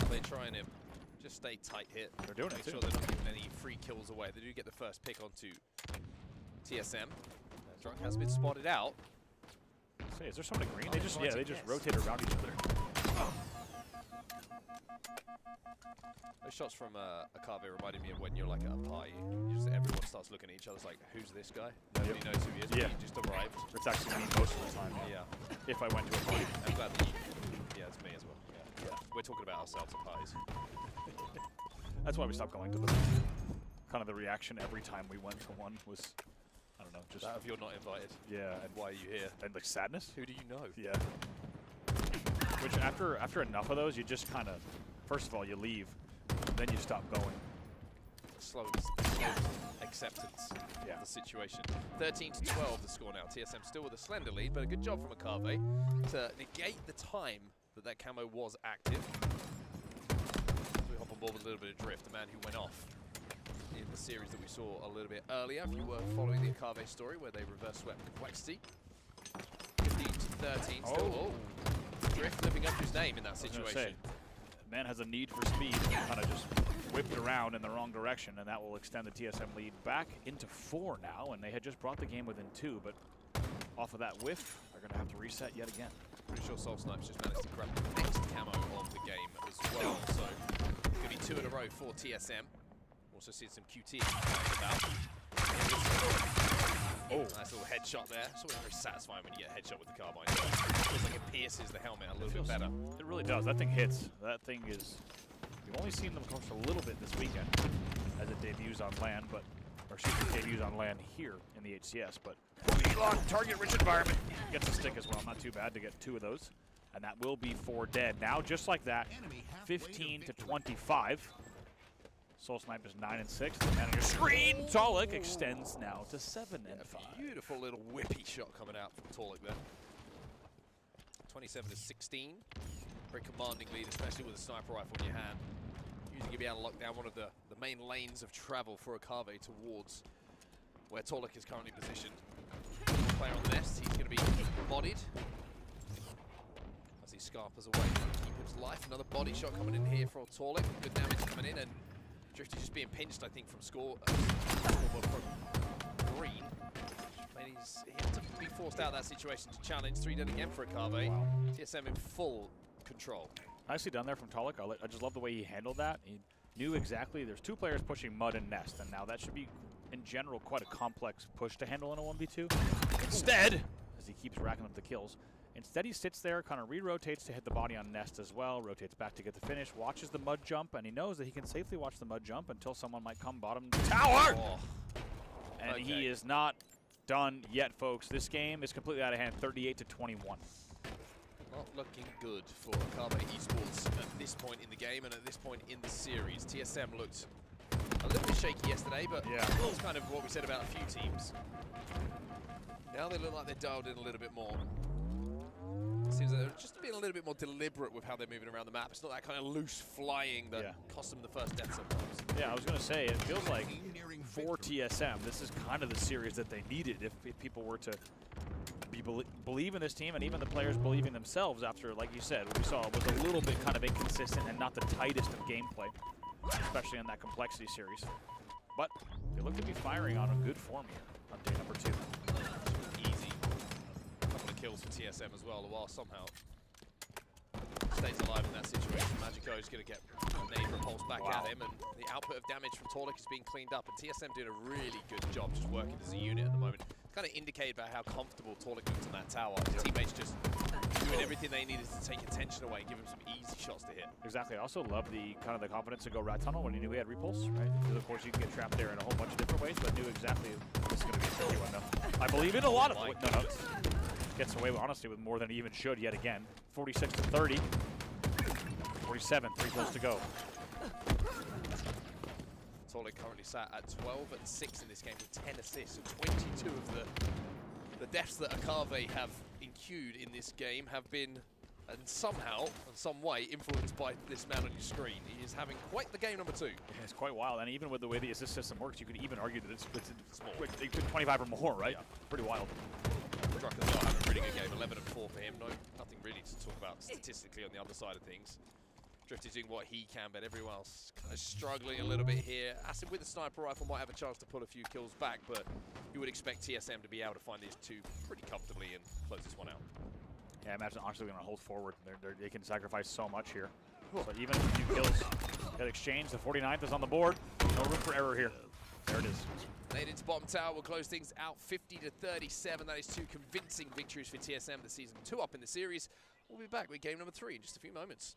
They're trying to just stay tight here. They're doing Make it, too. sure they're not giving any free kills away. They do get the first pick onto TSM. Drock has been spotted out. Say, is there someone green? They just, Inviting, they just yes. rotate around each other. Those shots from Akave reminded me of when you're like at a party. Everyone starts looking at each other like, who's this guy? Nobody knows who he is, but Yeah. he just arrived. It's actually me most of the time. Yeah. If I went to a party. I'm glad that you... Yeah, it's me as well. Yeah. We're talking about ourselves at parties. That's why we stopped going to them. Kind of the reaction every time we went to one was, I don't know, just That if you're not invited. yeah, And why are you here? and like sadness. Who do you know? Yeah. Which after enough of those, you just kind of, first of all, you leave, then you stop going. Slow acceptance Yeah. of the situation. 13-12 the score now. TSM still with a slender lead, but a good job from Akave to negate the time that camo was active. We hop on board with a little bit of drift. The man who went off in the series that we saw a little bit earlier. If you were following the Akave story where they reverse swept complexity. 15-13 still. Oh. Drift living up to his name in that I was gonna situation. say, man has a need for speed, kind of just whipped around in the wrong direction, and that will extend the TSM lead back into 4 now, and they had just brought the game within 2, but off of that whiff, they're going to have to reset yet again. Pretty sure Soul Snipes just managed to grab the next camo of the game as well. So, going to be 2 in a row for TSM. Also seeing some QT about. Oh. Nice little headshot there. It's always very satisfying when you get a headshot with the carbine. Feels like it pierces the helmet a little bit better. It really does. That thing hits. That thing is... We've only seen them coast a little bit this weekend as it debuts on LAN, but... Or excuse me, debuts on LAN here in the HCS, but... Elon, target-rich environment. Gets a stick as well. Not too bad to get 2 of those. And that will be 4 dead. Now, just like that, 15-25. Soul Snipers 9-6. And a screen! Tolik extends now to 7-5. Beautiful little whippy shot coming out from Tolik there. 27-16. Very commanding lead, especially with a sniper rifle in your hand. Usually going to be able to lock down one of the main lanes of travel for Akave towards where Tolik is currently positioned. One player on the nest, he's going to be bodied as he scarpers away. Keep his life. Another body shot coming in here for Tolik. Good damage coming in, and Drifty just being pinched, I think, from from Green. He had to be forced out of that situation to challenge. 3 dead again for Akave. Wow. TSM in full control. Nicely done there from Tolik. I just love the way he handled that. He knew exactly there's 2 players pushing Mud and Nest, and now that should be, in general, quite a complex push to handle in a 1v2. Instead, as he keeps racking up the kills, instead he sits there, kind of re-rotates to hit the body on Nest as well, rotates back to get the finish, watches the Mud jump, and he knows that he can safely watch the Mud jump until someone might come bottom tower! Oh. And Okay. he is not done yet, folks. This game is completely out of hand, 38-21. Not looking good for Akave Esports at this point in the game and at this point in the series. TSM looked a little bit shaky yesterday, but Yeah. that was kind of what we said about a few teams. Now they look like they're dialed in a little bit more. Seems like they're just being a little bit more deliberate with how they're moving around the map. It's not that kind of loose flying that cost them the first death sometimes. Yeah, I was going to say, it feels like Nearing for victory. TSM, this is kind of the series that they needed if people were to believe in this team, and even the players believing themselves after, like you said, what we saw was a little bit kind of inconsistent and not the tightest of gameplay, especially in that complexity series. But they look to be firing on a good form here on day number 2. Easy. A couple of kills for TSM as well, while somehow stays alive in that situation. Magico is going to get a nade repulse back at him, and the output of damage from Tolik is being cleaned up, and TSM doing a really good job just working as a unit at the moment. Kind of indicated by how comfortable Tolik looked in that tower. His teammates just doing everything they needed to take attention away, give him some easy shots to hit. Exactly. I also love the kind of the confidence to go rat tunnel when he knew he had repulse, right? Because of course you can get trapped there in a whole bunch of different ways, but knew exactly this is going to be a tricky one. No, I believe in a lot of Like no. Gets away, honestly, with more than he even should yet again. 46-30. 47, 3 kills to go. Solid currently sat at 12 and 6 in this game with 10 assists. So 22 of the deaths that Akave have enqueued in this game have been, and somehow, in some way, influenced by this man on your screen. He is having quite the game number 2. Yeah, it's quite wild, and even with the way the assist system works, you could even argue that it's small. It could 25 or more, right? Yeah. Pretty wild. Druck as well having a really good game, 11 and 4 for him. Nothing really to talk about statistically on the other side of things. Drift is doing what he can, but everyone else kind of struggling a little bit here. Acid with the sniper rifle might have a chance to pull a few kills back, but you would expect TSM to be able to find these two pretty comfortably and close this one out. Yeah, I imagine honestly going to hold forward. They can sacrifice so much here. So even a few kills get exchanged. The 49th is on the board. No room for error here. There it is. Nade into bottom tower will close things out 50 to 37. That is 2 convincing victories for TSM this season. 2 up in the series. We'll be back with game number 3 in just a few moments.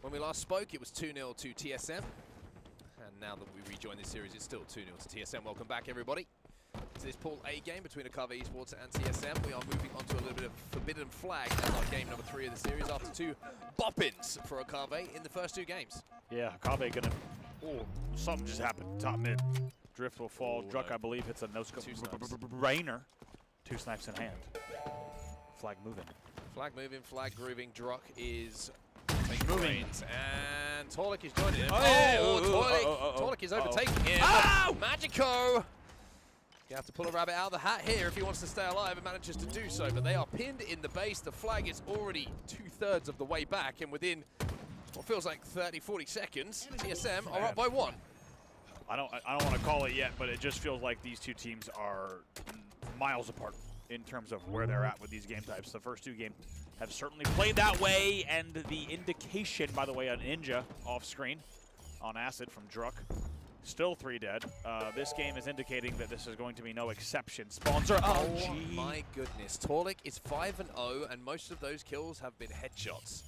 When we last spoke, it was 2-0 to TSM. And now that we rejoin this series, it's still 2-0 to TSM. Welcome back, everybody, to this Pool A game between HaloWC Esports and TSM. We are moving on to a little bit of Forbidden Flag as our game number 3 of the series after 2 boppins for HaloWC in the first 2 games. Yeah, HaloWC gonna... Oh, something just happened. Top mid. Drift will fall. Oh, Druck, no. I believe, hits a no-scope. 2 snipes. Rainer. 2 snipes in hand. Flag moving. Flag moving, flag grooving. Druck is Take brains, and Torlik is joining him. Oh, Torlik is overtaking him. Magico! You have to pull a rabbit out of the hat here if he wants to stay alive, and manages to do so, but they are pinned in the base. The flag is already 2/3 of the way back, and within what feels like 30, 40 seconds, TSM are up by 1. I don't want to call it yet, but it just feels like these two teams are miles apart in terms of where they're at with these game types. The first two games have certainly played that way, and the indication, by the way, on Ninja off screen on Acid from Druck. Still 3 dead. This game is indicating that this is going to be no exception. Sponsor. Oh my goodness. Torlik is 5-0, and most of those kills have been headshots.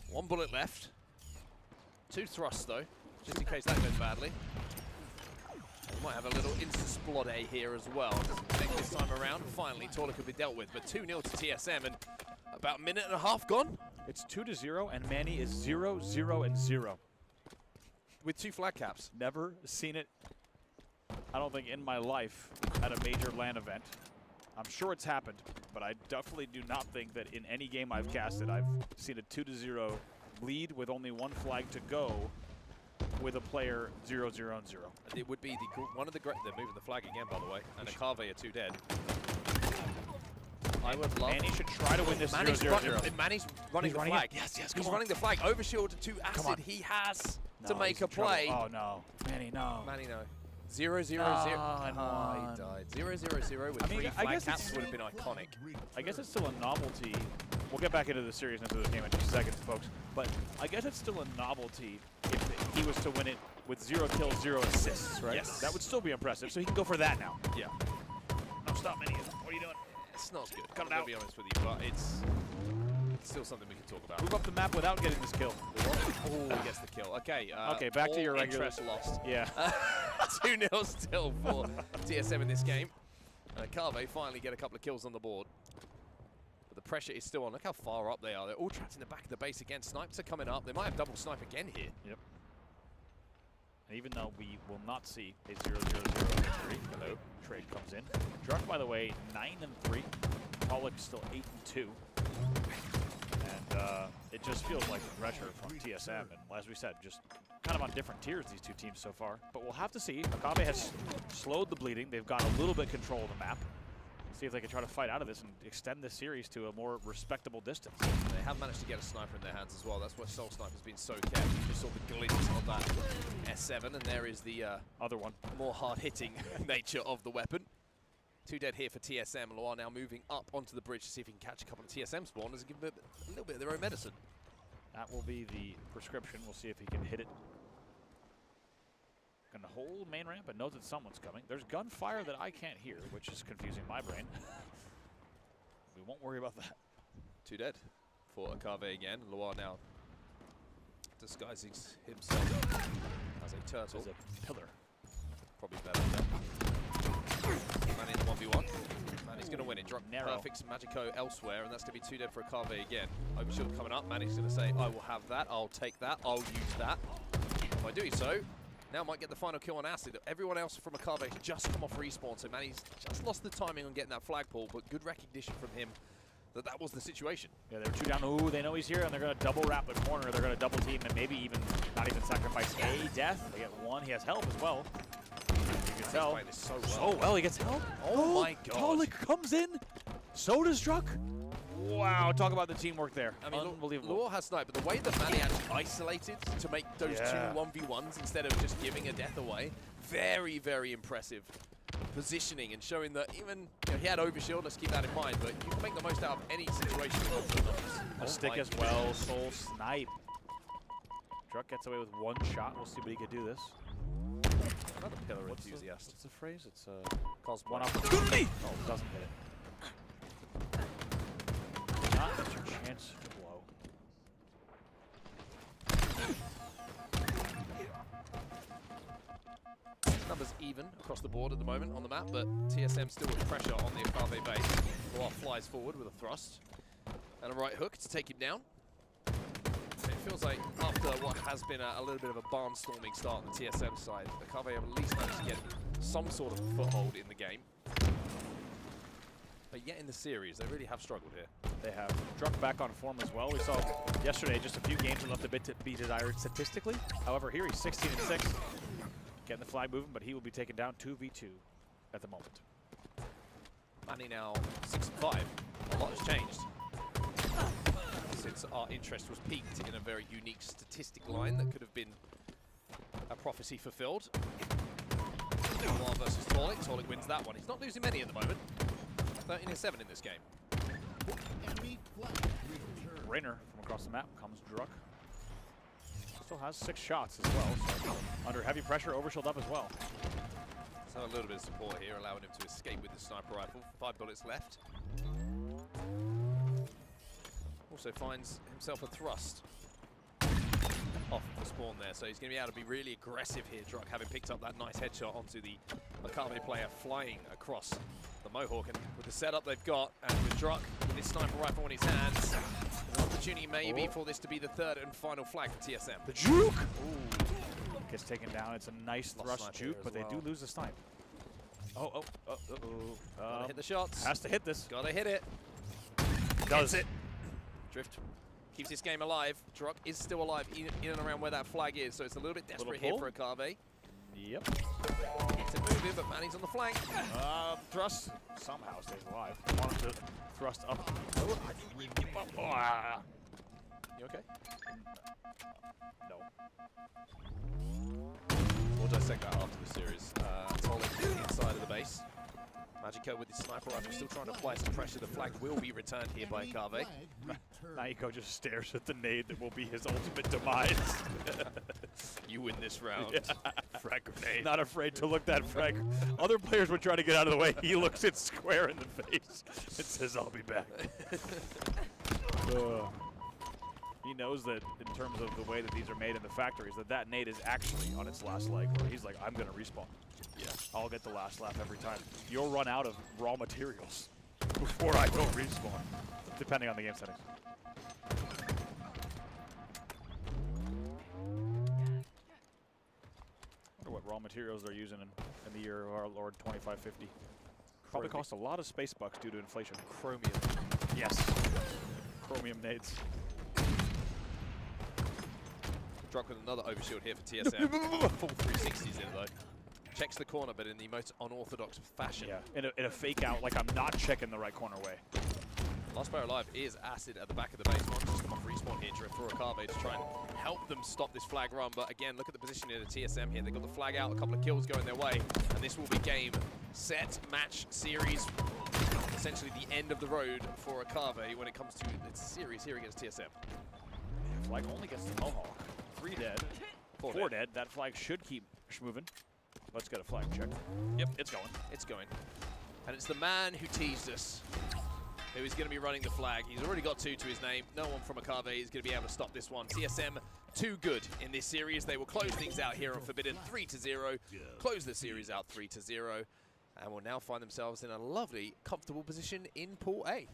1 bullet left. 2 thrusts, though, just in case that goes badly. We might have a little insta-splode here as well. Doesn't connect this time around. Finally, Torlik could be dealt with, but 2-0 to TSM, and about a minute and a half gone. It's 2-0, and Manny is 0-0-0. With 2 flag caps. Never seen it, I don't think, in my life at a major LAN event. I'm sure it's happened, but I definitely do not think that in any game I've casted, I've seen a 2-0 lead with only 1 flag to go with a player 0-0-0. It would be one of the great. They're moving the flag again, by the way, and Akave are 2 dead. I would love. Manny should try to win this 0-0-0. Manny's running the flag. Yes, He's running the flag. Overshield to Acid. He has to make a play. Oh no, Manny, no. Manny, no. 0-0-0. he he died. 0-0-0 with 3 flag caps would have been iconic. I guess it's still a novelty. We'll get back into the seriousness of this game in just seconds, folks. But I guess it's still a novelty if he was to win it with 0 kills, 0 assists, right? Yes. That would still be impressive. So he can go for that now. Yeah. No, stop, Manny. What are you doing? It's not good. Cut it I'll out. be honest with you, but it's still something we can talk about. Move up the map without getting this kill. Oh, he gets the kill. Okay. Okay, back to your regular. Interest lost. Yeah. 2-0 still for TSM in this game. Carve finally get a couple of kills on the board. But the pressure is still on. Look how far up they are. They're all trapped in the back of the base again. Snipes are coming up. They might have double snipe again here. Yep. And even though we will not see a 0-0-0 victory, hello, trade comes in. Druck, by the way, 9-3. Pollock still 8-2. And it just feels like the pressure from TSM. And as we said, just kind of on different tiers, these two teams so far. But we'll have to see. Akabe has slowed the bleeding. They've got a little bit control of the map. See if they can try to fight out of this and extend this series to a more respectable distance. They have managed to get a sniper in their hands as well. That's why Soul Sniper's been so careful. You just saw the glint of that S7, and there is the other one. More hard-hitting nature of the weapon. 2 dead here for TSM. Loire now moving up onto the bridge to see if he can catch a couple of TSM spawners and give them a little bit of their own medicine. That will be the prescription. We'll see if he can hit it. Gonna hold main ramp and knows that someone's coming. There's gunfire that I can't hear, which is confusing my brain. We won't worry about that. 2 dead for Akave again. Loire now disguising himself as a turtle. As a pillar. Probably better. Manny in the 1v1. Manny's going to win it. Drop perfect Magico elsewhere, and that's going to be 2 dead for Akave again. Overshield coming up. Manny's going to say, I will have that. I'll take that. I'll use that. By doing so, now might get the final kill on Acid. Everyone else from Akave has just come off respawn, so Manny's just lost the timing on getting that flagpole, but good recognition from him that that was the situation. Yeah, they're 2 down. Ooh, they know he's here, and they're going to double wrap the corner. They're going to double team, and maybe even not even sacrifice a death. They get 1. He has help as well. You can tell. So well, he gets help. Oh my God. Pollock comes in. So does Druck. Wow, talk about the teamwork there. I mean, unbelievable. Loire has snipe, but the way that Manny actually isolated to make those 2 1v1s instead of just giving a death away, very, very impressive positioning and showing that even, he had overshield, let's keep that in mind, but you can make the most out of any situation. A stick as well, soul snipe. Druck gets away with 1 shot. We'll see what he can do this. Another pillar enthusiast. What's the phrase? It's calls 1 opportunity. Oh, doesn't hit it. Not miss your chance to blow. Numbers even across the board at the moment on the map, but TSM still with pressure on the Akave base. Loire flies forward with a thrust and a right hook to take him down. It feels like after what has been a little bit of a barnstorming start on the TSM side, Akave have at least managed to get some sort of foothold in the game. But yet in the series, they really have struggled here. They have Druck back on form as well. We saw yesterday just a few games and left a bit to be desired statistically. However, here he's 16-6, getting the flag moving, but he will be taken down 2v2 at the moment. Manny now 6-5. A lot has changed since our interest was piqued in a very unique statistic line that could have been a prophecy fulfilled. 1 versus Torlik. Torlik wins that one. He's not losing many at the moment. 13-7 in this game. Enemy flag returned. Rainer from across the map comes Druck. Still has 6 shots as well, so under heavy pressure, overshield up as well. So a little bit of support here, allowing him to escape with the sniper rifle. 5 bullets left. Also finds himself a thrust off the spawn there, so he's going to be able to be really aggressive here, Druck, having picked up that nice headshot onto the Akame player flying across the Mohawk. And with the setup they've got, and with Druck with his sniper rifle in his hands, an opportunity maybe for this to be the 3rd and final flag for TSM. The juke! Ooh. Gets taken down. It's a nice thrust juke, but they do lose the snipe. Gotta hit the shots. Has to hit this. Gotta hit it. Does it. Drift keeps this game alive. Druck is still alive in and around where that flag is, so it's a little bit desperate here for Akave. Yep. It's a moving, but Manny's on the flank. Thrust somehow stays alive. Wanted to thrust up. You okay? No. We'll dissect that after the series. Torlik inside of the base. Magico with his sniper rifle still trying to apply some pressure. The flag will be returned here by Akave. Naiko just stares at the nade that will be his ultimate demise. You win this round. Yeah. Frag grenade. Not afraid to look that frag. Other players would try to get out of the way. He looks it square in the face and says, "I'll be back." He knows that in terms of the way that these are made in the factories, that nade is actually on its last leg, where he's like, "I'm going to respawn. Yeah. I'll get the last lap every time. You'll run out of raw materials before I go respawn," depending on the game settings. I wonder what raw materials they're using in the year of our Lord 2550. Probably cost a lot of space bucks due to inflation. Chromium. Yes. Chromium nades. Druck with another overshield here for TSM. Full 360s in though. Checks the corner, but in the most unorthodox fashion. Yeah, in a fake out, like I'm not checking the right corner way. Last player alive is Acid at the back of the base. One just come off respawn here for Akave to try and help them stop this flag run. But again, look at the position of the TSM here. They've got the flag out, a couple of kills going their way. And this will be game, set, match, series. Essentially the end of the road for Akave when it comes to the series here against TSM. Yeah, flag only gets the Mohawk. 3 dead. 4 dead. That flag should keep moving. Let's get a flag check. Yep, it's going. It's going. And it's the man who teased us who is going to be running the flag. He's already got 2 to his name. No one from Akave is going to be able to stop this one. TSM too good in this series. They will close things out here on Forbidden 3-0. Close the series out 3-0. And will now find themselves in a lovely, comfortable position in Pool A.